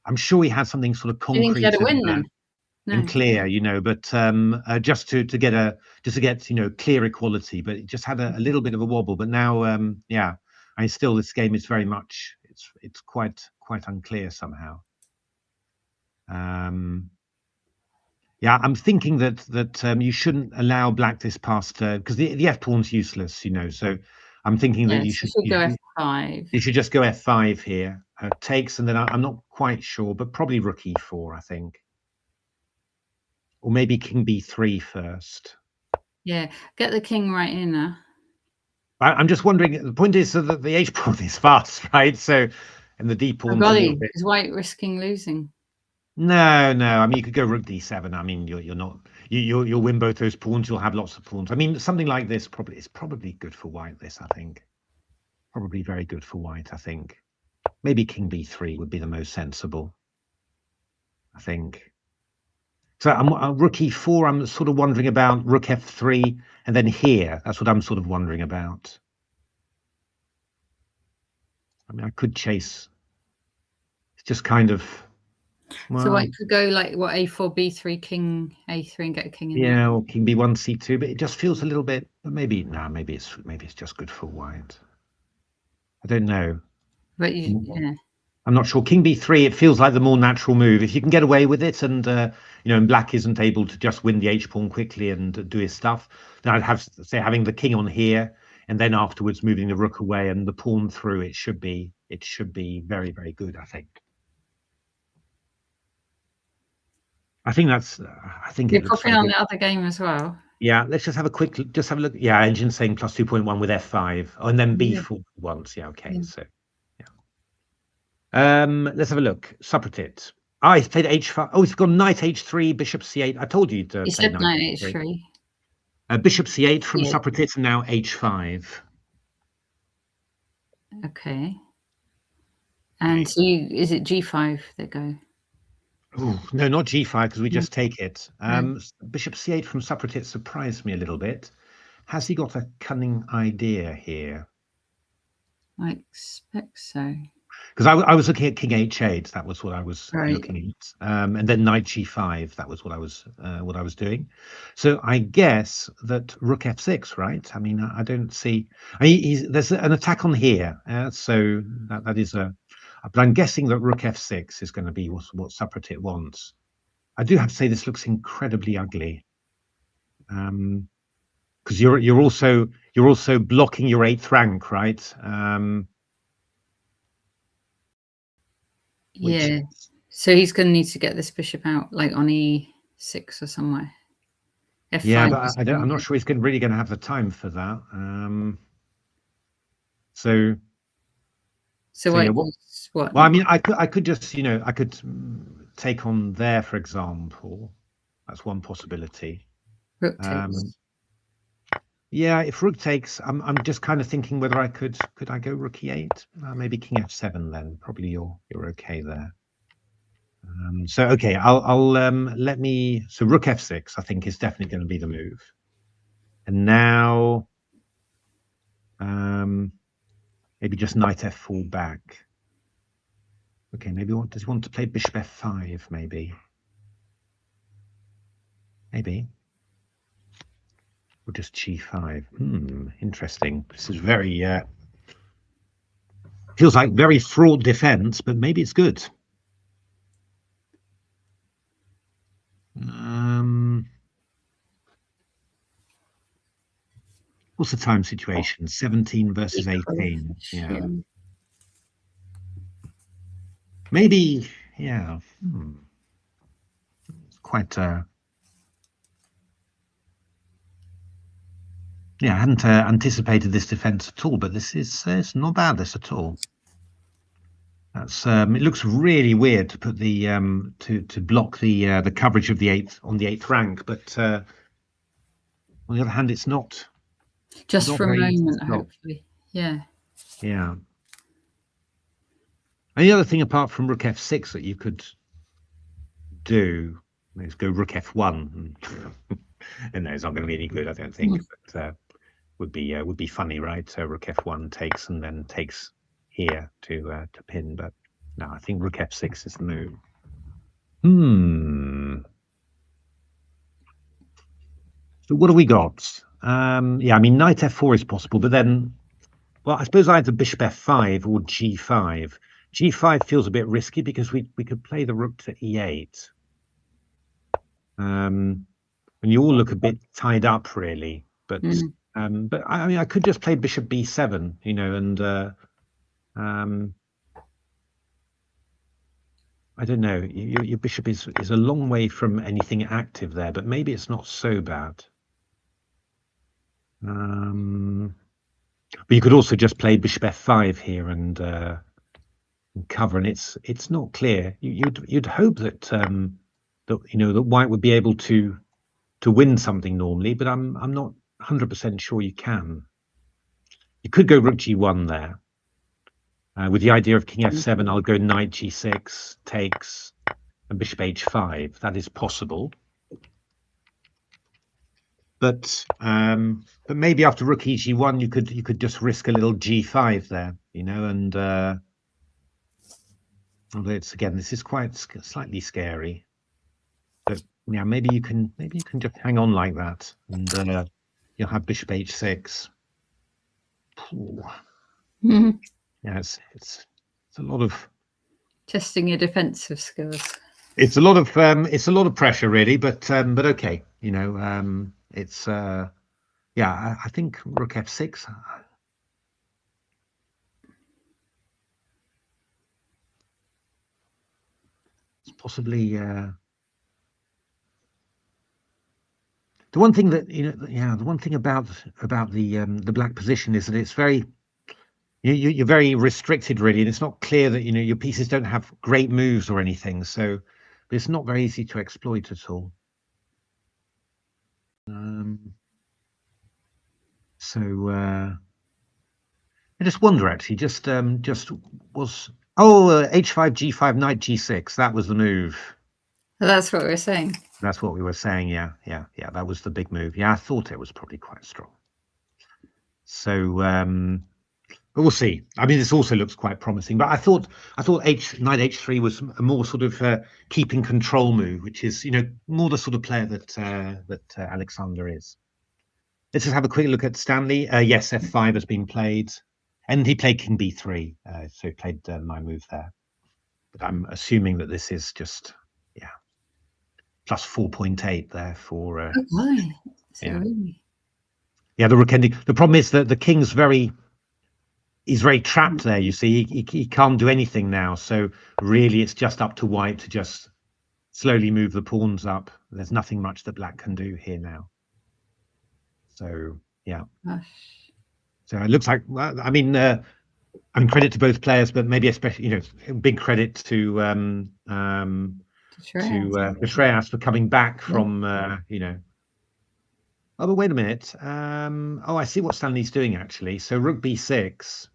I'm sure he had something sort of concrete. You think he had a win then? And clear, but just to get clear equality, but it just had a little bit of a wobble. But now, still this game is very much it's quite unclear somehow. I'm thinking that you shouldn't allow black this past because the f pawn's useless, So I'm thinking that you should go f5. You should just go f5 here. Takes, and then I'm not quite sure, but probably rook e4, I think. Or maybe king b3 first. Yeah, get the king right in there. I'm just wondering, the point is that the h pawn is fast, right? So, and the d pawn. Is white risking losing? No. I mean, you could go rook d7. I mean, you'll win both those pawns. You'll have lots of pawns. I mean, something like this is probably good for white. This, I think, probably very good for white. I think maybe king b3 would be the most sensible. I think. So I'm rook e4. I'm sort of wondering about rook f3, and then here. That's what I'm sort of wondering about. I mean, I could chase. It's just kind of. Well, So I could go like what, a4, b3, king a3, and get a king in yeah, there. or king b1, c2, but it just feels a little bit. But maybe maybe it's just good for white. I don't know. But yeah, I'm not sure. King b3, it feels like the more natural move. If you can get away with it, and and black isn't able to just win the h pawn quickly and do his stuff, then I'd have say having the king on here, and then afterwards moving the rook away and the pawn through. It should be very, very good, I think. I think that's. I think you're it looks popping very on good. the other game as well. Yeah, let's just have a look. Yeah, engine saying plus 2.1 with f5, and then Yeah. b4 once. Yeah, okay. Yeah. So yeah. Let's have a look. Subreddit. Ah, he's played h5. Oh, he's gone knight h3, bishop c8. I told you to You play said knight knight h3. h3. Bishop c8 from Yeah. Subreddit, and now h5. Okay. And so is it g5 they go? Ooh, no, not g5 because we No. just take it. No. Bishop c8 from Subreddit surprised me a little bit. Has he got a cunning idea here? I expect so. Because I was looking at king h8. That was what I was Right. looking at, and then knight g5. That was what I was doing. So I guess that rook f6, right? I mean, I don't see. There's an attack on here, so that is a. But I'm guessing that rook f6 is going to be what Subreddit wants. I do have to say this looks incredibly ugly, because you're also blocking your 8th rank, right? Which Yeah. So he's going to need to get this bishop out, like on e6 or somewhere. F5. Yeah, but I'm not sure he's really going to have the time for that. So what? yeah, what? Well, I mean, I could just I could take on there, for example. That's one possibility. Rook takes. Yeah, if rook takes, I'm just kind of thinking whether I could I go rook e8, maybe king f7. Then probably you're okay there. So okay, I'll let me. So rook f6, I think, is definitely going to be the move. And now, maybe just knight f4 back. Okay, maybe does he want to play bishop f5? Maybe. Or just g5. Interesting. This is very feels like very fraught defense, but maybe it's good. What's the time situation? 17 versus 18. Yeah. Maybe. Yeah. It's quite. Yeah, I hadn't anticipated this defense at all, but this is it's not bad. This at all. That's it looks really weird to put the to block the coverage of the 8th on the 8th rank, but on the other hand, it's not just for a moment, hopefully. Yeah. Yeah. And the other thing apart from rook f6 that you could do is go rook f1, and no, it's not going to be any good, I don't think. But would be funny, right? So rook f1 takes and then takes here to pin, but no, I think rook f6 is the move. So what do we got? Yeah, I mean knight f4 is possible, but then, well, I suppose either bishop f5 or g5. G5 feels a bit risky because we could play the rook to e8. And you all look a bit tied up, really. But I mean, I could just play bishop b7, and I don't know. Your bishop is a long way from anything active there, but maybe it's not so bad. But you could also just play bishop f5 here and cover, and it's not clear. You'd hope that that white would be able to win something normally, but I'm not 100% sure you can. You could go rook g1 there. With the idea of king f7, I'll go knight g6 takes and bishop h5. That is possible. But maybe after rook eg1, you could just risk a little g5 there, and Although it's again, this is quite slightly scary. But yeah, maybe you can just hang on like that, and you'll have bishop h6. Mhm. Yeah, it's a lot of Testing your defensive skills. it's a lot of pressure really, but okay, you know, it's yeah, I think rook f6. It's possibly the one thing that, you know, yeah, the one thing about the black position is that it's very you're very restricted really, and it's not clear that, you know, your pieces don't have great moves or anything, so it's not very easy to exploit at all. So I just wonder actually, just was h5 g5 knight g6. That was the move. That's what we're saying. That's what we were saying. Yeah. That was the big move. Yeah, I thought it was probably quite strong. So, but we'll see. I mean, this also looks quite promising. But I thought knight h3 was a more sort of keeping control move, which is, you know, more the sort of player that Alexander is. Let's just have a quick look at Stanley. Yes, f5 has been played, and he played king b3, so he played my move there. But I'm assuming that this is just, yeah, plus 4.8 there for. Okay. So yeah. really... Yeah, the rook ending. The problem is that the king's he's very trapped there. You see, he can't do anything now. So really, it's just up to white to just slowly move the pawns up. There's nothing much that black can do here now. So yeah. Gosh. So it looks like, I mean, credit to both players, but maybe especially, you know, big credit to Shreyas for coming back from, you know. Oh, but wait a minute. Oh, I see what Stanley's doing actually. So rook b6.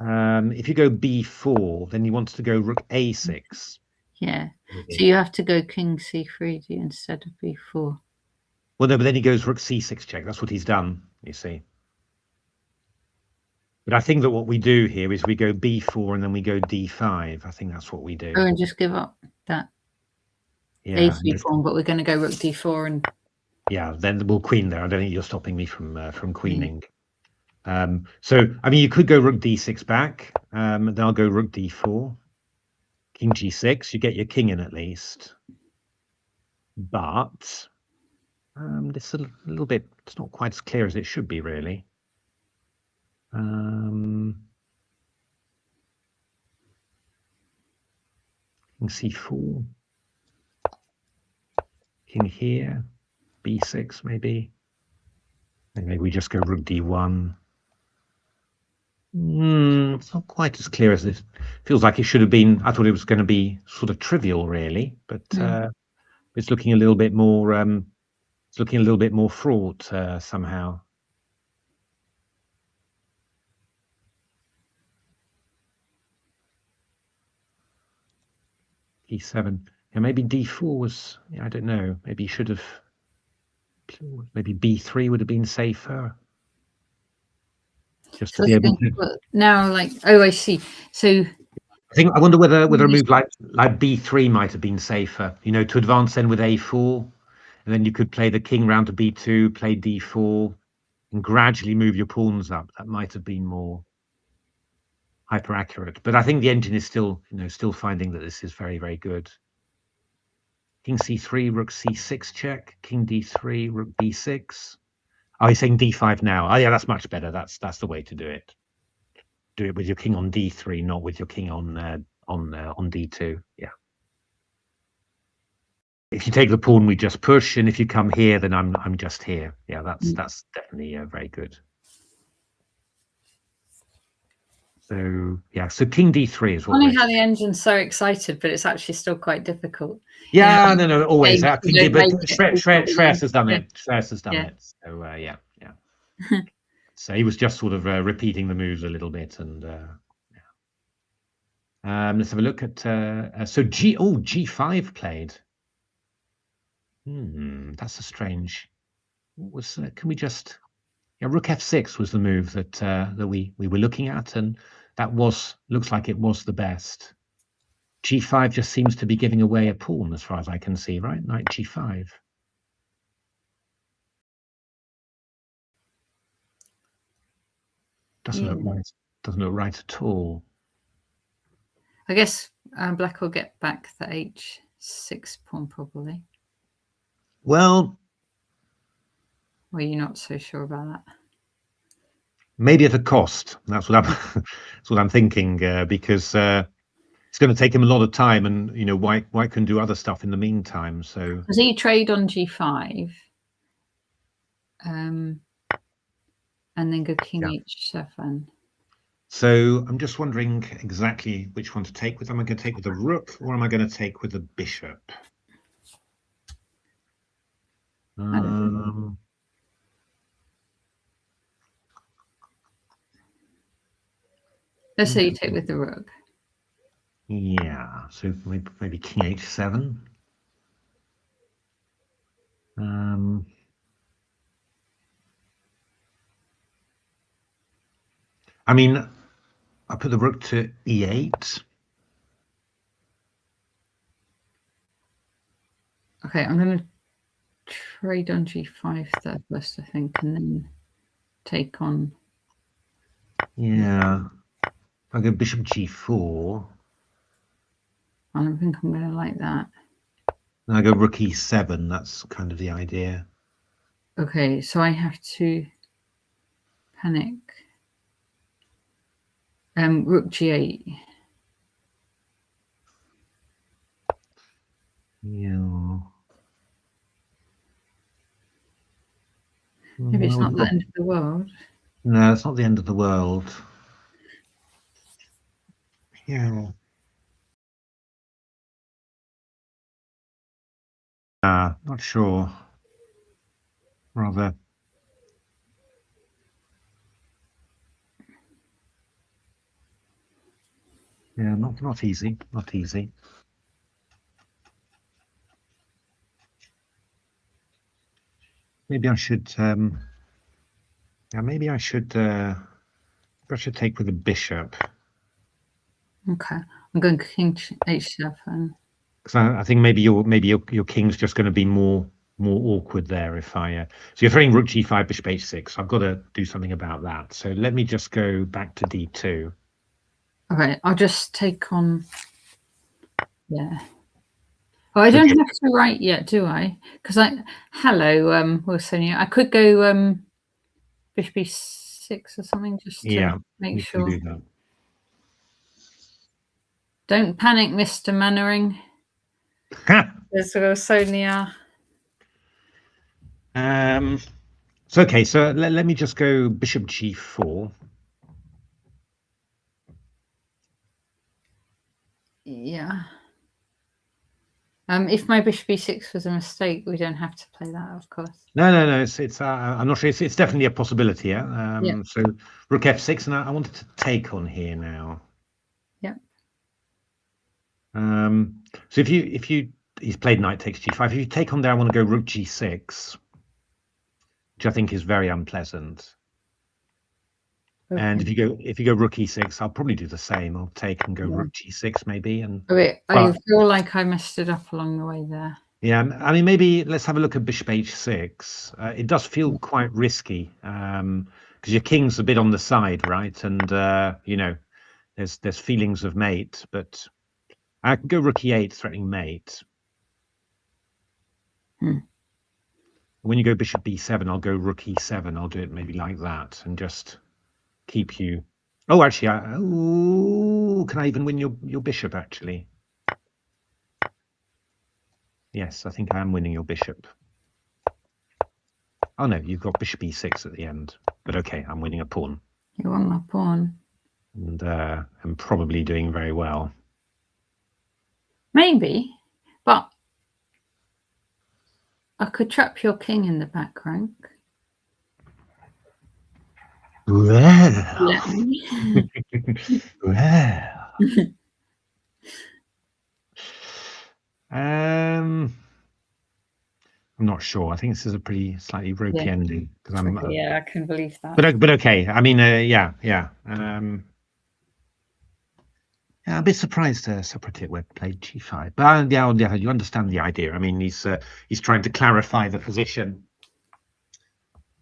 If you go b4, then you want to go rook a6. Yeah. So you have to go king c3 instead of b4. Well, no, but then he goes rook c6 check. That's what he's done, you see. But I think that what we do here is we go b4 and then we go d5. I think that's what we do. Oh, and just give up that a3 pawn, but we're going to go rook d4 and. Yeah, then we'll queen there. I don't think you're stopping me from queening. So I mean, you could go rook d6 back. Then I'll go rook d4, king g6. You get your king in at least. But this is a little bit. It's not quite as clear as it should be, really. King c4, king here, b6 maybe. And maybe we just go rook d1. It's not quite as clear as this. Feels like it should have been. I thought it was going to be sort of trivial, really, but it's looking a little bit more. It's looking a little bit more fraught somehow. e7. Yeah, maybe d4 was. Yeah, I don't know. Maybe you should have. Maybe b3 would have been safer. Just to be able to. Now, like, oh, I see. So I wonder whether a move like b3 might have been safer. You know, to advance then with a4, and then you could play the king round to b2, play d4, and gradually move your pawns up. That might have been more hyper accurate. But I think the engine is still, you know, still finding that this is very, very good. King c3, rook c6 check, king d3, rook b6. Oh, he's saying d5 now. Oh, yeah, that's much better. That's the way to do it. Do it with your king on d3, not with your king on d2. Yeah. If you take the pawn, we just push, and if you come here, then I'm just here. Yeah, that's definitely very good. So yeah, so king d3 is what. Funny how the engine's so excited, but it's actually still quite difficult. Yeah, you know, no, always. But Shreyas has done it. Shreyas has done it. So yeah. So he was just sort of repeating the moves a little bit, and let's have a look at so g5 played. That's a strange. What was? Can we just? Yeah, rook f6 was the move that we were looking at, and that looks like it was the best. G5 just seems to be giving away a pawn as far as I can see, right? Knight G5. Doesn't look right. Doesn't look right at all. I guess black will get back the H6 pawn probably. Well, or you're not so sure about that? Maybe at a cost. That's what I'm. That's what I'm thinking, because it's going to take him a lot of time, and you know, White can do other stuff in the meantime. So does he trade on G5, and then go King H7? So I'm just wondering exactly which one to take with. Am I going to take with the rook, or am I going to take with the bishop? Let's say you take with the rook. Yeah, so maybe King H7. I mean, I put the rook to E8. Okay, I'm going to trade on G5 there first, I think, and then take on. Yeah, I go Bishop G4. I don't think I'm going to like that. And I go Rook E7. That's kind of the idea. Okay, so I have to panic. Rook G8. Yeah. Maybe it's not the end of the world. No, it's not the end of the world. Yeah. Not sure. Rather. Yeah, not easy. Not easy. Maybe I should. Yeah, maybe I should take with the bishop. Okay, I'm going King H7. Because I think maybe your king's just going to be more awkward there if I. So you're throwing Rook G5, Bishop H6. I've got to do something about that. So let me just go back to D2. Okay, I'll just take on. Yeah. Oh, I don't have to write yet, do I? Because hello, Wilson. I could go Bishop E6 or something just to make sure. Do that. Don't panic, Mr. Mannering. There's Sonia. So okay, so let me just go Bishop G4. Yeah. If my Bishop E6 was a mistake, we don't have to play that, of course. No. It's I'm not sure. It's definitely a possibility. Yeah. So Rook F6, and I wanted to take on here now. Yeah. So if he's played Knight takes G5. If you take on there, I want to go Rook G6, which I think is very unpleasant. Okay. And if you go Rook E6, I'll probably do the same. I'll take and go Rook G6 maybe. And I feel like I messed it up along the way there. Yeah, I mean, maybe let's have a look at Bishop H6. It does feel quite risky because your king's a bit on the side, right? And you know, there's feelings of mate, but I can go Rook E8, threatening mate. When you go Bishop B7, I'll go Rook E7. I'll do it maybe like that and just keep you. Oh, actually, can I even win your bishop? Actually, yes, I think I am winning your bishop. Oh no, you've got Bishop E6 at the end, but okay, I'm winning a pawn. You won my pawn, and I'm probably doing very well. Maybe, but I could trap your king in the back rank. Well. Well. I'm not sure. I think this is a pretty slightly ropey ending because I'm. I can believe that. But okay. I mean, yeah. Yeah, I'm a bit surprised Sokratic played g5, but yeah, you understand the idea. I mean, he's trying to clarify the position.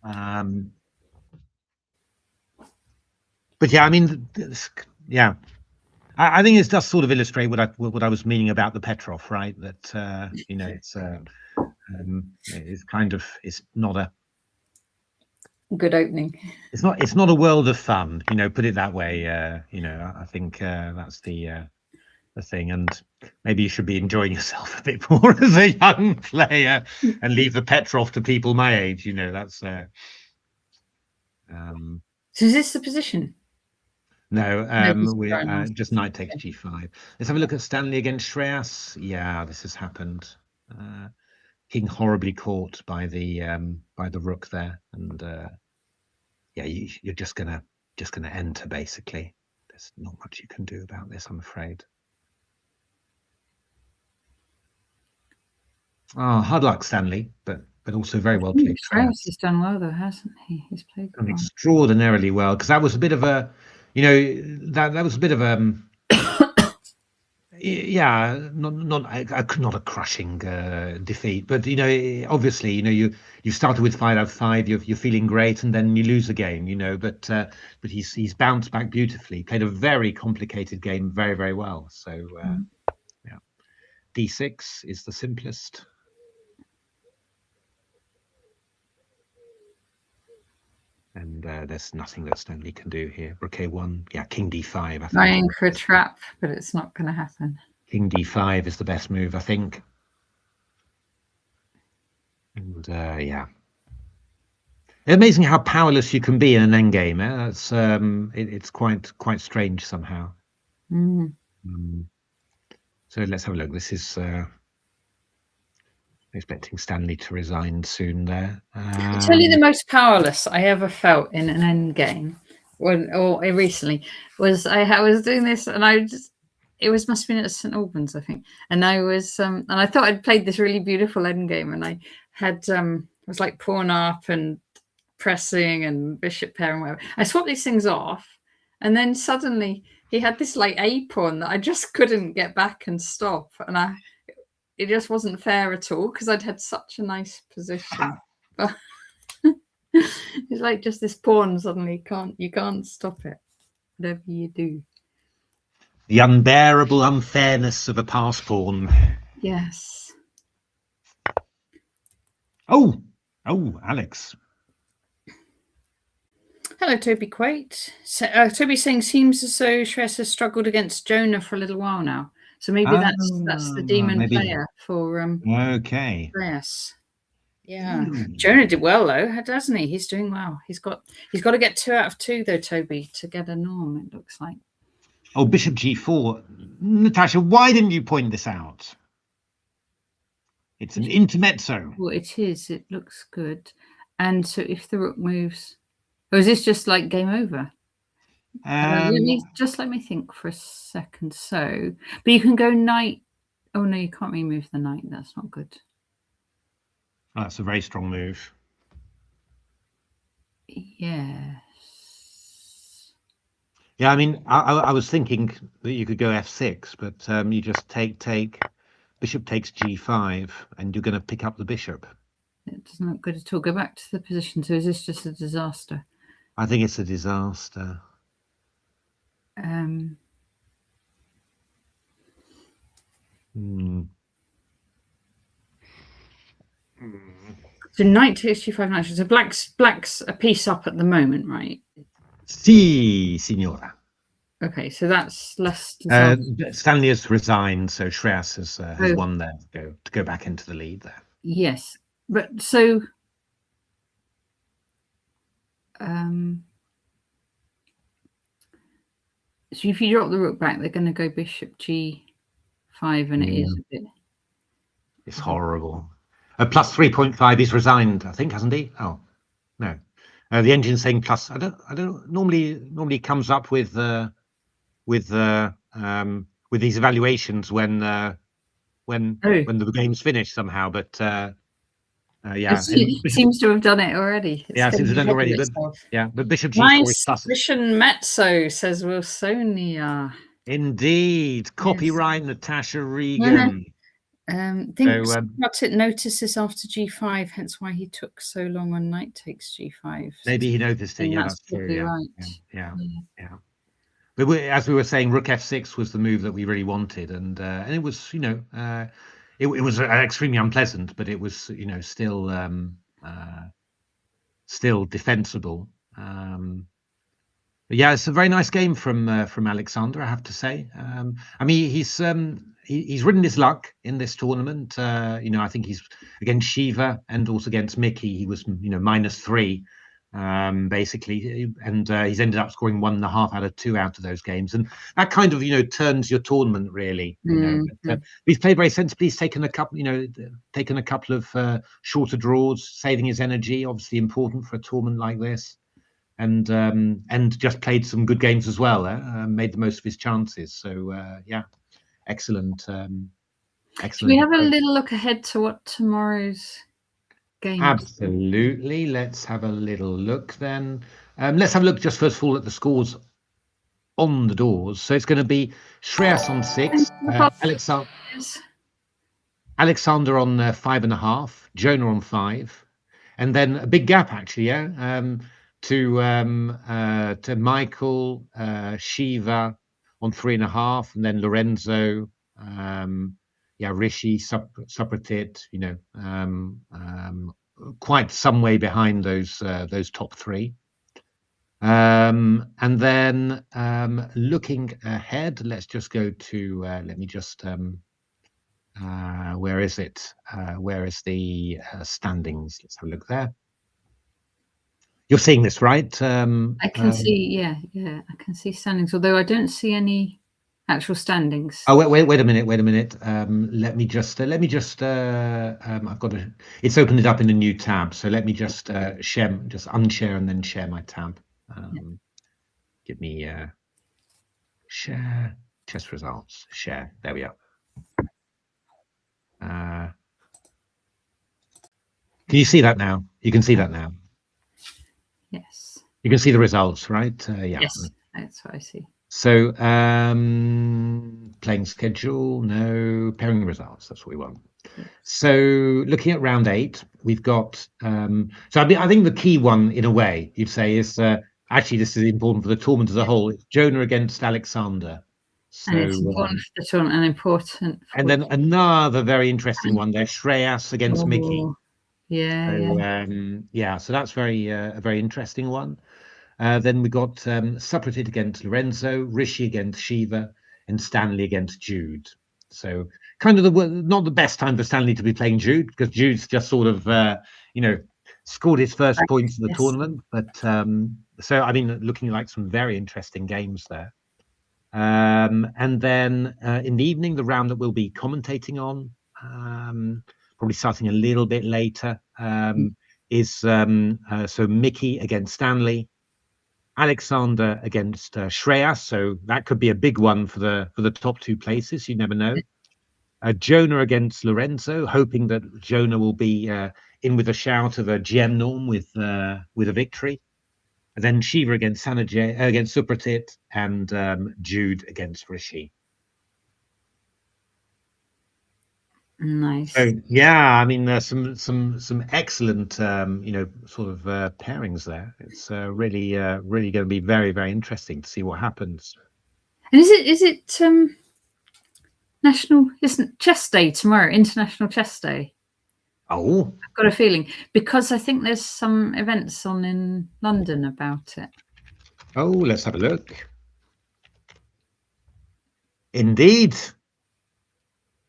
But yeah, I mean, yeah, I think it does sort of illustrate what I was meaning about the Petrov, right? That you know, it's kind of, it's not a good opening. It's not a world of fun, you know. Put it that way. You know, I think that's the thing, and maybe you should be enjoying yourself a bit more as a young player and leave the Petrov to people my age. You know, that's. So is this the position? No, we're just knight takes g5. Let's have a look at Stanley against Shreyas. Yeah, this has happened. King horribly caught by the rook there, and yeah, you're just gonna enter basically. There's not much you can do about this, I'm afraid. Oh, hard luck, Stanley, but also very well played. Shreyas has done well though, hasn't he? He's played extraordinarily well, because that was a bit of a, you know, that was a bit of a yeah, not a crushing defeat, but you know, obviously, you know, you started with 5 out of 5, you're feeling great, and then you lose a game, you know, but he's bounced back beautifully, played a very complicated game very, very well. So yeah, d6 is the simplest. And there's nothing that Stanley can do here. Rook a1, yeah, king d5. I think. Trying for a trap, but it's not going to happen. King d5 is the best move, I think. And yeah, amazing how powerless you can be in an endgame. That's it's quite strange somehow. So let's have a look. This is expecting Stanley to resign soon there. I'll tell you the most powerless I ever felt in an end game recently was I was doing this, and it must have been at St Albans, I think, and I was and I thought I'd played this really beautiful end game, and I had was like pawn up and pressing and bishop pair and whatever. I swapped these things off, and then suddenly he had this like a pawn that I just couldn't get back and stop, and it just wasn't fair at all because I'd had such a nice position. But it's like just this pawn suddenly you can't stop it, whatever you do. The unbearable unfairness of a pass pawn. Yes. Oh, Alex. Hello, Toby Quate. Toby's saying seems as though Shreyas has struggled against Jonah for a little while now. So maybe that's the demon player for okay. Shreyas. Yeah, Jonah did well though, doesn't he? He's doing well. He's got to get 2 out of 2 though, Toby, to get a norm. It looks like. Oh, bishop g4. Natasha, why didn't you point this out? It's an intermezzo. Well, it is. It looks good. And so if the rook moves, or is this just like game over? Let me think for a second. So, but you can go knight. Oh no, you can't remove the knight. That's not good. Oh, that's a very strong move. Yes. Yeah, I mean, I was thinking that you could go f6, but you just take bishop takes g5, and you're going to pick up the bishop. It doesn't look good at all. Go back to the position. So is this just a disaster? I think it's a disaster. So knight takes g5 knight. So black's a piece up at the moment, right? Si, signora. Okay, so that's less. Stanley has resigned, so Shreyas has won there to go back into the lead there. Yes, but so so if you drop the rook back, they're going to go bishop g5, and it is a bit. It's horrible. Plus 3.5. He's resigned, I think, hasn't he? Oh no, the engine's saying plus. I don't normally comes up with these evaluations when the game's finished somehow, but yeah, it seems to have done it already. Yeah, it seems to have done it already. But yeah, but bishop g4 is plus. Mission Mezzo says Wilsonia. Indeed. Copyright Natasha Regan. Think about it notices after g5, hence why he took so long on knight takes g5. Maybe he noticed it. Yeah, that's probably true. Right. Yeah. But as we were saying, rook f6 was the move that we really wanted, and it was, you know, it was extremely unpleasant, but it was, you know, still defensible. But yeah, it's a very nice game from Alexander, I have to say. I mean, he's ridden his luck in this tournament. You know, I think he's against Siva and also against Mickey. He was, you know, -3 basically, and he's ended up scoring 1.5 out of 2 out of those games, and that kind of, you know, turns your tournament really. You know, but, he's played very sensibly. He's taken a couple, you know, of shorter draws, saving his energy. Obviously important for a tournament like this. And just played some good games as well. Made the most of his chances. So yeah, excellent. Excellent. Should we have a little look ahead to what tomorrow's game? Absolutely. Let's have a little look then. Let's have a look just first of all at the scores on the doors. So it's going to be Shreyas on 6, Alexander on 5.5, Jonah on 5, and then a big gap actually. Yeah. To Michael, Siva on 3.5, and then Lorenzo, Rishi, Supratit, you know, quite some way behind those top 3. And then looking ahead, let's just go to let me just where is it? Where is the standings? Let's have a look there. You're seeing this, right? I can see, yeah, I can see standings, although I don't see any actual standings. Oh, wait a minute. Let me just I've got to. It's opened it up in a new tab, so let me just unshare and then share my tab. Give me share chess results. Share. There we are. Can you see that now? You can see that now. Yes. You can see the results, right? Yeah. Yes, that's what I see. So playing schedule, no, pairing results. That's what we want. Yes. So looking at round 8, we've got. So I think the key one, in a way, you'd say, is actually this is important for the tournament as a whole. It's Jonah against Alexander. So, and it's important for the tournament and important. And then another very interesting one there, Shreyas against Mickey. Yeah. So so that's a very interesting one. Then we got Supratit against Lorenzo, Rishi against Siva, and Stanley against Jude. So kind of not the best time for Stanley to be playing Jude, because Jude's just sort of you know, scored his first points in the tournament. But so I mean, looking like some very interesting games there. And then in the evening, the round that we'll be commentating on, probably starting a little bit later, is so Mickey against Stanley, Alexander against Shreyas. So that could be a big one for the top 2 places. You never know. Jonah against Lorenzo, hoping that Jonah will be in with a shout of a GM norm with a victory. And then Siva against against Supratit, and Jude against Rishi. Nice. So yeah, I mean, there's some excellent you know, sort of pairings there. It's really going to be very, very interesting to see what happens. And is it national? Isn't Chess Day tomorrow? International Chess Day. Oh, I've got a feeling, because I think there's some events on in London about it. Oh, let's have a look. Indeed.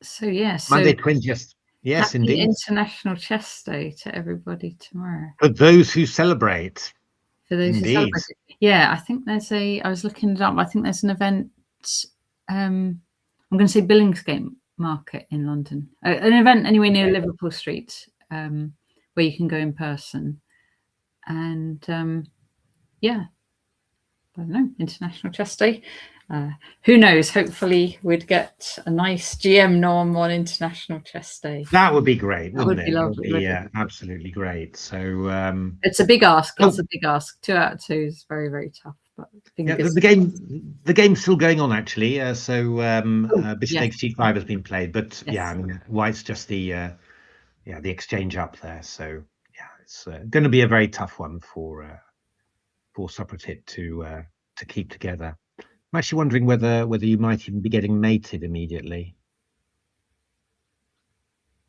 So yes, Monday 20th. Yes, happy indeed. International Chess Day to everybody tomorrow. For those who celebrate. For those who celebrate. Yeah, I think there's I was looking it up. I think there's an event. I'm going to say Billingsgate Market in London. An event anyway near Liverpool Street, where you can go in person. And yeah, I don't know, International Chess Day. Who knows? Hopefully, we'd get a nice GM norm on International Chess Day. That would be great, wouldn't it? Be lovely. That would be absolutely great. So it's a big ask. It's a big ask. 2 out of 2 is very, very tough. But the game's still going on actually. Bishop takes g5 has been played, but yeah, I mean, White's just the exchange up there. So yeah, it's going to be a very tough one for Socrates to keep together. I'm actually wondering whether you might even be getting mated immediately.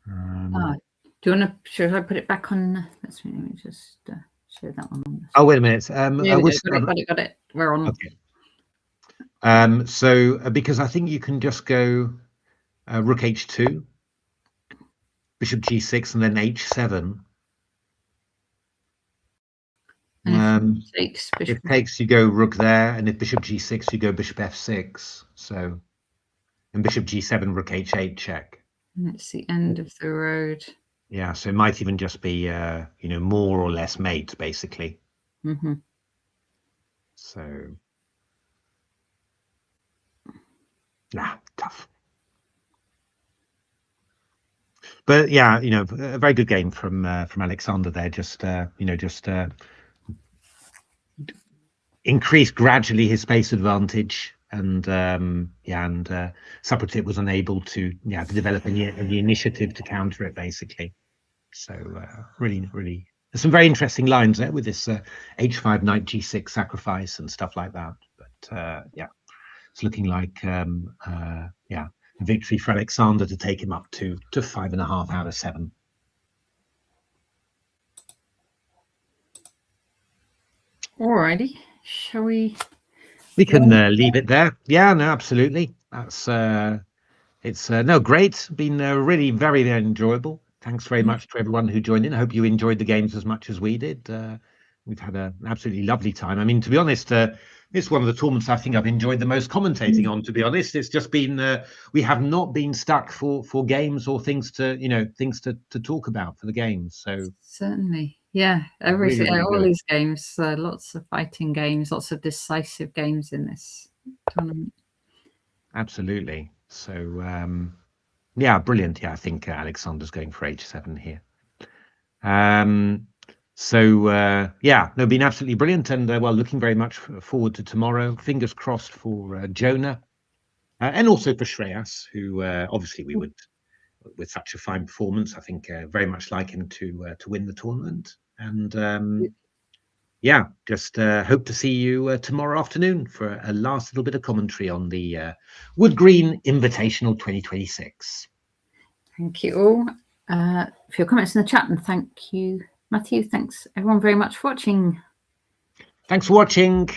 Do you want to? Should I put it back on? Let me just show that one on. Oh, wait a minute. Got it. We're on. Okay. Because I think you can just go rook h2, bishop g6, and then h7. If it takes, you go rook there, and if bishop g6, you go bishop f6. So, and bishop g7, rook h8 check. It's the end of the road. Yeah, so it might even just be more or less mate, basically. So tough. But yeah, a very good game from Alexander there. Just increased gradually his space advantage, and Socrates was unable to develop any initiative to counter it, basically. So really, there's some very interesting lines there with this h5 knight g6 sacrifice and stuff like that. But it's looking like a victory for Alexander to take him up to 5.5 out of 7. Alrighty, shall we? We can leave it there. Yeah, no, absolutely. That's great. Been really very, very enjoyable. Thanks very much to everyone who joined in. I hope you enjoyed the games as much as we did. We've had an absolutely lovely time. I mean, to be honest, it's one of the tournaments I think I've enjoyed the most commentating on, to be honest. It's just been we have not been stuck for games or things to talk about for the games. So certainly, yeah, everything, really all these games, lots of fighting games, lots of decisive games in this tournament. Absolutely. So brilliant. Yeah, I think Alexander's going for h7 here. Been absolutely brilliant, and looking very much forward to tomorrow. Fingers crossed for Jonah, and also for Shreyas, who obviously we would, with such a fine performance, I think very much like him to win the tournament. And just hope to see you tomorrow afternoon for a last little bit of commentary on the Wood Green Invitational 2026. Thank you all for your comments in the chat, and thank you, Matthew. Thanks everyone very much for watching. Thanks for watching.